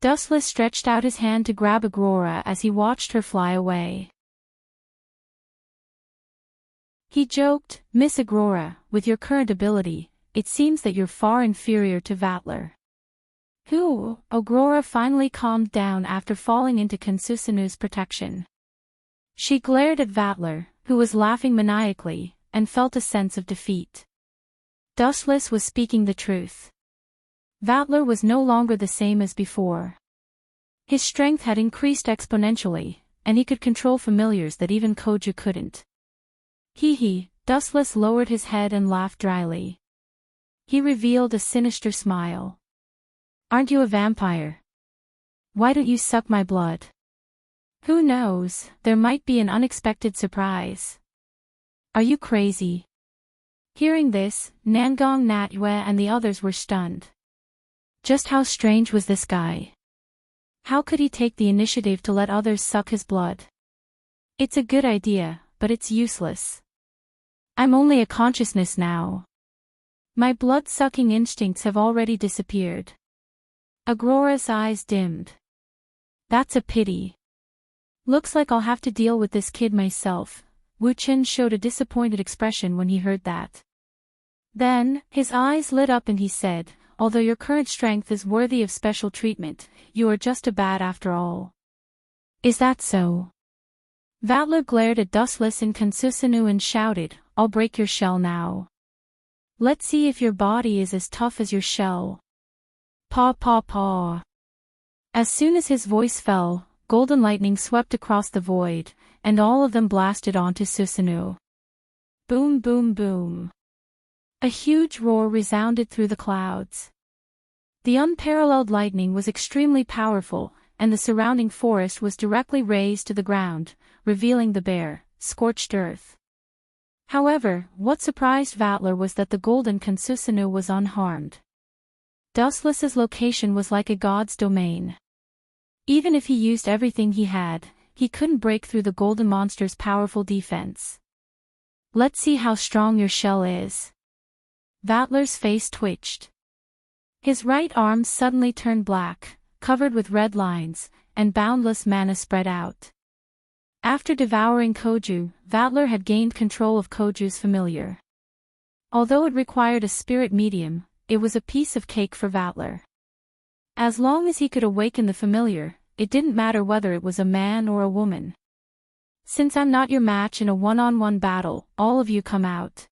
Dustless stretched out his hand to grab Agrora as he watched her fly away. He joked, "Miss Agrora, with your current ability, it seems that you're far inferior to LoveLore." Who? Agrora finally calmed down after falling into Kansusanu's protection. She glared at LoveLore, who was laughing maniacally, and felt a sense of defeat. Dustless was speaking the truth. LoveLore was no longer the same as before. His strength had increased exponentially, and he could control familiars that even Koju couldn't. Hee, Dustless lowered his head and laughed dryly. He revealed a sinister smile. Aren't you a vampire? Why don't you suck my blood? Who knows, there might be an unexpected surprise. Are you crazy? Hearing this, Nangong Natyue and the others were stunned. Just how strange was this guy? How could he take the initiative to let others suck his blood? It's a good idea, but it's useless. I'm only a consciousness now. My blood-sucking instincts have already disappeared. Agrora's eyes dimmed. That's a pity. Looks like I'll have to deal with this kid myself. Wu Qin showed a disappointed expression when he heard that. Then, his eyes lit up and he said, although your current strength is worthy of special treatment, you are just a bad after all. Is that so? LoveLore glared at Dustless and Kansusanu and shouted, I'll break your shell now. Let's see if your body is as tough as your shell. Paw paw paw. As soon as his voice fell, golden lightning swept across the void, and all of them blasted onto Susanu. Boom boom boom. A huge roar resounded through the clouds. The unparalleled lightning was extremely powerful, and the surrounding forest was directly razed to the ground, revealing the bare, scorched earth. However, what surprised LoveLore was that the golden Kansusanu was unharmed. Dustless's location was like a god's domain. Even if he used everything he had, he couldn't break through the golden monster's powerful defense. Let's see how strong your shell is. LoveLore's face twitched. His right arm suddenly turned black, covered with red lines, and boundless mana spread out. After devouring Koju, LoveLore had gained control of Koju's familiar. Although it required a spirit medium, it was a piece of cake for LoveLore. As long as he could awaken the familiar, it didn't matter whether it was a man or a woman. Since I'm not your match in a one-on-one battle, all of you come out.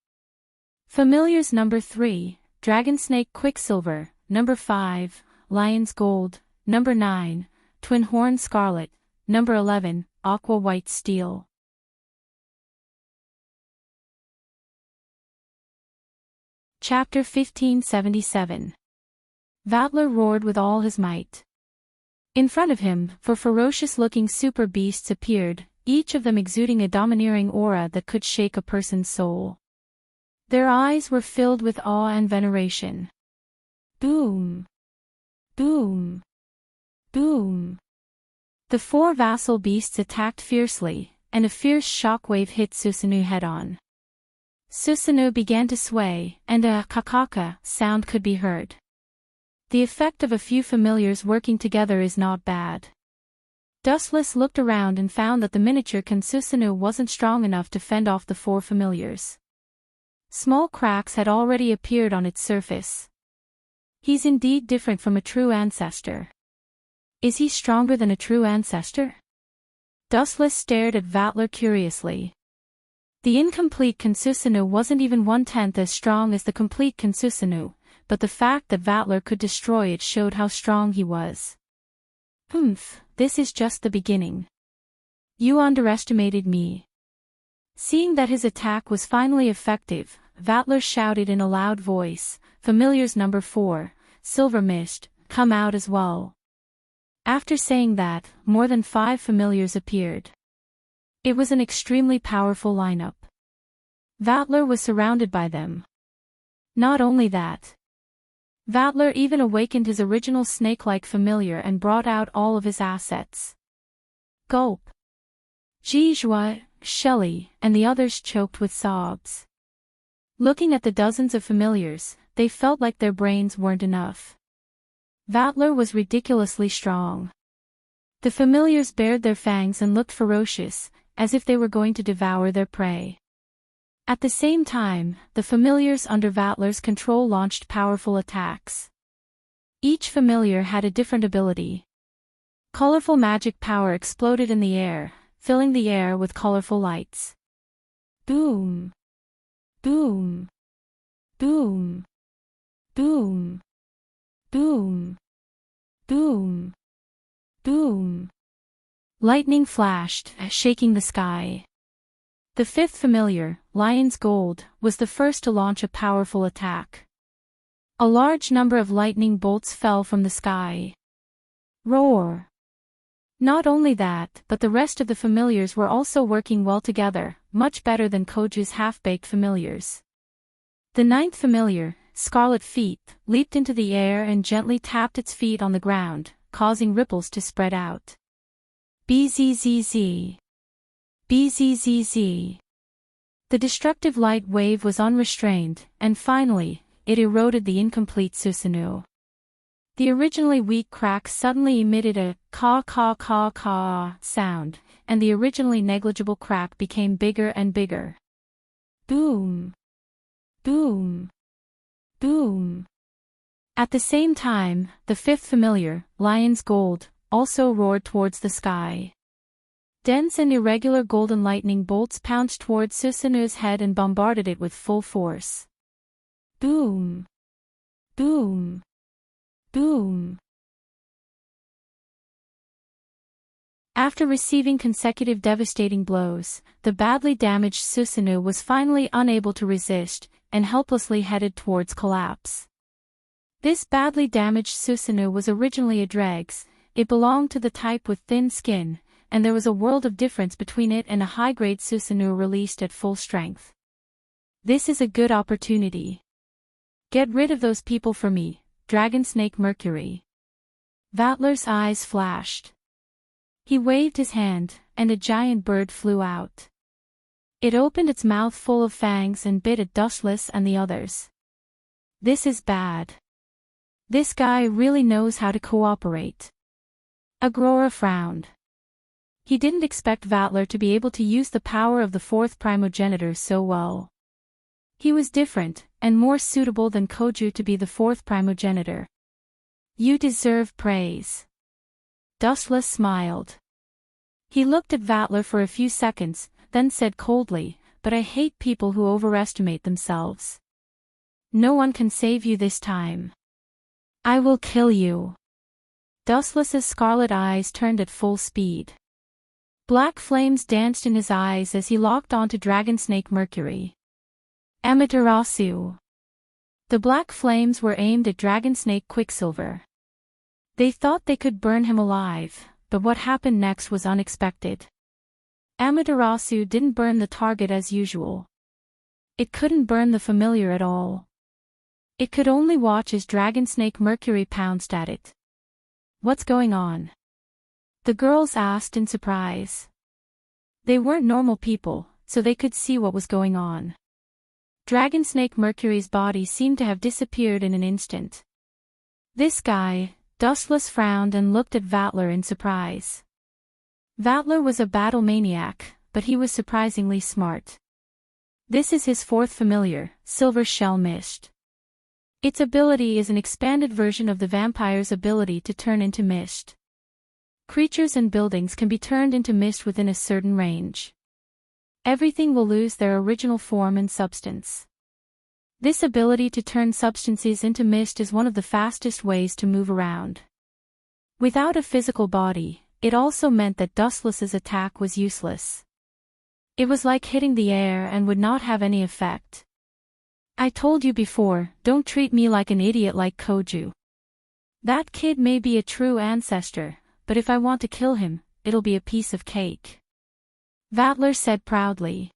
Familiars number 3, Dragon Snake Quicksilver, number 5, Lion's Gold, number 9, Twin Horn Scarlet, number 11, Aqua White Steel. Chapter 1577. Vatler roared with all his might. In front of him, 4 ferocious-looking super beasts appeared, each of them exuding a domineering aura that could shake a person's soul. Their eyes were filled with awe and veneration. Boom! Boom! Boom! The 4 vassal beasts attacked fiercely, and a fierce shockwave hit Susanoo head-on. Susanoo began to sway, and a kakaka sound could be heard. The effect of a few familiars working together is not bad. Dustless looked around and found that the miniature Susanoo wasn't strong enough to fend off the 4 familiars. Small cracks had already appeared on its surface. He's indeed different from a true ancestor. Is he stronger than a true ancestor? Dustless stared at Vatler curiously. The incomplete Susanoo wasn't even 1/10 as strong as the complete Susanoo, but the fact that Vatler could destroy it showed how strong he was. This is just the beginning. You underestimated me. Seeing that his attack was finally effective, Vatler shouted in a loud voice, Familiars number 4, Silver Mist, come out as well. After saying that, more than 5 familiars appeared. It was an extremely powerful lineup. Vatler was surrounded by them. Not only that, Vatler even awakened his original snake-like familiar and brought out all of his assets. Gulp. Jijua, Shelley, and the others choked with sobs. Looking at the dozens of familiars, they felt like their brains weren't enough. Vatler was ridiculously strong. The familiars bared their fangs and looked ferocious, as if they were going to devour their prey. At the same time, the familiars under Vatler's control launched powerful attacks. Each familiar had a different ability. Colorful magic power exploded in the air, filling the air with colorful lights. Boom! Boom! Boom! Boom! Boom! Boom! Boom! Lightning flashed, shaking the sky. The 5th familiar, Lion's Gold, was the first to launch a powerful attack. A large number of lightning bolts fell from the sky. Roar! Not only that, but the rest of the familiars were also working well together, much better than Koju's half-baked familiars. The 9th familiar, Scarlet Feet, leaped into the air and gently tapped its feet on the ground, causing ripples to spread out. Bzzz. Bzzz. The destructive light wave was unrestrained, and finally, it eroded the incomplete Susanoo. The originally weak crack suddenly emitted a caw sound, and the originally negligible crack became bigger and bigger. Boom! Boom! Boom! At the same time, the 5th familiar, Lion's Gold, also roared towards the sky. Dense and irregular golden lightning bolts pounced towards Susanoo's head and bombarded it with full force. Boom! Boom! Boom! After receiving consecutive devastating blows, the badly damaged Susanoo was finally unable to resist, and helplessly headed towards collapse. This badly damaged Susanoo was originally a dregs. It belonged to the type with thin skin, and there was a world of difference between it and a high-grade Susanoo released at full strength. This is a good opportunity. Get rid of those people for me, Dragon Snake Mercury. Vatler's eyes flashed. He waved his hand, and a giant bird flew out. It opened its mouth full of fangs and bit at Dustless and the others. This is bad. This guy really knows how to cooperate. Agrora frowned. He didn't expect Vatler to be able to use the power of the 4th primogenitor so well. He was different, and more suitable than Koju to be the 4th primogenitor. You deserve praise. Dustless smiled. He looked at Vattler for a few seconds, then said coldly, "But I hate people who overestimate themselves. No one can save you this time. I will kill you." Dustless's scarlet eyes turned at full speed. Black flames danced in his eyes as he locked onto Dragonsnake Mercury. Amaterasu. The black flames were aimed at Dragonsnake Quicksilver. They thought they could burn him alive, but what happened next was unexpected. Amaterasu didn't burn the target as usual. It couldn't burn the familiar at all. It could only watch as Dragonsnake Mercury pounced at it. "What's going on?" the girls asked in surprise. They weren't normal people, so they could see what was going on. Dragonsnake Mercury's body seemed to have disappeared in an instant. "This guy," Dustless frowned and looked at Vattler in surprise. Vattler was a battle maniac, but he was surprisingly smart. This is his fourth familiar, Silver Shell Mist. Its ability is an expanded version of the vampire's ability to turn into mist. Creatures and buildings can be turned into mist within a certain range. Everything will lose their original form and substance. This ability to turn substances into mist is one of the fastest ways to move around. Without a physical body, it also meant that Dustless's attack was useless. It was like hitting the air and would not have any effect. "I told you before, don't treat me like an idiot like Koju. That kid may be a true ancestor, but if I want to kill him, it'll be a piece of cake," Vattler said proudly.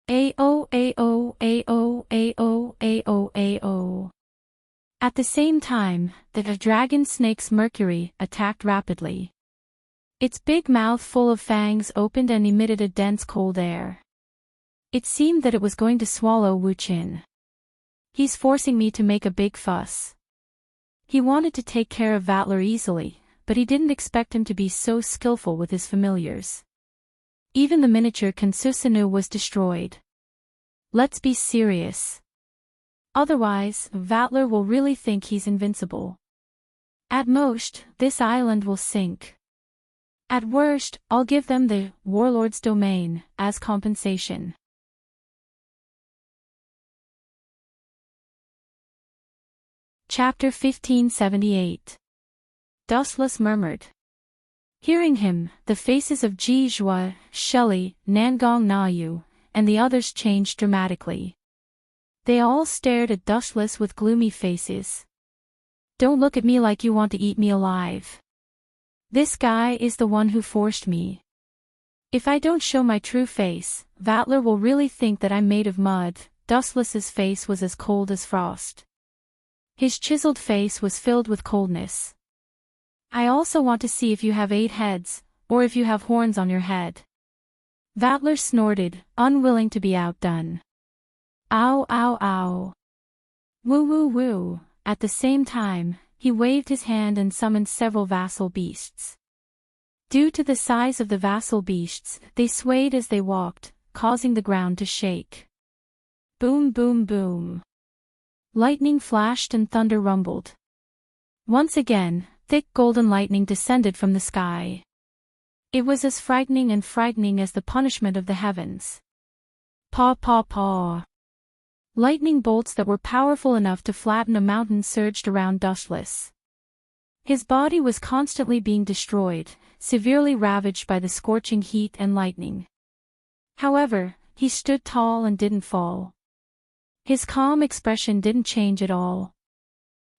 Ao ao ao ao ao ao. At the same time, the dragon snake's Mercury attacked rapidly. Its big mouth full of fangs opened and emitted a dense cold air. It seemed that it was going to swallow Wu Qin. "He's forcing me to make a big fuss." He wanted to take care of Vattler easily, but he didn't expect him to be so skillful with his familiars. Even the miniature Kansusanu was destroyed. Let's be serious. Otherwise, Vattler will really think he's invincible. At most, this island will sink. At worst, I'll give them the Warlord's domain as compensation. Chapter 1578. Dustless murmured. Hearing him, the faces of Ji Zhua, Shelley, Nangong Nayu, and the others changed dramatically. They all stared at Dustless with gloomy faces. "Don't look at me like you want to eat me alive. This guy is the one who forced me. If I don't show my true face, Vattler will really think that I'm made of mud." Dustless's face was as cold as frost. His chiseled face was filled with coldness. "I also want to see if you have 8 heads, or if you have horns on your head." Vattler snorted, unwilling to be outdone. "Ow ow ow. Woo woo woo." At the same time, he waved his hand and summoned several vassal beasts. Due to the size of the vassal beasts, they swayed as they walked, causing the ground to shake. Boom boom boom. Lightning flashed and thunder rumbled. Once again, thick golden lightning descended from the sky. It was as frightening as the punishment of the heavens. Paw paw paw. Lightning bolts that were powerful enough to flatten a mountain surged around Dustless. His body was constantly being destroyed, severely ravaged by the scorching heat and lightning. However, he stood tall and didn't fall. His calm expression didn't change at all.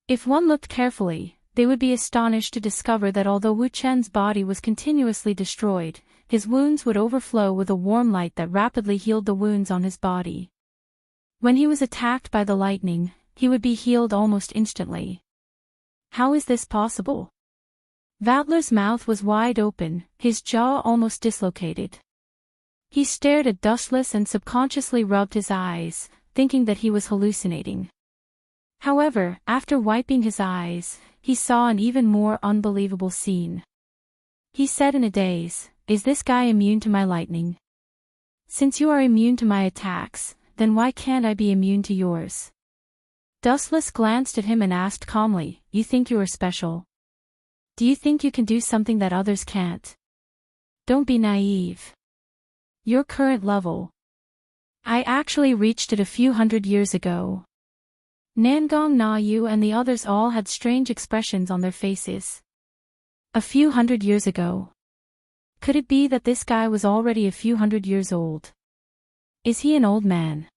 If one looked carefully, they would be astonished to discover that although Wu Chen's body was continuously destroyed, his wounds would overflow with a warm light that rapidly healed the wounds on his body. When he was attacked by the lightning, he would be healed almost instantly. How is this possible? Vattler's mouth was wide open, his jaw almost dislocated. He stared at Dustless and subconsciously rubbed his eyes, thinking that he was hallucinating. However, after wiping his eyes, he saw an even more unbelievable scene. He said in a daze, "Is this guy immune to my lightning? Since you are immune to my attacks, then why can't I be immune to yours?" Dustless glanced at him and asked calmly, "You think you are special? Do you think you can do something that others can't?" Don't be naive. Your current level. I actually reached it a few hundred years ago. Nangong Na Yu and the others all had strange expressions on their faces. A few hundred years ago. Could it be that this guy was already a few hundred years old? Is he an old man?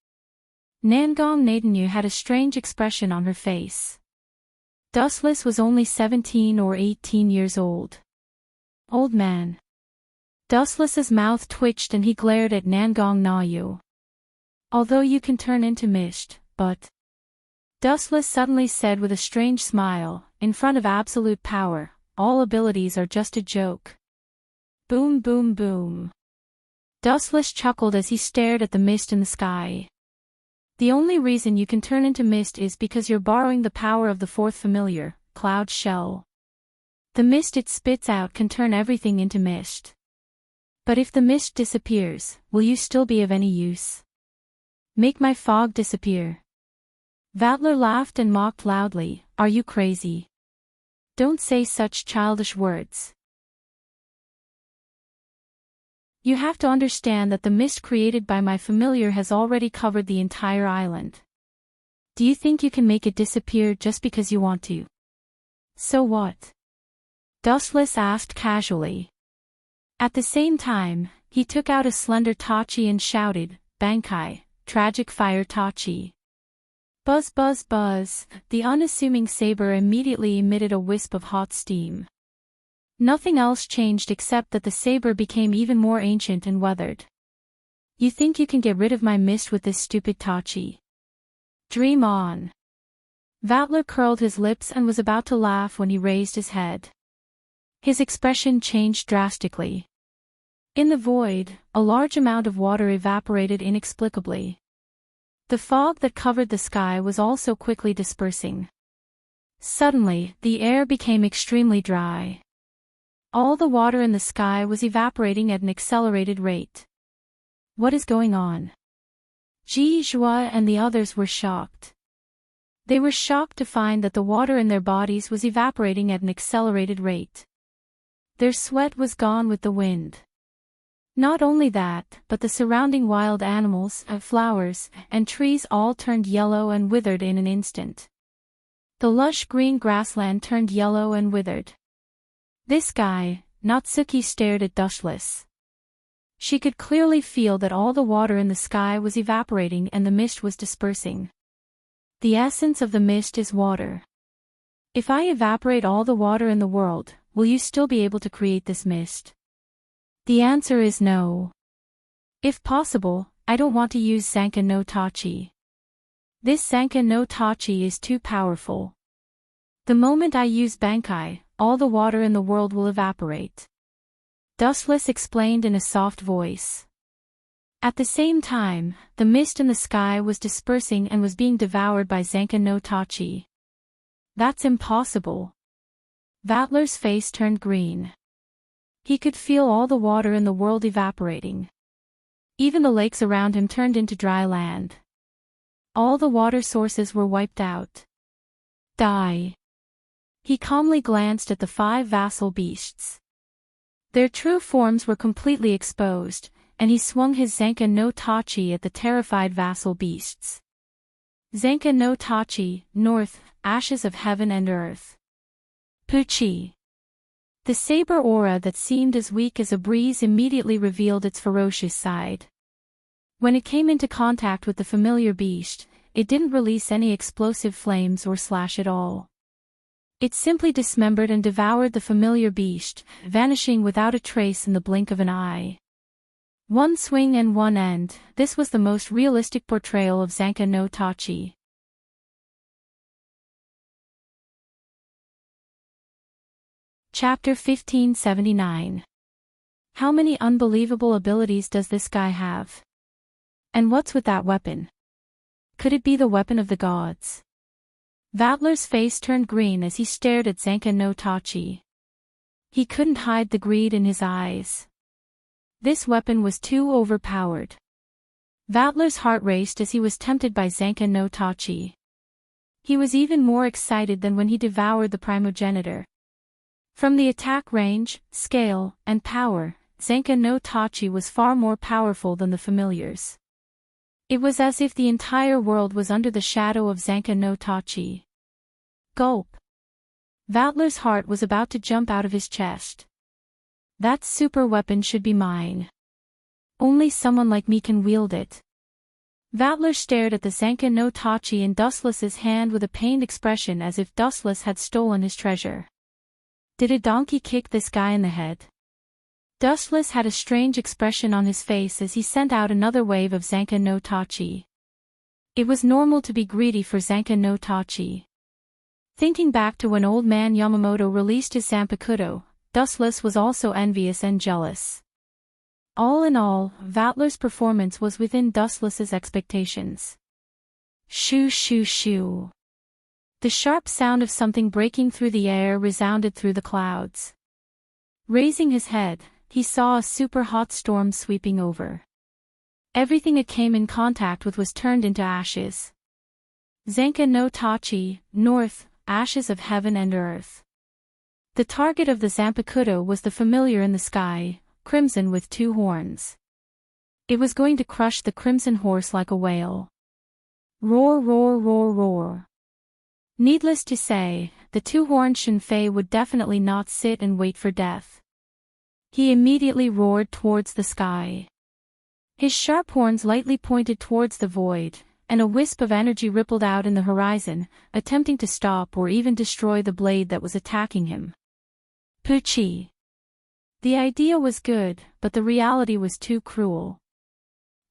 Nangong Nadenyu had a strange expression on her face. Dustless was only 17 or 18 years old. Old man. Dustless's mouth twitched and he glared at Nangong Na Yu. Although you can turn into mist, but... Dustless suddenly said with a strange smile, in front of absolute power, all abilities are just a joke. Boom boom boom. Dustless chuckled as he stared at the mist in the sky. The only reason you can turn into mist is because you're borrowing the power of the fourth familiar, Cloud Shell. The mist it spits out can turn everything into mist. But if the mist disappears, will you still be of any use? Make my fog disappear. Vatler laughed and mocked loudly, are you crazy? Don't say such childish words. You have to understand that the mist created by my familiar has already covered the entire island. Do you think you can make it disappear just because you want to? So what? Dustless asked casually. At the same time, he took out a slender tachi and shouted, Bankai, tragic fire tachi. Buzz buzz buzz, the unassuming saber immediately emitted a wisp of hot steam. Nothing else changed except that the saber became even more ancient and weathered. You think you can get rid of my mist with this stupid tachi? Dream on. Vatler curled his lips and was about to laugh when he raised his head. His expression changed drastically. In the void, a large amount of water evaporated inexplicably. The fog that covered the sky was also quickly dispersing. Suddenly, the air became extremely dry. All the water in the sky was evaporating at an accelerated rate. What is going on? Ji Zhua and the others were shocked. They were shocked to find that the water in their bodies was evaporating at an accelerated rate. Their sweat was gone with the wind. Not only that, but the surrounding wild animals, flowers, and trees all turned yellow and withered in an instant. The lush green grassland turned yellow and withered. This guy, Natsuki, stared at Dustless. She could clearly feel that all the water in the sky was evaporating and the mist was dispersing. The essence of the mist is water. If I evaporate all the water in the world, will you still be able to create this mist? The answer is no. If possible, I don't want to use Sanka no Tachi. This Sanka no Tachi is too powerful. The moment I use Bankai, all the water in the world will evaporate. Dustless explained in a soft voice. At the same time, the mist in the sky was dispersing and was being devoured by Sanka no Tachi. That's impossible. Vatler's face turned green. He could feel all the water in the world evaporating. Even the lakes around him turned into dry land. All the water sources were wiped out. Die. He calmly glanced at the 5 vassal beasts. Their true forms were completely exposed, and he swung his Zanka no Tachi at the terrified vassal beasts. Zanka no Tachi, north, ashes of heaven and earth. Puchi. The saber aura that seemed as weak as a breeze immediately revealed its ferocious side. When it came into contact with the familiar beast, it didn't release any explosive flames or slash at all. It simply dismembered and devoured the familiar beast, vanishing without a trace in the blink of an eye. One swing and one end, this was the most realistic portrayal of Zanka no Tachi. Chapter 1579. How many unbelievable abilities does this guy have? And what's with that weapon? Could it be the weapon of the gods? Vatler's face turned green as he stared at Zanka no Tachi. He couldn't hide the greed in his eyes. This weapon was too overpowered. Vatler's heart raced as he was tempted by Zanka no Tachi. He was even more excited than when he devoured the primogenitor. From the attack range, scale, and power, Zenka no Tachi was far more powerful than the familiars. It was as if the entire world was under the shadow of Zenka no Tachi. Gulp. Vatler's heart was about to jump out of his chest. That super weapon should be mine. Only someone like me can wield it. Vatler stared at the Zenka no Tachi in Dustless's hand with a pained expression as if Dustless had stolen his treasure. Did a donkey kick this guy in the head? Dustless had a strange expression on his face as he sent out another wave of Zenka no Tachi. It was normal to be greedy for Zenka no Tachi. Thinking back to when old man Yamamoto released his Zanpakuto, Dustless was also envious and jealous. All in all, Vatler's performance was within Dustless's expectations. Shoo shoo shoo. The sharp sound of something breaking through the air resounded through the clouds. Raising his head, he saw a super hot storm sweeping over. Everything it came in contact with was turned into ashes. Zenka no Tachi, north, ashes of heaven and earth. The target of the Zanpakuto was the familiar in the sky, crimson with 2 horns. It was going to crush the crimson horse like a whale. Roar roar roar roar. Needless to say, the 2-horned Shinfei would definitely not sit and wait for death. He immediately roared towards the sky. His sharp horns lightly pointed towards the void, and a wisp of energy rippled out in the horizon, attempting to stop or even destroy the blade that was attacking him. Puchi. The idea was good, but the reality was too cruel.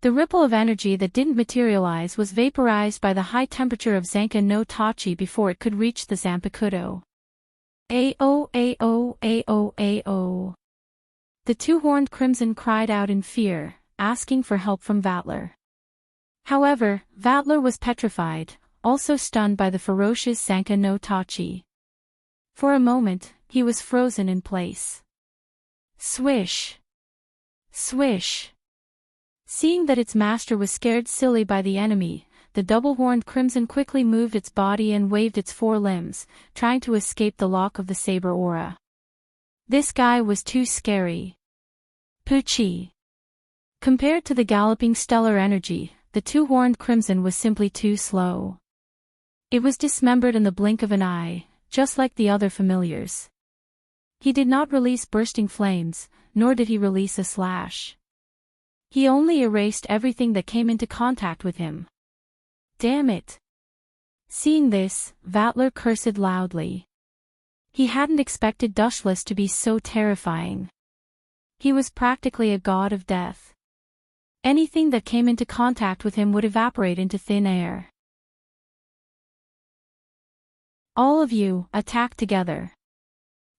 The ripple of energy that didn't materialize was vaporized by the high temperature of Zenka no Tachi before it could reach the Zanpakuto. Ao ao ao ao. The 2-horned crimson cried out in fear, asking for help from Vatler. However, Vatler was petrified, also stunned by the ferocious Zenka no Tachi. For a moment, he was frozen in place. Swish! Swish! Seeing that its master was scared silly by the enemy, the double-horned crimson quickly moved its body and waved its 4 limbs, trying to escape the lock of the saber aura. This guy was too scary. Puchi! Compared to the galloping stellar energy, the 2-horned crimson was simply too slow. It was dismembered in the blink of an eye, just like the other familiars. He did not release bursting flames, nor did he release a slash. He only erased everything that came into contact with him. Damn it! Seeing this, Vatler cursed loudly. He hadn't expected Dustless to be so terrifying. He was practically a god of death. Anything that came into contact with him would evaporate into thin air. All of you, attack together.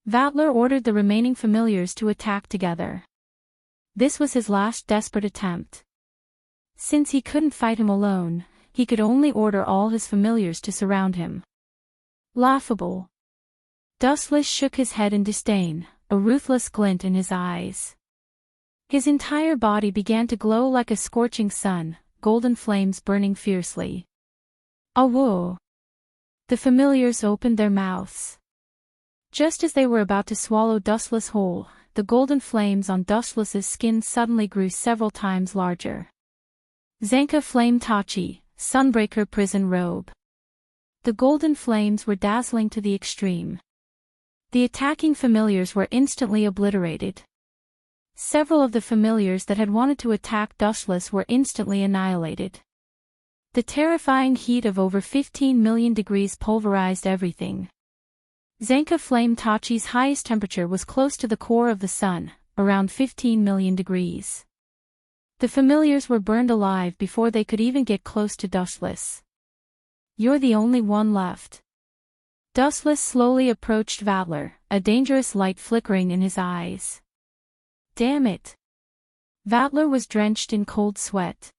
Vatler ordered the remaining familiars to attack together. This was his last desperate attempt. Since he couldn't fight him alone, he could only order all his familiars to surround him. Laughable. Dustless shook his head in disdain, a ruthless glint in his eyes. His entire body began to glow like a scorching sun, golden flames burning fiercely. Awoo! The familiars opened their mouths. Just as they were about to swallow Dustless whole, the golden flames on Dustless's skin suddenly grew several times larger. Zenka Flame Tachi, Sunbreaker Prison Robe. The golden flames were dazzling to the extreme. The attacking familiars were instantly obliterated. Several of the familiars that had wanted to attack Dustless were instantly annihilated. The terrifying heat of over 15 million degrees pulverized everything. Zenka Flame Tachi's highest temperature was close to the core of the sun, around 15 million degrees. The familiars were burned alive before they could even get close to Dustless. You're the only one left. Dustless slowly approached Vatler, a dangerous light flickering in his eyes. Damn it! Vatler was drenched in cold sweat.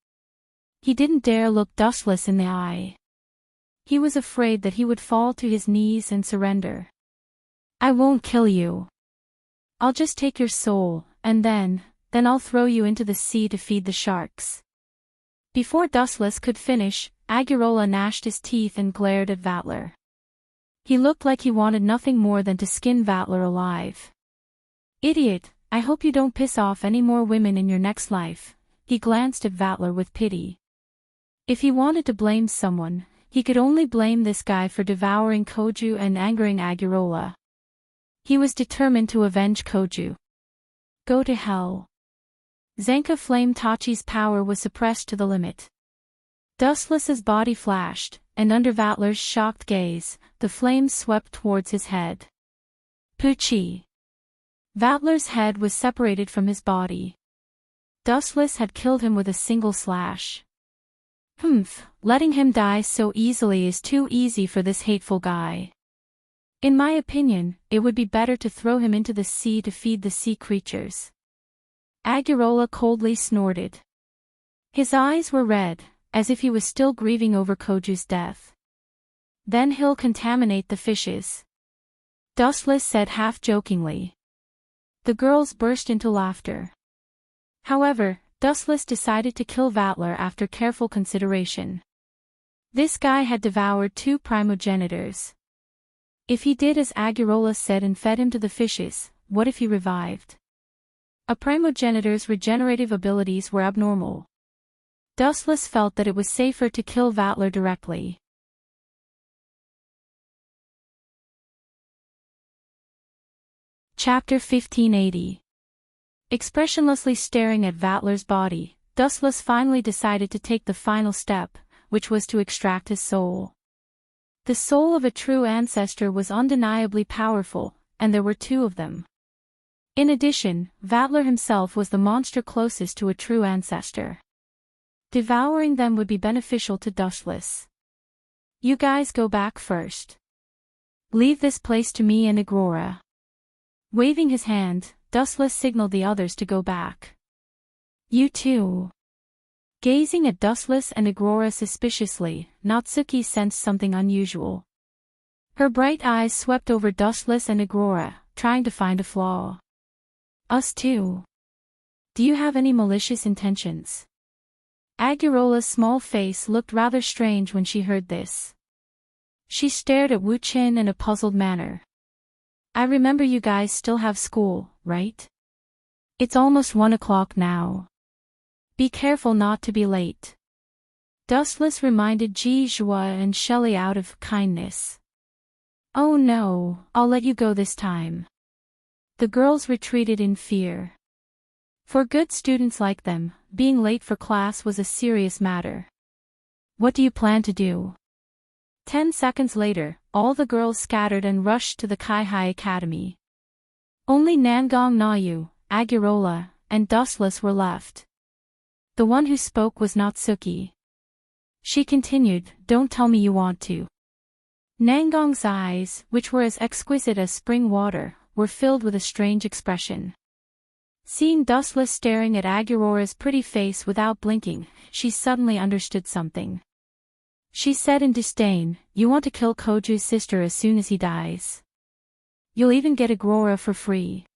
He didn't dare look Dustless in the eye. He was afraid that he would fall to his knees and surrender. I won't kill you. I'll just take your soul, and then I'll throw you into the sea to feed the sharks. Before Dustless could finish, Agurola gnashed his teeth and glared at Vatler. He looked like he wanted nothing more than to skin Vatler alive. Idiot, I hope you don't piss off any more women in your next life." He glanced at Vattler with pity. If he wanted to blame someone, he could only blame this guy for devouring Koju and angering Agurola. He was determined to avenge Koju. Go to hell. Zenka Flame Tachi's power was suppressed to the limit. Dustless's body flashed, and under Vattler's shocked gaze, the flames swept towards his head. Pucci. Vattler's head was separated from his body. Dustless had killed him with a single slash. Letting him die so easily is too easy for this hateful guy. In my opinion, it would be better to throw him into the sea to feed the sea creatures. Agurola coldly snorted. His eyes were red, as if he was still grieving over Koju's death. Then he'll contaminate the fishes, Dustless said half-jokingly. The girls burst into laughter. However, Dustless decided to kill Vattler after careful consideration. This guy had devoured 2 primogenitors. If he did as Agurola said and fed him to the fishes, what if he revived? A primogenitor's regenerative abilities were abnormal. Dustless felt that it was safer to kill Vattler directly. Chapter 1580. Expressionlessly staring at Vattler's body, Dustless finally decided to take the final step, which was to extract his soul. The soul of a true ancestor was undeniably powerful, and there were 2 of them. In addition, Vattler himself was the monster closest to a true ancestor. Devouring them would be beneficial to Dustless. You guys go back first. Leave this place to me and Agrora. Waving his hand, Dustless signaled the others to go back. You too. Gazing at Dustless and Agrora suspiciously, Natsuki sensed something unusual. Her bright eyes swept over Dustless and Agrora, trying to find a flaw. Us too. Do you have any malicious intentions? Agurola's small face looked rather strange when she heard this. She stared at Wu Qin in a puzzled manner. I remember you guys still have school, right? It's almost 1 o'clock now. Be careful not to be late. Dustless reminded Ji Zhua and Shelley out of kindness. Oh no, I'll let you go this time. The girls retreated in fear. For good students like them, being late for class was a serious matter. What do you plan to do? 10 seconds later, all the girls scattered and rushed to the Kaihai Academy. Only Nangong Nayu, Agurola, and Dustless were left. The one who spoke was Natsuki. She continued, don't tell me you want to. Nangong's eyes, which were as exquisite as spring water, were filled with a strange expression. Seeing Dustless staring at Agurora's pretty face without blinking, she suddenly understood something. She said in disdain, you want to kill Koju's sister as soon as he dies. You'll even get Agrora for free.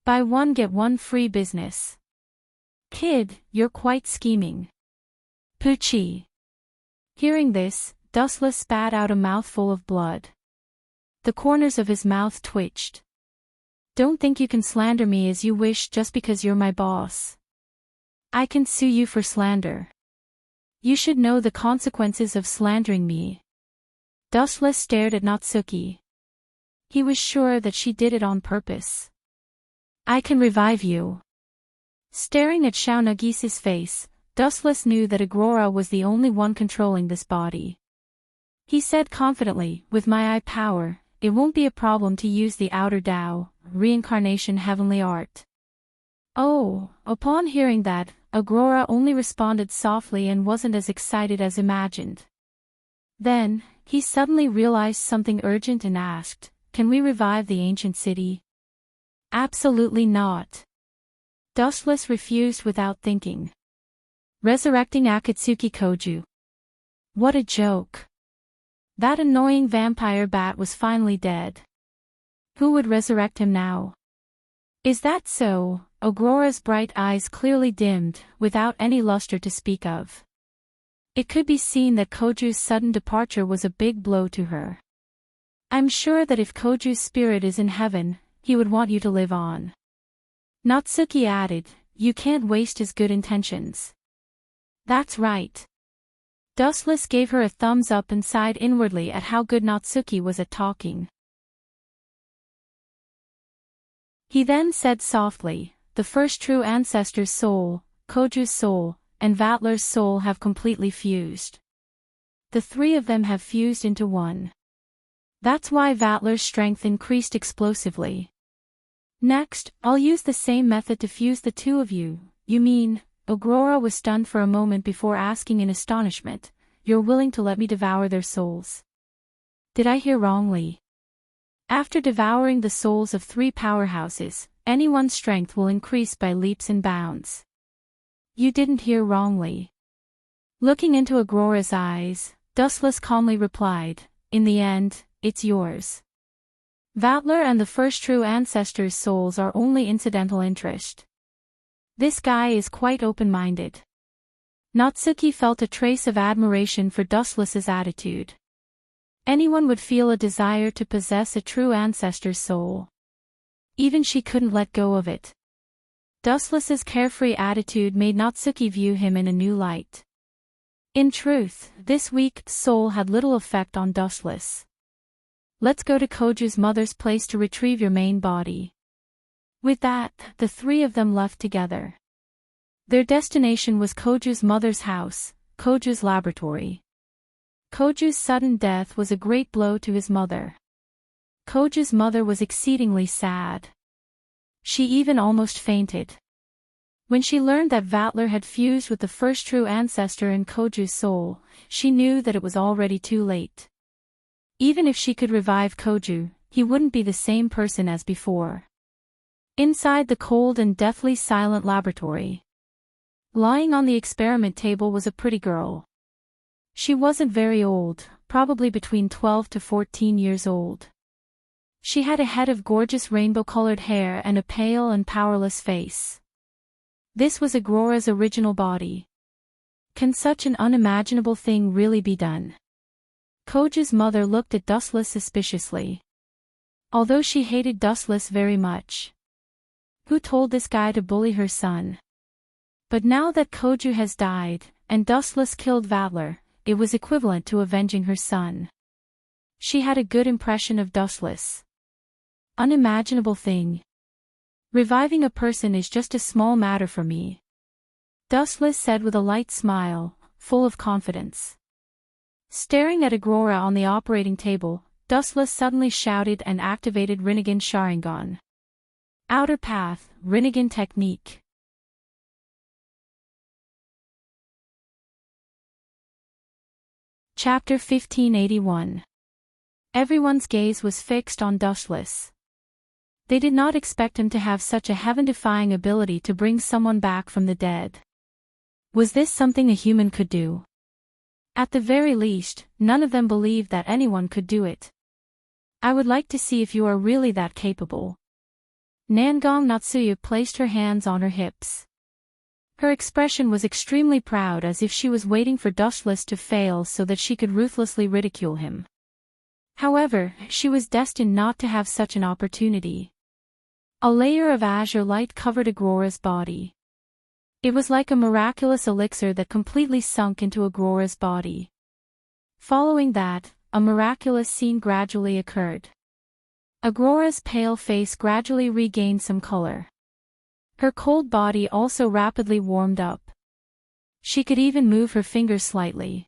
Buy one get one free business. Kid, you're quite scheming. Pucci. Hearing this, Dustless spat out a mouthful of blood. The corners of his mouth twitched. Don't think you can slander me as you wish just because you're my boss. I can sue you for slander. You should know the consequences of slandering me. Dustless stared at Natsuki. He was sure that she did it on purpose. I can revive you. Staring at Xiao Nagisa's face, Dustless knew that Agrora was the only one controlling this body. He said confidently, with my eye power, it won't be a problem to use the outer Tao, reincarnation heavenly art. Oh, upon hearing that, Agrora only responded softly and wasn't as excited as imagined. Then, he suddenly realized something urgent and asked, can we revive the ancient city? Absolutely not. Dustless refused without thinking. Resurrecting Akatsuki Koju. What a joke. That annoying vampire bat was finally dead. Who would resurrect him now? Is that so? Agrora's bright eyes clearly dimmed, without any luster to speak of. It could be seen that Koju's sudden departure was a big blow to her. I'm sure that if Koju's spirit is in heaven, he would want you to live on. Natsuki added, "You can't waste his good intentions." "That's right." Dustless gave her a thumbs up and sighed inwardly at how good Natsuki was at talking. He then said softly, "The first true ancestor's soul, Koju's soul, and Vatler's soul have completely fused. The three of them have fused into one. That's why Vatler's strength increased explosively. Next, I'll use the same method to fuse the two of you." "You mean," Aurora was stunned for a moment before asking in astonishment, "you're willing to let me devour their souls? Did I hear wrongly?" "After devouring the souls of three powerhouses, anyone's strength will increase by leaps and bounds." "You didn't hear wrongly." Looking into Aurora's eyes, Dustless calmly replied, "In the end, it's yours. Vatler and the first true ancestor's souls are only incidental interest." This guy is quite open-minded. Natsuki felt a trace of admiration for Dustless's attitude. Anyone would feel a desire to possess a true ancestor's soul. Even she couldn't let go of it. Dustless's carefree attitude made Natsuki view him in a new light. In truth, this weak soul had little effect on Dustless. "Let's go to Koju's mother's place to retrieve your main body." With that, the three of them left together. Their destination was Koju's mother's house, Koju's laboratory. Koju's sudden death was a great blow to his mother. Koju's mother was exceedingly sad. She even almost fainted. When she learned that Vatler had fused with the first true ancestor in Koju's soul, she knew that it was already too late. Even if she could revive Koju, he wouldn't be the same person as before. Inside the cold and deathly silent laboratory, lying on the experiment table was a pretty girl. She wasn't very old, probably between 12 to 14 years old. She had a head of gorgeous rainbow-colored hair and a pale and powerless face. This was Aurora's original body. Can such an unimaginable thing really be done? Koju's mother looked at Dustless suspiciously. Although she hated Dustless very much. Who told this guy to bully her son? But now that Koju has died, and Dustless killed Vatler, it was equivalent to avenging her son. She had a good impression of Dustless. Unimaginable thing. Reviving a person is just a small matter for me. Dustless said with a light smile, full of confidence. Staring at Aurora on the operating table, Dustless suddenly shouted and activated Rinnegan Sharingan. Outer Path, Rinnegan Technique. Chapter 1581. Everyone's gaze was fixed on Dustless. They did not expect him to have such a heaven-defying ability to bring someone back from the dead. Was this something a human could do? At the very least, none of them believed that anyone could do it. "I would like to see if you are really that capable." Nangong Natsuya placed her hands on her hips. Her expression was extremely proud, as if she was waiting for Dustless to fail so that she could ruthlessly ridicule him. However, she was destined not to have such an opportunity. A layer of azure light covered Aurora's body. It was like a miraculous elixir that completely sunk into Aurora's body. Following that, a miraculous scene gradually occurred. Aurora's pale face gradually regained some color. Her cold body also rapidly warmed up. She could even move her fingers slightly.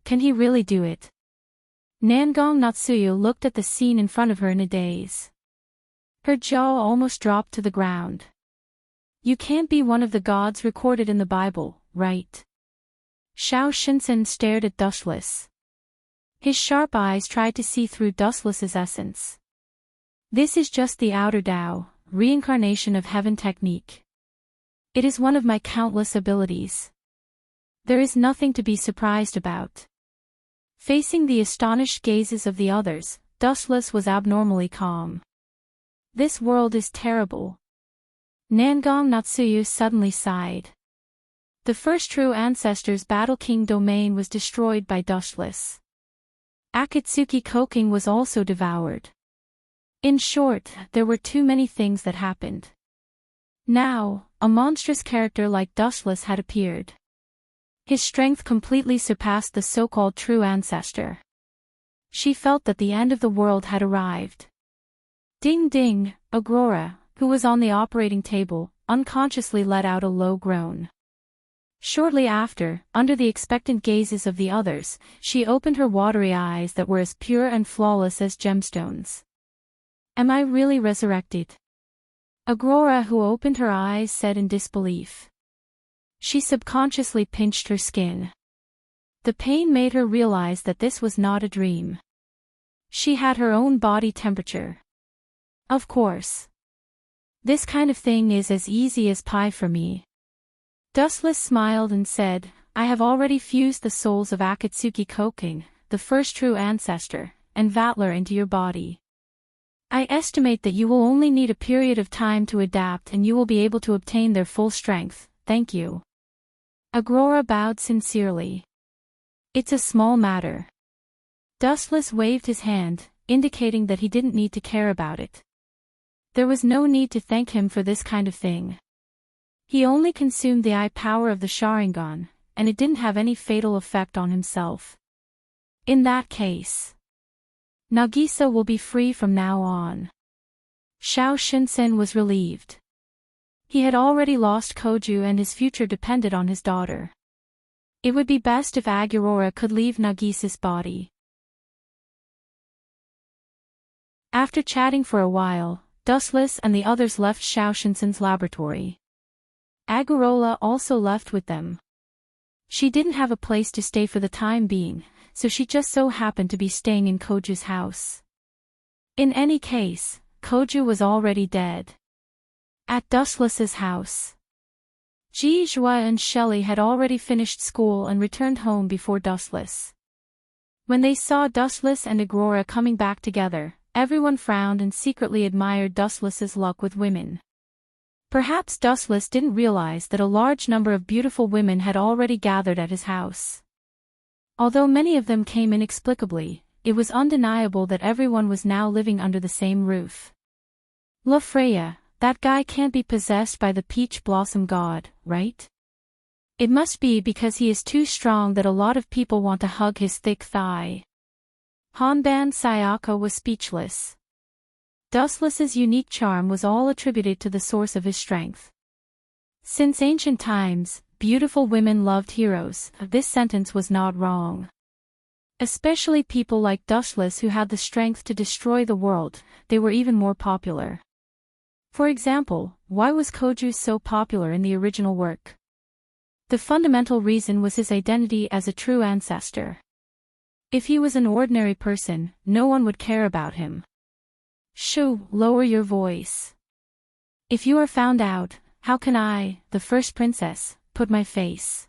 Can he really do it? Nangong Natsuya looked at the scene in front of her in a daze. Her jaw almost dropped to the ground. You can't be one of the gods recorded in the Bible, right? Xiao Shinsen stared at Dustless. His sharp eyes tried to see through Dustless's essence. This is just the outer Tao, reincarnation of heaven technique. It is one of my countless abilities. There is nothing to be surprised about. Facing the astonished gazes of the others, Dustless was abnormally calm. This world is terrible. Nangong Natsuya suddenly sighed. The first true ancestor's Battle King domain was destroyed by Dustless. Akatsuki Koking was also devoured. In short, there were too many things that happened. Now, a monstrous character like Dustless had appeared. His strength completely surpassed the so-called true ancestor. She felt that the end of the world had arrived. Ding ding, Aurora, who was on the operating table, unconsciously let out a low groan. Shortly after, under the expectant gazes of the others, she opened her watery eyes that were as pure and flawless as gemstones. Am I really resurrected? Aurora, who opened her eyes, said in disbelief. She subconsciously pinched her skin. The pain made her realize that this was not a dream. She had her own body temperature. Of course. This kind of thing is as easy as pie for me. Dustless smiled and said, I have already fused the souls of Akatsuki Koking, the first true ancestor, and Vatler into your body. I estimate that you will only need a period of time to adapt and you will be able to obtain their full strength, thank you. Aurora bowed sincerely. It's a small matter. Dustless waved his hand, indicating that he didn't need to care about it. There was no need to thank him for this kind of thing. He only consumed the eye power of the Sharingan, and it didn't have any fatal effect on himself. In that case, Nagisa will be free from now on. Xiao Shinsen was relieved. He had already lost Koju and his future depended on his daughter. It would be best if Aurora could leave Nagisa's body. After chatting for a while, Dustless and the others left Xiao Shinsen's laboratory. Aurora also left with them. She didn't have a place to stay for the time being, so she just so happened to be staying in Koju's house. In any case, Koju was already dead. At Dustless's house, Jijua and Shelley had already finished school and returned home before Dustless. When they saw Dustless and Aurora coming back together, everyone frowned and secretly admired Dustless's luck with women. Perhaps Dustless didn't realize that a large number of beautiful women had already gathered at his house. Although many of them came inexplicably, it was undeniable that everyone was now living under the same roof. La Freya, that guy can't be possessed by the peach blossom god, right? It must be because he is too strong that a lot of people want to hug his thick thigh. Hanban Sayaka was speechless. Dustless's unique charm was all attributed to the source of his strength. Since ancient times, beautiful women loved heroes. This sentence was not wrong. Especially people like Dustless who had the strength to destroy the world, they were even more popular. For example, why was Koju so popular in the original work? The fundamental reason was his identity as a true ancestor. If he was an ordinary person, no one would care about him. Shoo, lower your voice. If you are found out, how can I, the first princess, put my face?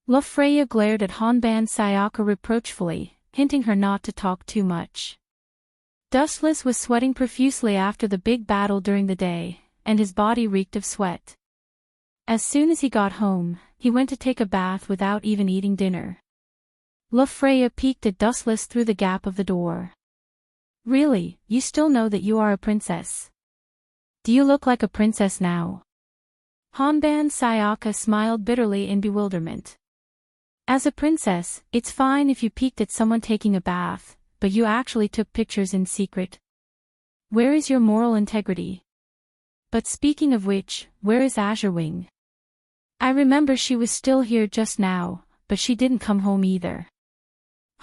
La Freya glared at Hanban Sayaka reproachfully, hinting her not to talk too much. Dustless was sweating profusely after the big battle during the day, and his body reeked of sweat. As soon as he got home, he went to take a bath without even eating dinner. La Freya peeked at Dustless through the gap of the door. Really, you still know that you are a princess? Do you look like a princess now? Hanban Sayaka smiled bitterly in bewilderment. As a princess, it's fine if you peeked at someone taking a bath, but you actually took pictures in secret. Where is your moral integrity? But speaking of which, where is Azure Wing? I remember she was still here just now, but she didn't come home either.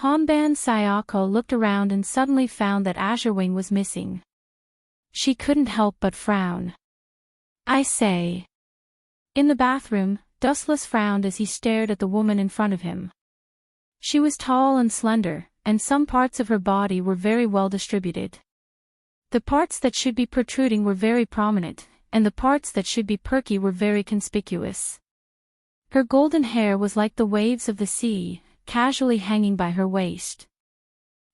Hanban Sayaka looked around and suddenly found that Azure Wing was missing. She couldn't help but frown. I say. In the bathroom, Dustless frowned as he stared at the woman in front of him. She was tall and slender, and some parts of her body were very well distributed. The parts that should be protruding were very prominent, and the parts that should be perky were very conspicuous. Her golden hair was like the waves of the sea, casually hanging by her waist.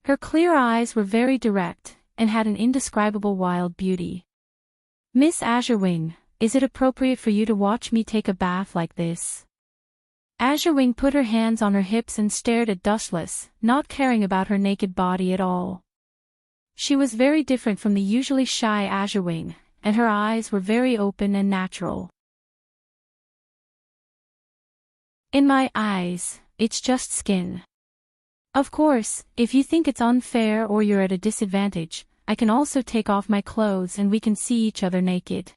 Her clear eyes were very direct, and had an indescribable wild beauty. Miss Azure Wing, is it appropriate for you to watch me take a bath like this? Azure Wing put her hands on her hips and stared at Dustless, not caring about her naked body at all. She was very different from the usually shy Azure Wing, and her eyes were very open and natural. In my eyes, it's just skin. Of course, if you think it's unfair or you're at a disadvantage, I can also take off my clothes and we can see each other naked.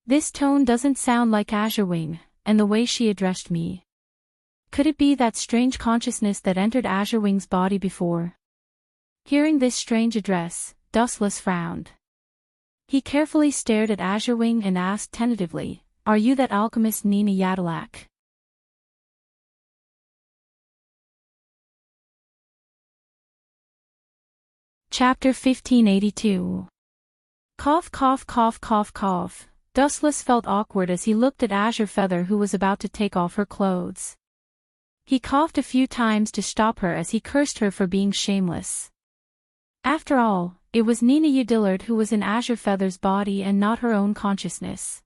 This tone doesn't sound like Azurewing, and the way she addressed me. Could it be that strange consciousness that entered Azurewing's body before? Hearing this strange address, Dustless frowned. He carefully stared at Azurewing and asked tentatively, "Are you that alchemist Nina Yadalak?" Chapter 1582. Cough cough cough cough cough. Dustless felt awkward as he looked at Azure Feather, who was about to take off her clothes. He coughed a few times to stop her as he cursed her for being shameless. After all, it was Nina Udillard who was in Azure Feather's body and not her own consciousness.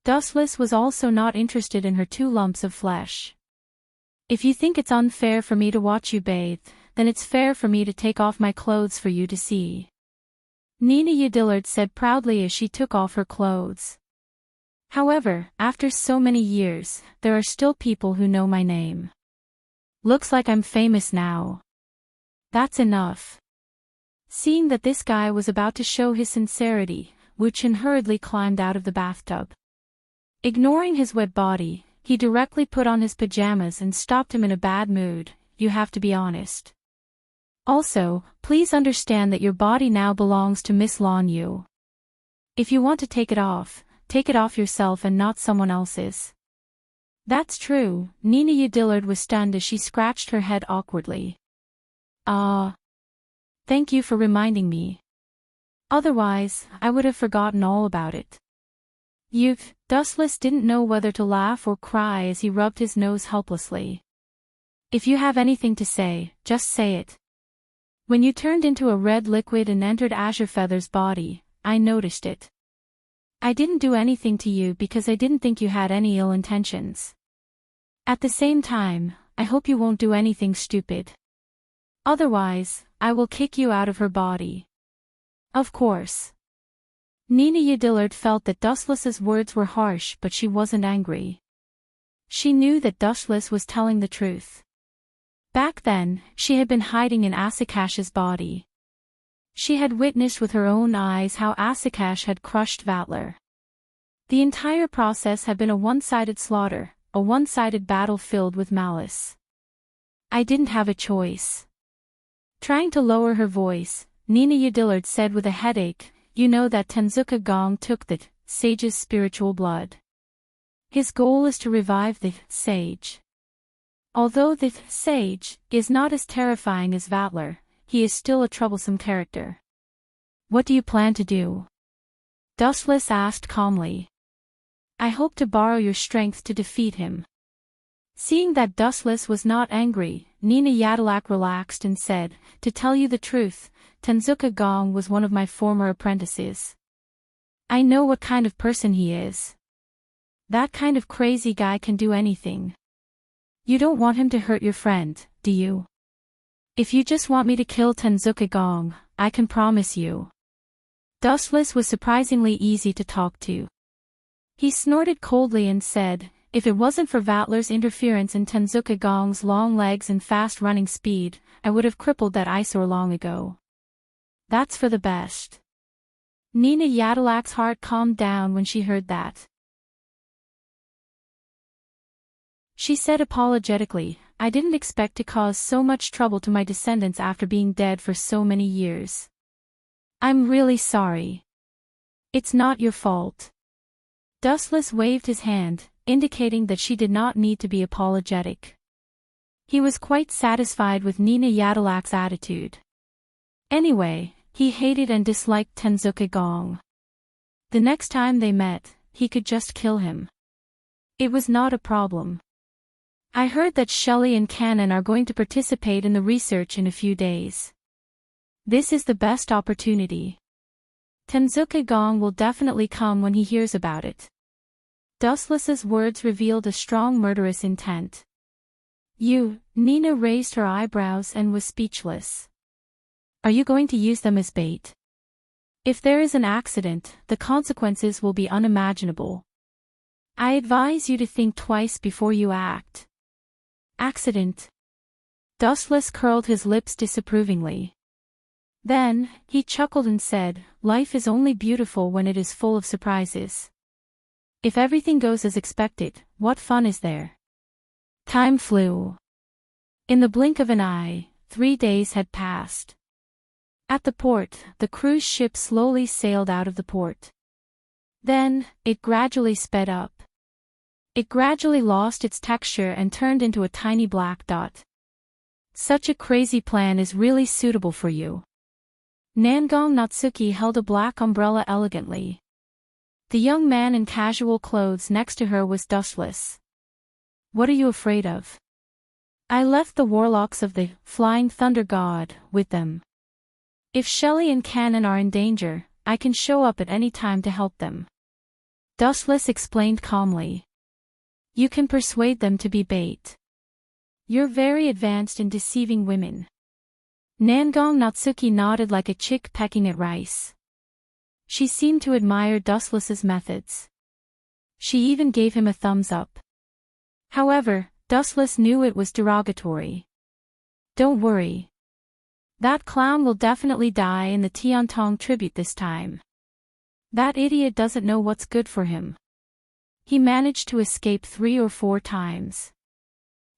Dustless was also not interested in her 2 lumps of flesh. "If you think it's unfair for me to watch you bathe, then it's fair for me to take off my clothes for you to see," Nina Udillard said proudly as she took off her clothes. "However, after so many years, there are still people who know my name. Looks like I'm famous now. That's enough." Seeing that this guy was about to show his sincerity, Wu Chen hurriedly climbed out of the bathtub. Ignoring his wet body, he directly put on his pajamas and stopped him in a bad mood. "You have to be honest. Also, please understand that your body now belongs to Miss Lan Yu. If you want to take it off yourself and not someone else's." "That's true." Nina Udillard was stunned as she scratched her head awkwardly. Thank you for reminding me. Otherwise, I would have forgotten all about it." Dustless didn't know whether to laugh or cry as he rubbed his nose helplessly. "If you have anything to say, just say it. When you turned into a red liquid and entered Azure Feather's body, I noticed it. I didn't do anything to you because I didn't think you had any ill intentions. At the same time, I hope you won't do anything stupid. Otherwise, I will kick you out of her body." "Of course." Nina Udillard felt that Dustless's words were harsh, but she wasn't angry. She knew that Dustless was telling the truth. Back then, she had been hiding in Asakash's body. She had witnessed with her own eyes how Asakash had crushed Vatler. The entire process had been a one-sided slaughter, a one-sided battle filled with malice. "I didn't have a choice." Trying to lower her voice, Nina Udillard said with a headache, "You know that Tenzuka Gong took the sage's spiritual blood. His goal is to revive the sage. Although the sage is not as terrifying as Vatler, he is still a troublesome character." "What do you plan to do?" Dustless asked calmly. "I hope to borrow your strength to defeat him." Seeing that Dustless was not angry, Nina Yadalak relaxed and said, "To tell you the truth, Tenzuka Gong was one of my former apprentices. I know what kind of person he is. That kind of crazy guy can do anything. You don't want him to hurt your friend, do you? If you just want me to kill Tenzuka Gong, I can promise you." Dustless was surprisingly easy to talk to. He snorted coldly and said, "If it wasn't for Vatler's interference and Tenzuka Gong's long legs and fast running speed, I would have crippled that eyesore long ago. That's for the best." Nina Yadalak's heart calmed down when she heard that. She said apologetically, "I didn't expect to cause so much trouble to my descendants after being dead for so many years. I'm really sorry. It's not your fault." Dustless waved his hand, indicating that she did not need to be apologetic. He was quite satisfied with Nina Yadalak's attitude. Anyway, he hated and disliked Tenzuka Gong. The next time they met, he could just kill him. It was not a problem. "I heard that Shelley and Cannon are going to participate in the research in a few days. This is the best opportunity. Tenzuka Gong will definitely come when he hears about it." Dustless's words revealed a strong murderous intent. Nina raised her eyebrows and was speechless. "Are you going to use them as bait?" If there is an accident, the consequences will be unimaginable. I advise you to think twice before you act. Accident. Dustless curled his lips disapprovingly. Then, he chuckled and said, "Life is only beautiful when it is full of surprises. If everything goes as expected, what fun is there?" Time flew. In the blink of an eye, 3 days had passed. At the port, the cruise ship slowly sailed out of the port. Then, it gradually sped up. It gradually lost its texture and turned into a tiny black dot. Such a crazy plan is really suitable for you. Nangong Natsuki held a black umbrella elegantly. The young man in casual clothes next to her was dustless. "What are you afraid of?" "I left the warlocks of the Flying Thunder God with them. If Shelley and Cannon are in danger, I can show up at any time to help them," Dustless explained calmly. "You can persuade them to be bait. You're very advanced in deceiving women." Nangong Natsuki nodded like a chick pecking at rice. She seemed to admire Dustless's methods. She even gave him a thumbs up. However, Dustless knew it was derogatory. "Don't worry. That clown will definitely die in the Tiantong tribute this time. That idiot doesn't know what's good for him. He managed to escape 3 or 4 times.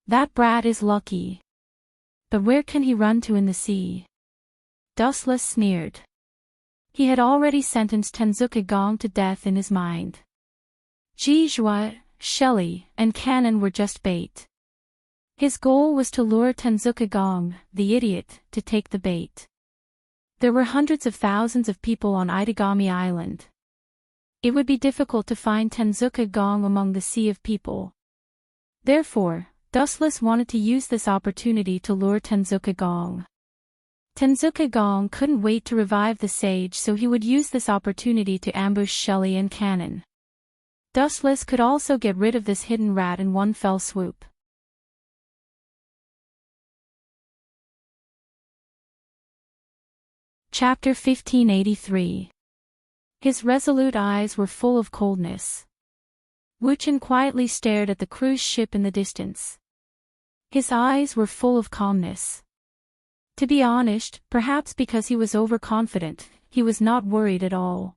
That brat is lucky. But where can he run to in the sea?" Dustless sneered. He had already sentenced Tenzuka Gong to death in his mind. Jijua, Shelley, and Cannon were just bait. His goal was to lure Tenzuka Gong, the idiot, to take the bait. There were hundreds of thousands of people on Itagami Island. It would be difficult to find Tenzuka Gong among the sea of people. Therefore, Dustless wanted to use this opportunity to lure Tenzuka Gong. Tenzuka Gong couldn't wait to revive the sage, so he would use this opportunity to ambush Shelley and Cannon. Dustless could also get rid of this hidden rat in one fell swoop. Chapter 1583. His resolute eyes were full of coldness. Wuchen quietly stared at the cruise ship in the distance. His eyes were full of calmness. To be honest, perhaps because he was overconfident, he was not worried at all.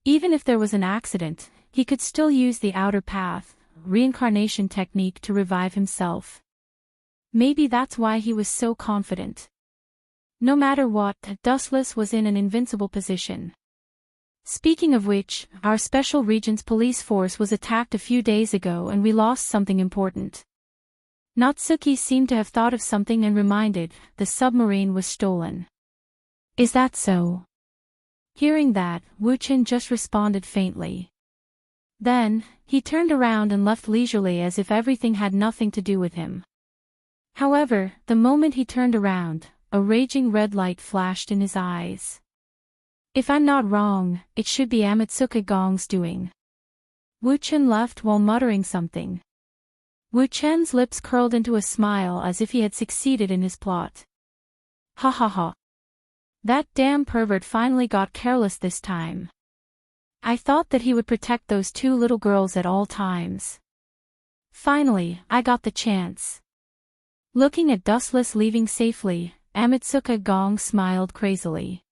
Even if there was an accident, he could still use the outer path, reincarnation technique to revive himself. Maybe that's why he was so confident. No matter what, Dustless was in an invincible position. Speaking of which, our Special Regions police force was attacked a few days ago and we lost something important. Natsuki seemed to have thought of something and reminded, the submarine was stolen. Is that so? Hearing that, Wuchen just responded faintly. Then, he turned around and left leisurely as if everything had nothing to do with him. However, the moment he turned around, a raging red light flashed in his eyes. If I'm not wrong, it should be Amatsuka Gong's doing. Wuchen left while muttering something. Wuchen's lips curled into a smile as if he had succeeded in his plot. Ha ha ha. That damn pervert finally got careless this time. I thought that he would protect those 2 little girls at all times. Finally, I got the chance. Looking at Dustless leaving safely, Amatsuka Gong smiled crazily.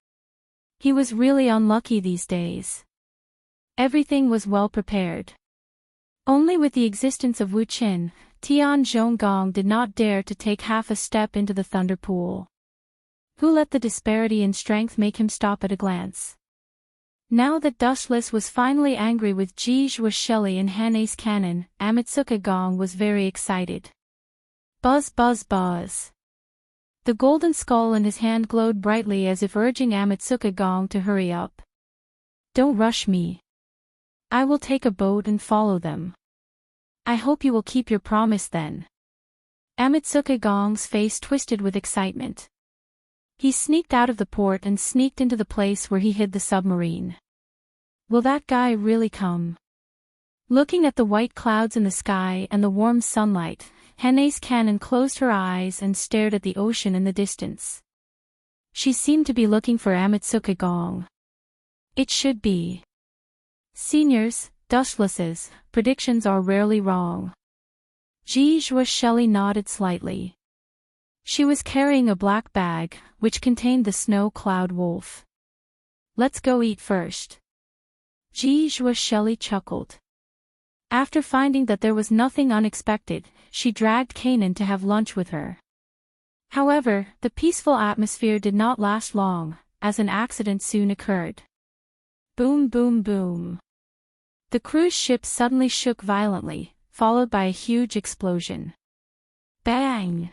He was really unlucky these days. Everything was well prepared. Only with the existence of Wuchen, Tian Zhonggong did not dare to take half a step into the thunder pool. Who let the disparity in strength make him stop at a glance? Now that Dustless was finally angry with Jijua Shelley and Hana's Cannon, Amatsuka Gong was very excited. Buzz buzz buzz. The golden skull in his hand glowed brightly as if urging Amatsuka Gong to hurry up. Don't rush me. I will take a boat and follow them. I hope you will keep your promise then. Amatsuka Gong's face twisted with excitement. He sneaked out of the port and sneaked into the place where he hid the submarine. Will that guy really come? Looking at the white clouds in the sky and the warm sunlight, Hana's Cannon closed her eyes and stared at the ocean in the distance. She seemed to be looking for Amatsuka Gong. It should be. Seniors, Dustless's predictions are rarely wrong. Shelley nodded slightly. She was carrying a black bag, which contained the snow cloud wolf. Let's go eat first. Shelley chuckled. After finding that there was nothing unexpected, she dragged Kanan to have lunch with her. However, the peaceful atmosphere did not last long, as an accident soon occurred. Boom boom boom. The cruise ship suddenly shook violently, followed by a huge explosion. Bang!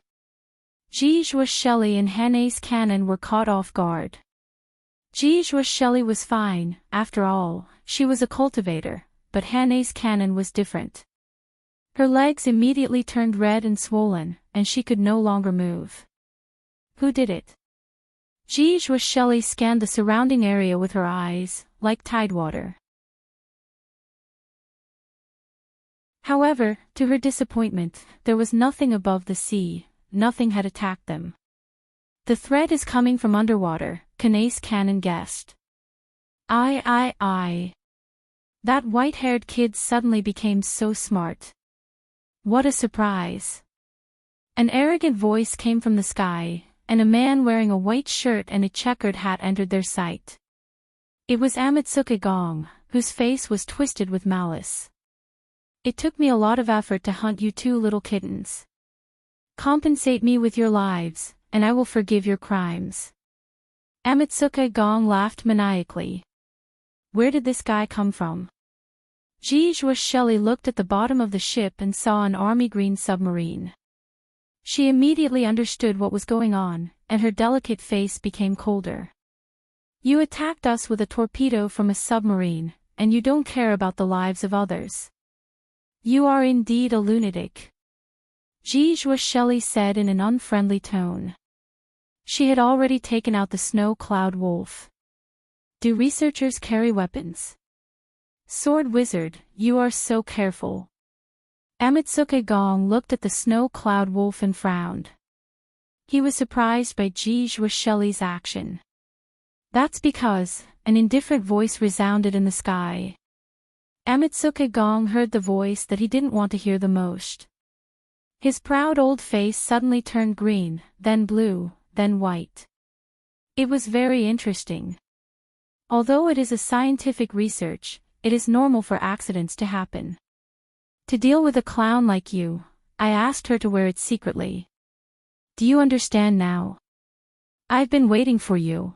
Shelley and Hannah's cannon were caught off guard. Shelley was fine, after all, she was a cultivator, but Hannah's cannon was different. Her legs immediately turned red and swollen, and she could no longer move. Who did it? Shelley scanned the surrounding area with her eyes, like tidewater. However, to her disappointment, there was nothing above the sea, nothing had attacked them. The threat is coming from underwater, Hannah's cannon guessed. That white-haired kid suddenly became so smart. What a surprise. An arrogant voice came from the sky, and a man wearing a white shirt and a checkered hat entered their sight. It was Amatsuka Gong, whose face was twisted with malice. It took me a lot of effort to hunt you two little kittens. Compensate me with your lives, and I will forgive your crimes. Amatsuka Gong laughed maniacally. Where did this guy come from? Shelley looked at the bottom of the ship and saw an army green submarine. She immediately understood what was going on, and her delicate face became colder. You attacked us with a torpedo from a submarine, and you don't care about the lives of others. You are indeed a lunatic. Shelley said in an unfriendly tone. She had already taken out the snow cloud wolf. Do researchers carry weapons? Sword wizard, you are so careful. Amatsuka Gong looked at the snow cloud wolf and frowned. He was surprised by Shelley's action. That's because, an indifferent voice resounded in the sky. Amatsuka Gong heard the voice that he didn't want to hear the most. His proud old face suddenly turned green, then blue, then white. It was very interesting. Although it is a scientific research, it is normal for accidents to happen. To deal with a clown like you, I asked her to wear it secretly. Do you understand now? I've been waiting for you.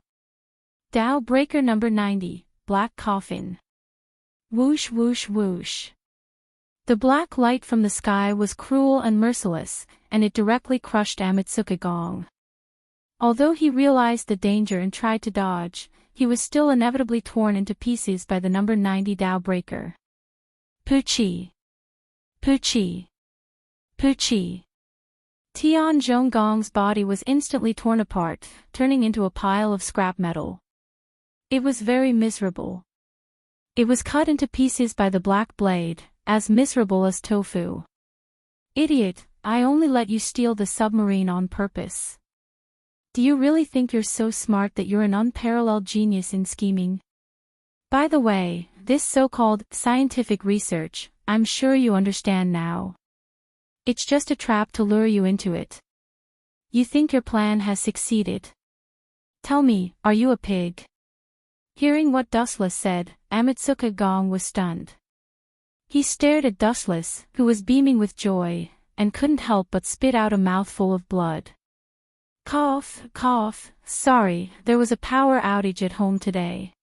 Dow Breaker number 90, Black Coffin. Whoosh whoosh whoosh. The black light from the sky was cruel and merciless, and it directly crushed Amatsuka Gong. Although he realized the danger and tried to dodge, he was still inevitably torn into pieces by the number 90 Dow Breaker. Poochie. Poochie. Poochie. Tian Zhonggong's body was instantly torn apart, turning into a pile of scrap metal. It was very miserable. It was cut into pieces by the black blade, as miserable as tofu. Idiot, I only let you steal the submarine on purpose. Do you really think you're so smart that you're an unparalleled genius in scheming? By the way, this so-called scientific research, I'm sure you understand now. It's just a trap to lure you into it. You think your plan has succeeded. Tell me, are you a pig? Hearing what Dustless said, Amatsuka Gong was stunned. He stared at Dustless, who was beaming with joy, and couldn't help but spit out a mouthful of blood. Cough, cough, sorry, there was a power outage at home today.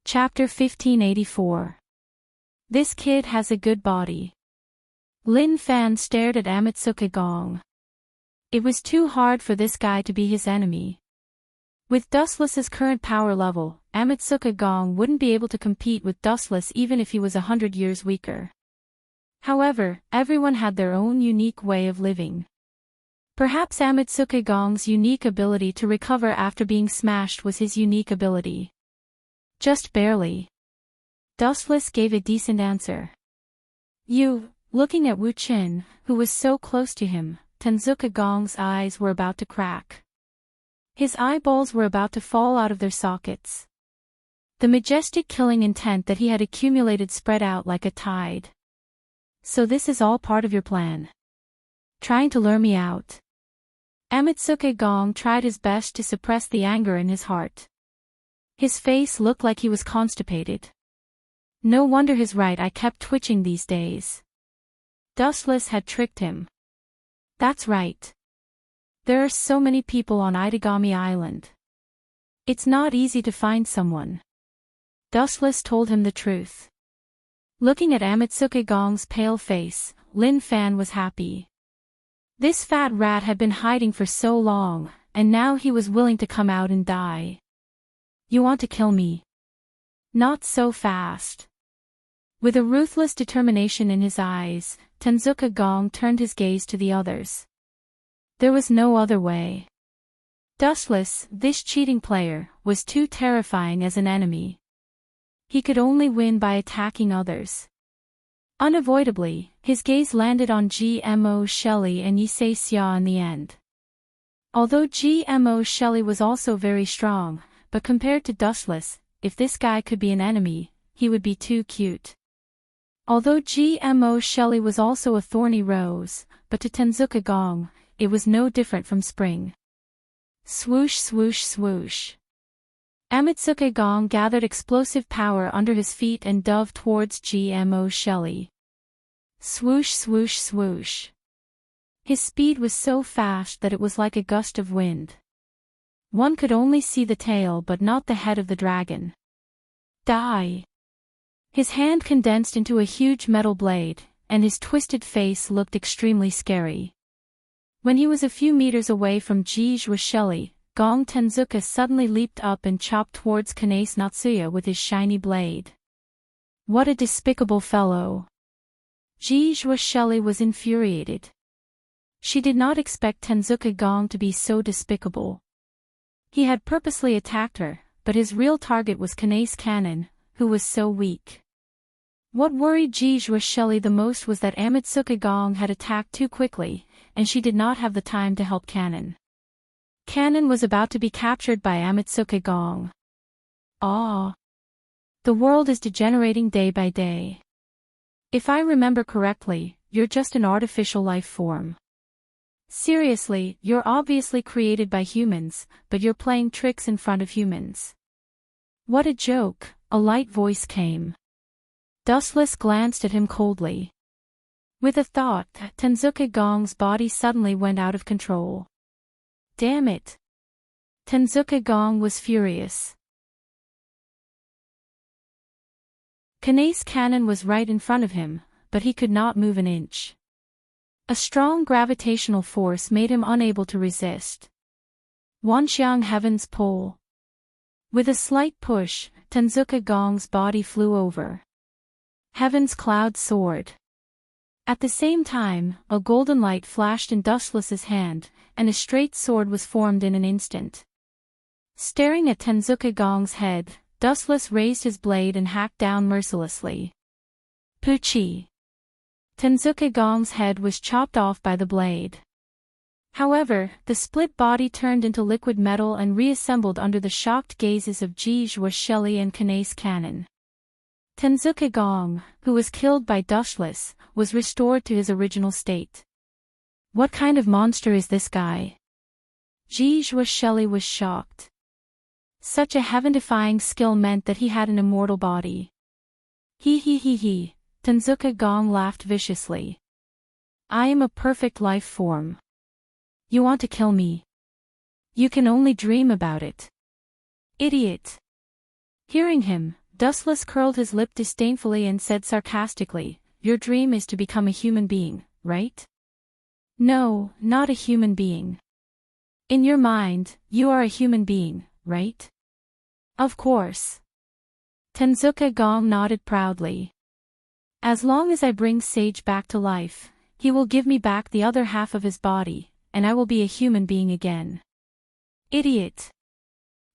Chapter 1584. This kid has a good body. Lin Fan stared at Amatsuka Gong. It was too hard for this guy to be his enemy. With Dustless's current power level, Amatsuka Gong wouldn't be able to compete with Dustless even if he was 100 years weaker. However, everyone had their own unique way of living. Perhaps Amatsuka Gong's unique ability to recover after being smashed was his unique ability. Just barely. Dustless gave a decent answer. You, looking at Wu Qin, who was so close to him, Tenzuka Gong's eyes were about to crack. His eyeballs were about to fall out of their sockets. The majestic killing intent that he had accumulated spread out like a tide. So this is all part of your plan. Trying to lure me out. Amatsuka Gong tried his best to suppress the anger in his heart. His face looked like he was constipated. No wonder his right eye kept twitching these days. Dustless had tricked him. That's right. There are so many people on Itagami Island. It's not easy to find someone. Dustless told him the truth. Looking at Amatsuka Gong's pale face, Lin Fan was happy. This fat rat had been hiding for so long, and now he was willing to come out and die. You want to kill me? Not so fast. With a ruthless determination in his eyes, Tenzuka Gong turned his gaze to the others. There was no other way. Dustless, this cheating player, was too terrifying as an enemy. He could only win by attacking others. Unavoidably, his gaze landed on GMO Shelley and Yisei Xia in the end. Although GMO Shelley was also very strong, but compared to Dustless, if this guy could be an enemy, he would be too cute. Although GMO Shelley was also a thorny rose, but to Tenzuka Gong, it was no different from spring. Swoosh swoosh swoosh. Amatsuka Gong gathered explosive power under his feet and dove towards GMO Shelley. Swoosh swoosh swoosh. His speed was so fast that it was like a gust of wind. One could only see the tail but not the head of the dragon. Die! His hand condensed into a huge metal blade, and his twisted face looked extremely scary. When he was a few meters away from GMO Shelley, Gong Tenzuka suddenly leaped up and chopped towards Kanase Natsuya with his shiny blade. What a despicable fellow! GMO Shelley was infuriated. She did not expect Tenzuka Gong to be so despicable. He had purposely attacked her, but his real target was Kanase Cannon, who was so weak. What worried GMO Shelley the most was that Amatsuka Gong had attacked too quickly, and she did not have the time to help Cannon. Cannon was about to be captured by Amatsuka Gong. Ah! The world is degenerating day by day. If I remember correctly, you're just an artificial life form. Seriously, you're obviously created by humans, but you're playing tricks in front of humans. What a joke, a light voice came. Dustless glanced at him coldly. With a thought, Tenzuka Gong's body suddenly went out of control. Damn it! Tenzuka Gong was furious. Kanase Cannon was right in front of him, but he could not move an inch. A strong gravitational force made him unable to resist. Wanxiang Heaven's Pull. With a slight push, Tenzuka Gong's body flew over. Heaven's Cloud soared. At the same time, a golden light flashed in Dustless's hand, and a straight sword was formed in an instant. Staring at Tenzuka Gong's head, Dustless raised his blade and hacked down mercilessly. Poochie! Tenzuka Gong's head was chopped off by the blade. However, the split body turned into liquid metal and reassembled under the shocked gazes of GMO Shelley and Kanase Cannon. Tenzuka Gong, who was killed by Dustless, was restored to his original state. What kind of monster is this guy? GMO Shelley was shocked. Such a heaven-defying skill meant that he had an immortal body. He. Tenzuka Gong laughed viciously. I am a perfect life form. You want to kill me? You can only dream about it. Idiot. Hearing him, Dustless curled his lip disdainfully and said sarcastically, Your dream is to become a human being, right? No, not a human being. In your mind, you are a human being, right? Of course. Tenzuka Gong nodded proudly. As long as I bring Sage back to life, he will give me back the other half of his body, and I will be a human being again. Idiot.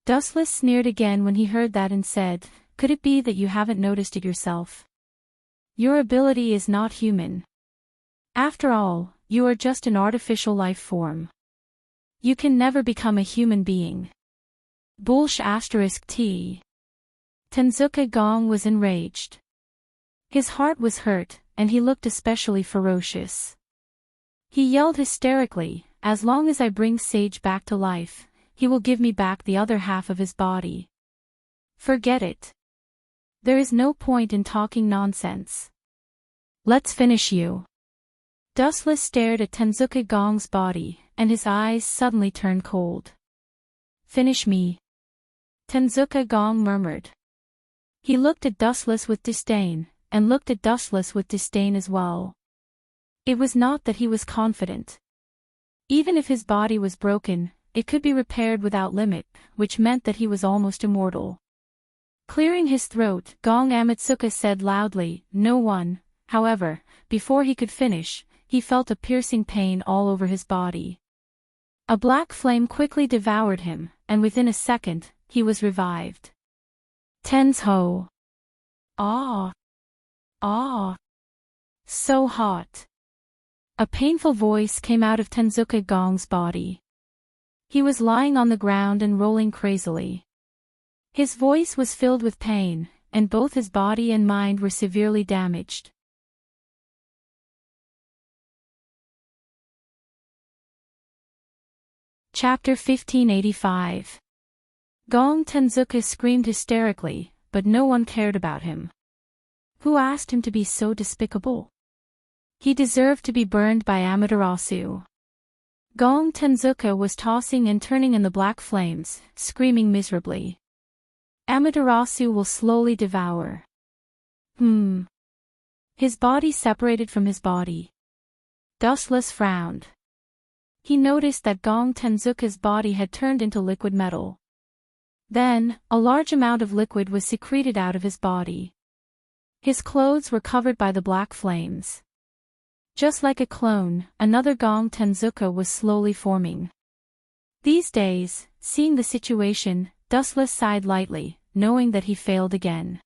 Dustless sneered again when he heard that and said, Could it be that you haven't noticed it yourself? Your ability is not human. After all, you are just an artificial life form. You can never become a human being. Bullsh *t. Tenzuka Gong was enraged. His heart was hurt, and he looked especially ferocious. He yelled hysterically, "As long as I bring Sage back to life, he will give me back the other half of his body. Forget it. There is no point in talking nonsense. Let's finish you." Dustless stared at Tenzuka Gong's body, and his eyes suddenly turned cold. "Finish me," Tenzuka Gong murmured. He looked at Dustless with disdain, and looked at Dustless with disdain as well. It was not that he was confident. Even if his body was broken, it could be repaired without limit, which meant that he was almost immortal. Clearing his throat, Gong Amatsuka said loudly, "No one." However, before he could finish, he felt a piercing pain all over his body. A black flame quickly devoured him, and within a second, he was revived. Tenzo. Ah. Ah. So hot. A painful voice came out of Tenzuka Gong's body. He was lying on the ground and rolling crazily. His voice was filled with pain, and both his body and mind were severely damaged. Chapter 1585. Gong Tenzuka screamed hysterically, but no one cared about him. Who asked him to be so despicable? He deserved to be burned by Amaterasu. Gong Tenzuka was tossing and turning in the black flames, screaming miserably. Amaterasu will slowly devour. His body separated from his body. Dustless frowned. He noticed that Gong Tenzuka's body had turned into liquid metal. Then, a large amount of liquid was secreted out of his body. His clothes were covered by the black flames. Just like a clone, another Gong Tenzuka was slowly forming. These days, seeing the situation, Dustless sighed lightly, knowing that he failed again.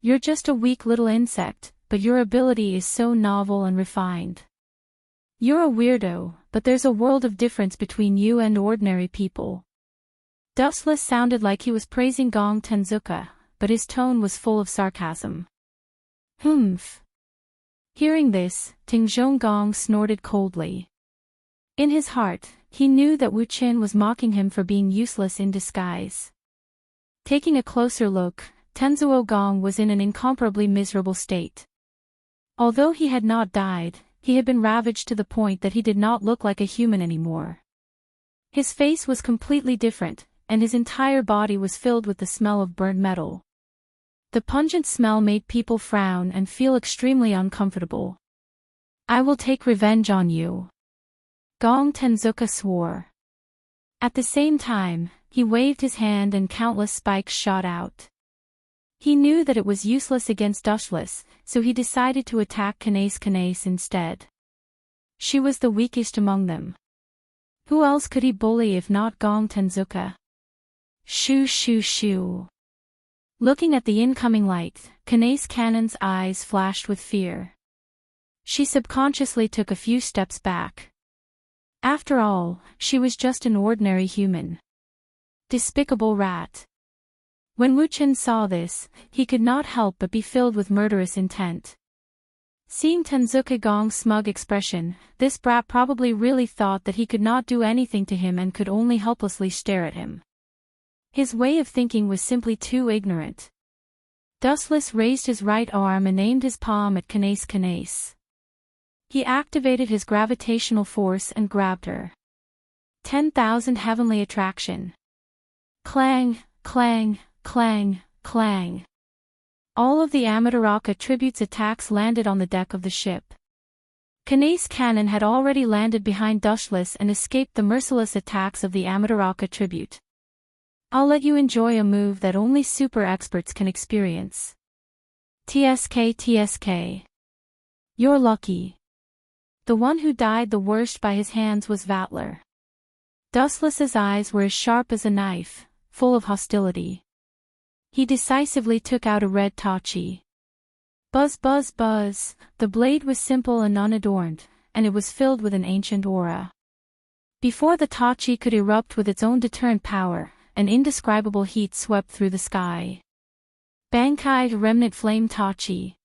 You're just a weak little insect, but your ability is so novel and refined. You're a weirdo, but there's a world of difference between you and ordinary people. Dustless sounded like he was praising Gong Tenzuka, but his tone was full of sarcasm. Humph. Hearing this, Tingzhong Gong snorted coldly. In his heart, he knew that Wu Qin was mocking him for being useless in disguise. Taking a closer look, Tenzuo Gong was in an incomparably miserable state. Although he had not died, he had been ravaged to the point that he did not look like a human anymore. His face was completely different, and his entire body was filled with the smell of burnt metal. The pungent smell made people frown and feel extremely uncomfortable. I will take revenge on you. Gong Tenzuka swore. At the same time, he waved his hand and countless spikes shot out. He knew that it was useless against Dustless, so he decided to attack Kanase instead. She was the weakest among them. Who else could he bully if not Gong Tenzuka? Shoo shoo shoo. Looking at the incoming light, Kanase Cannon's eyes flashed with fear. She subconsciously took a few steps back. After all, she was just an ordinary human. Despicable rat. When Wu Qin saw this, he could not help but be filled with murderous intent. Seeing Tenzuka Gong's smug expression, this brat probably really thought that he could not do anything to him and could only helplessly stare at him. His way of thinking was simply too ignorant. Dustless raised his right arm and aimed his palm at Kanase. He activated his gravitational force and grabbed her. 10,000 heavenly attraction. Clang, clang, clang, clang. All of the Amaterasu tributes attacks landed on the deck of the ship. Kanase Cannon had already landed behind Dustless and escaped the merciless attacks of the Amaterasu tribute. I'll let you enjoy a move that only super experts can experience. TSK. You're lucky. The one who died the worst by his hands was Vatler. Dustless's eyes were as sharp as a knife, full of hostility. He decisively took out a red tachi. Buzz buzz buzz, the blade was simple and unadorned, and it was filled with an ancient aura. Before the Tachi could erupt with its own deterrent power, an indescribable heat swept through the sky. Bankai Remnant Flame Tachi.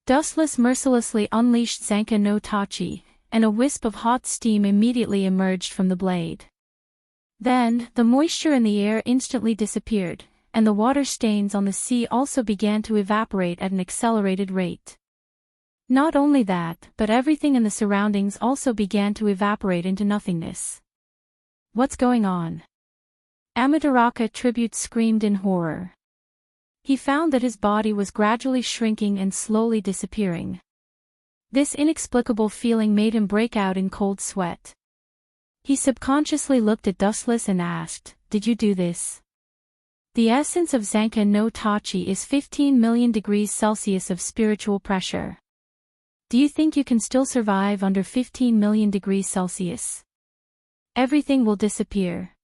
Dustless mercilessly unleashed Zanka no Tachi, and a wisp of hot steam immediately emerged from the blade. Then, the moisture in the air instantly disappeared, and the water stains on the sea also began to evaporate at an accelerated rate. Not only that, but everything in the surroundings also began to evaporate into nothingness. What's going on? Amateraka Tribute screamed in horror. He found that his body was gradually shrinking and slowly disappearing. This inexplicable feeling made him break out in cold sweat. He subconsciously looked at Dustless and asked, "Did you do this?" The essence of Zanka no Tachi is 15 million degrees Celsius of spiritual pressure. Do you think you can still survive under 15 million degrees Celsius? Everything will disappear.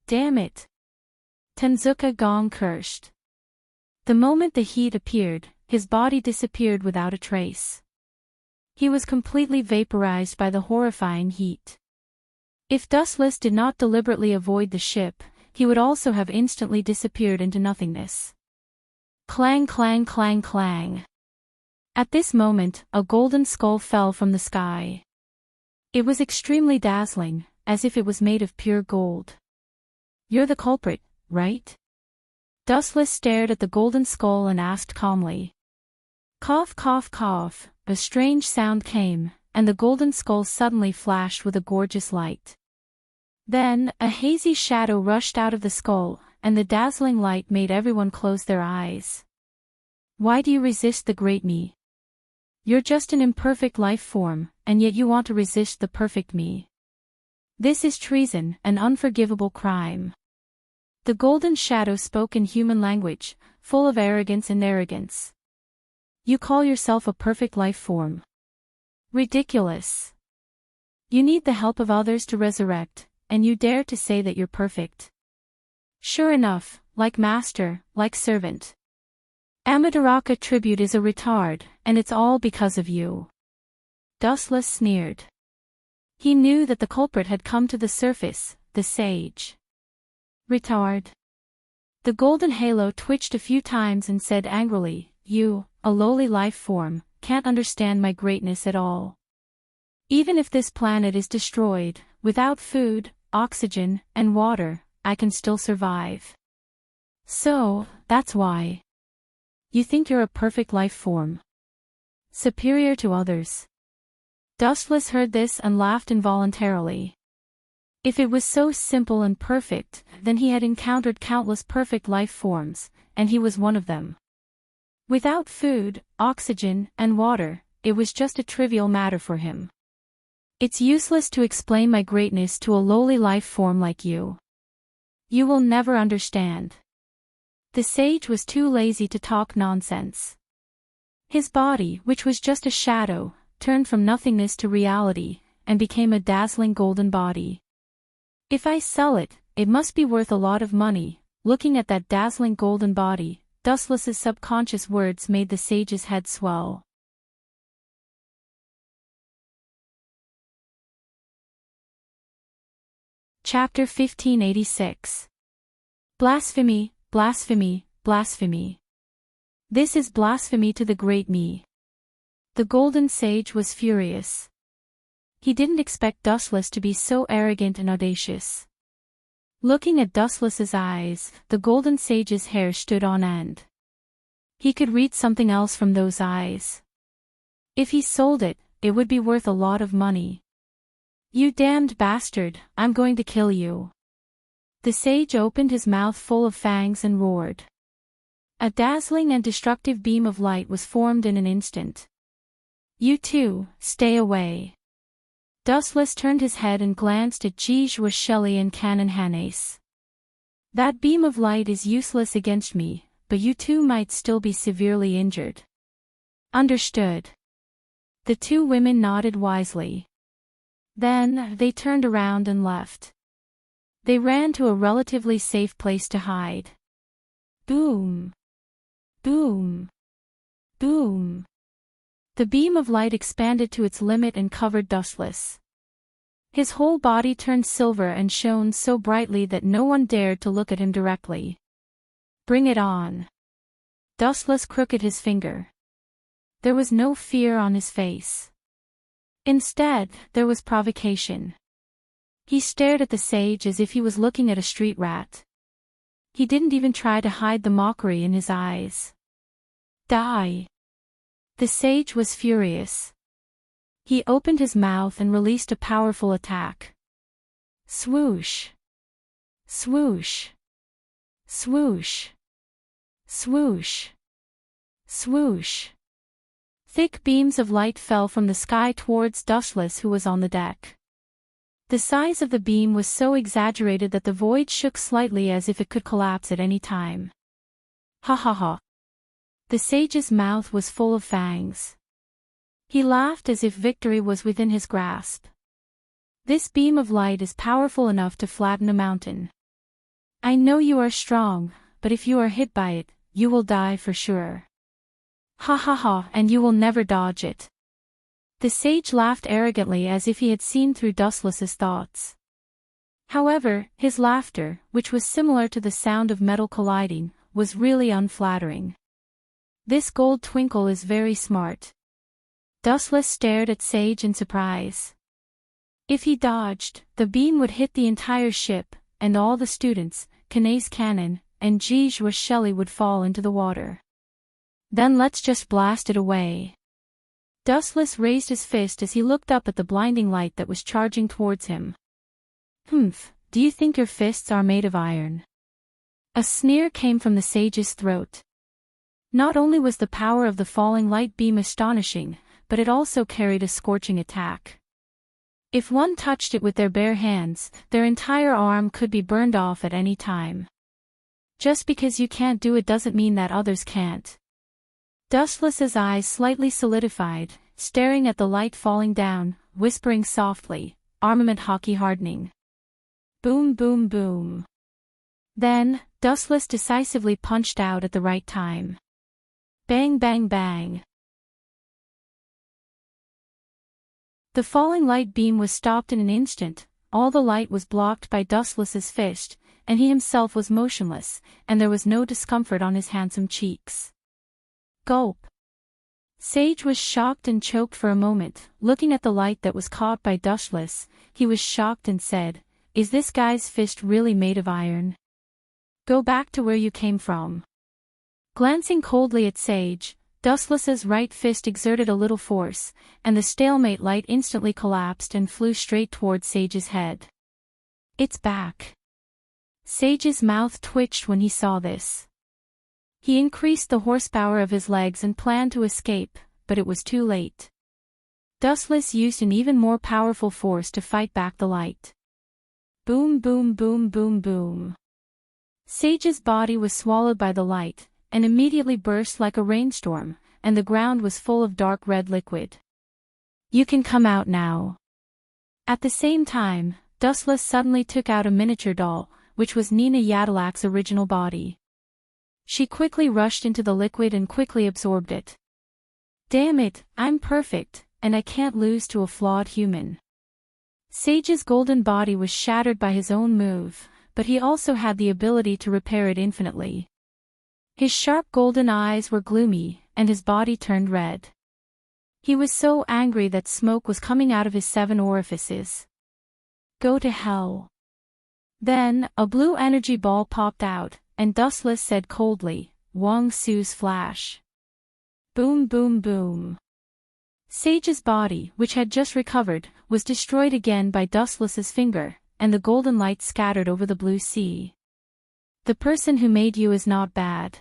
Damn it! Tenzuka Gong cursed. The moment the heat appeared, his body disappeared without a trace. He was completely vaporized by the horrifying heat. If Dustless did not deliberately avoid the ship, he would also have instantly disappeared into nothingness. Clang clang clang clang. At this moment, a golden skull fell from the sky. It was extremely dazzling, as if it was made of pure gold. "You're the culprit, right?" Dustless stared at the golden skull and asked calmly. Cough cough cough, a strange sound came, and the golden skull suddenly flashed with a gorgeous light. Then, a hazy shadow rushed out of the skull, and the dazzling light made everyone close their eyes. "Why do you resist the great me? You're just an imperfect life form, and yet you want to resist the perfect me. This is treason, an unforgivable crime." The golden shadow spoke in human language, full of arrogance and arrogance. "You call yourself a perfect life form? Ridiculous. You need the help of others to resurrect, and you dare to say that you're perfect. Sure enough, like master, like servant. Amateraka Tribute is a retard, and it's all because of you." Dustless sneered. He knew that the culprit had come to the surface, the sage. Retard. The golden halo twitched a few times and said angrily, "You, a lowly life form, can't understand my greatness at all. Even if this planet is destroyed, without food, oxygen, and water, I can still survive. So, that's why. You think you're a perfect life form. Superior to others." Dustless heard this and laughed involuntarily. If it was so simple and perfect, then he had encountered countless perfect life forms, and he was one of them. Without food, oxygen, and water, it was just a trivial matter for him. "It's useless to explain my greatness to a lowly life form like you. You will never understand." The sage was too lazy to talk nonsense. His body, which was just a shadow, turned from nothingness to reality, and became a dazzling golden body. "If I sell it, it must be worth a lot of money." Looking at that dazzling golden body, Dustless's subconscious words made the sage's head swell. Chapter 1586. Blasphemy, blasphemy, blasphemy. This is blasphemy to the great me. The golden sage was furious. He didn't expect Dustless to be so arrogant and audacious. Looking at Dustless's eyes, the golden sage's hair stood on end. He could read something else from those eyes. If he sold it, it would be worth a lot of money. "You damned bastard, I'm going to kill you." The sage opened his mouth full of fangs and roared. A dazzling and destructive beam of light was formed in an instant. "You too, stay away." Dustless turned his head and glanced at Jijua Shelley and Canon Hanace. "That beam of light is useless against me, but you two might still be severely injured." "Understood." The two women nodded wisely. Then, they turned around and left. They ran to a relatively safe place to hide. Boom! Boom! Boom! The beam of light expanded to its limit and covered Dustless. His whole body turned silver and shone so brightly that no one dared to look at him directly. "Bring it on." Dustless crooked his finger. There was no fear on his face. Instead, there was provocation. He stared at the sage as if he was looking at a street rat. He didn't even try to hide the mockery in his eyes. "Die." The sage was furious. He opened his mouth and released a powerful attack. Swoosh. Swoosh. Swoosh. Swoosh. Swoosh. Thick beams of light fell from the sky towards Dustless, who was on the deck. The size of the beam was so exaggerated that the void shook slightly as if it could collapse at any time. Ha ha ha. The sage's mouth was full of fangs. He laughed as if victory was within his grasp. "This beam of light is powerful enough to flatten a mountain. I know you are strong, but if you are hit by it, you will die for sure. Ha ha ha, and you will never dodge it." The sage laughed arrogantly as if he had seen through Dustless's thoughts. However, his laughter, which was similar to the sound of metal colliding, was really unflattering. "This gold twinkle is very smart." Dustless stared at Sage in surprise. If he dodged, the beam would hit the entire ship, and all the students, Kanae's Cannon, and Jijwa Shelley would fall into the water. "Then let's just blast it away." Dustless raised his fist as he looked up at the blinding light that was charging towards him. "Humph, do you think your fists are made of iron?" A sneer came from the sage's throat. Not only was the power of the falling light beam astonishing, but it also carried a scorching attack. If one touched it with their bare hands, their entire arm could be burned off at any time. Just because you can't do it doesn't mean that others can't. Dustless's eyes slightly solidified, staring at the light falling down, whispering softly, "Armament hockey hardening." Boom boom boom. Then, Dustless decisively punched out at the right time. Bang bang bang. The falling light beam was stopped in an instant, all the light was blocked by Dustless's fist, and he himself was motionless, and there was no discomfort on his handsome cheeks. Gulp. Sage was shocked and choked for a moment, looking at the light that was caught by Dustless. He was shocked and said, "Is this guy's fist really made of iron? Go back to where you came from." Glancing coldly at Sage, Dustless's right fist exerted a little force, and the stalemate light instantly collapsed and flew straight toward Sage's head. "It's back." Sage's mouth twitched when he saw this. He increased the horsepower of his legs and planned to escape, but it was too late. Dustless used an even more powerful force to fight back the light. Boom boom boom boom boom. Sage's body was swallowed by the light, and immediately burst like a rainstorm, and the ground was full of dark red liquid. "You can come out now." At the same time, Dustless suddenly took out a miniature doll, which was Nina Yadilak's original body. She quickly rushed into the liquid and quickly absorbed it. "Damn it, I'm perfect, and I can't lose to a flawed human." Sage's golden body was shattered by his own move, but he also had the ability to repair it infinitely. His sharp golden eyes were gloomy, and his body turned red. He was so angry that smoke was coming out of his 7 orifices. "Go to hell." Then, a blue energy ball popped out, and Dustless said coldly, "Wang Su's flash." Boom boom boom. Sage's body, which had just recovered, was destroyed again by Dustless's finger, and the golden light scattered over the blue sea. "The person who made you is not bad."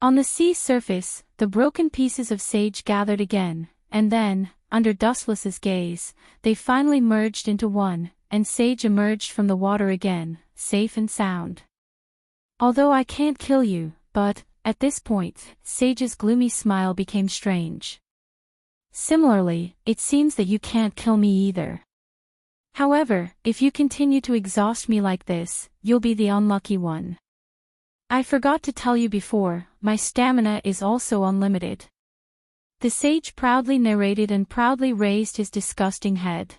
On the sea surface, the broken pieces of Sage gathered again, and then, under Dustless's gaze, they finally merged into one, and Sage emerged from the water again, safe and sound. "Although I can't kill you, but," at this point, Sage's gloomy smile became strange. "Similarly, it seems that you can't kill me either. However, if you continue to exhaust me like this, you'll be the unlucky one. I forgot to tell you before, my stamina is also unlimited." The sage proudly narrated and proudly raised his disgusting head.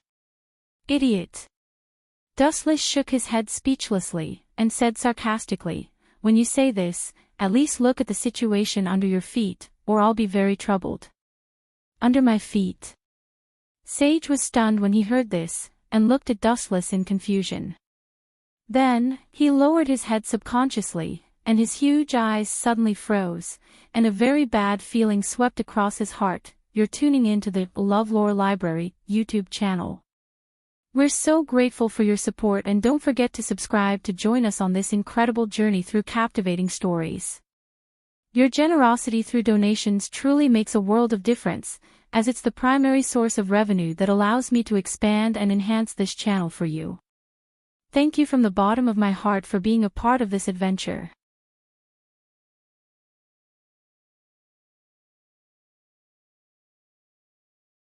Idiot! Dustless shook his head speechlessly, and said sarcastically, when you say this, at least look at the situation under your feet, or I'll be very troubled. Under my feet. Sage was stunned when he heard this, and looked at Dustless in confusion. Then, he lowered his head subconsciously, and his huge eyes suddenly froze, and a very bad feeling swept across his heart. You're tuning in to the LoveLore Library YouTube channel. We're so grateful for your support, and don't forget to subscribe to join us on this incredible journey through captivating stories. Your generosity through donations truly makes a world of difference, as it's the primary source of revenue that allows me to expand and enhance this channel for you. Thank you from the bottom of my heart for being a part of this adventure.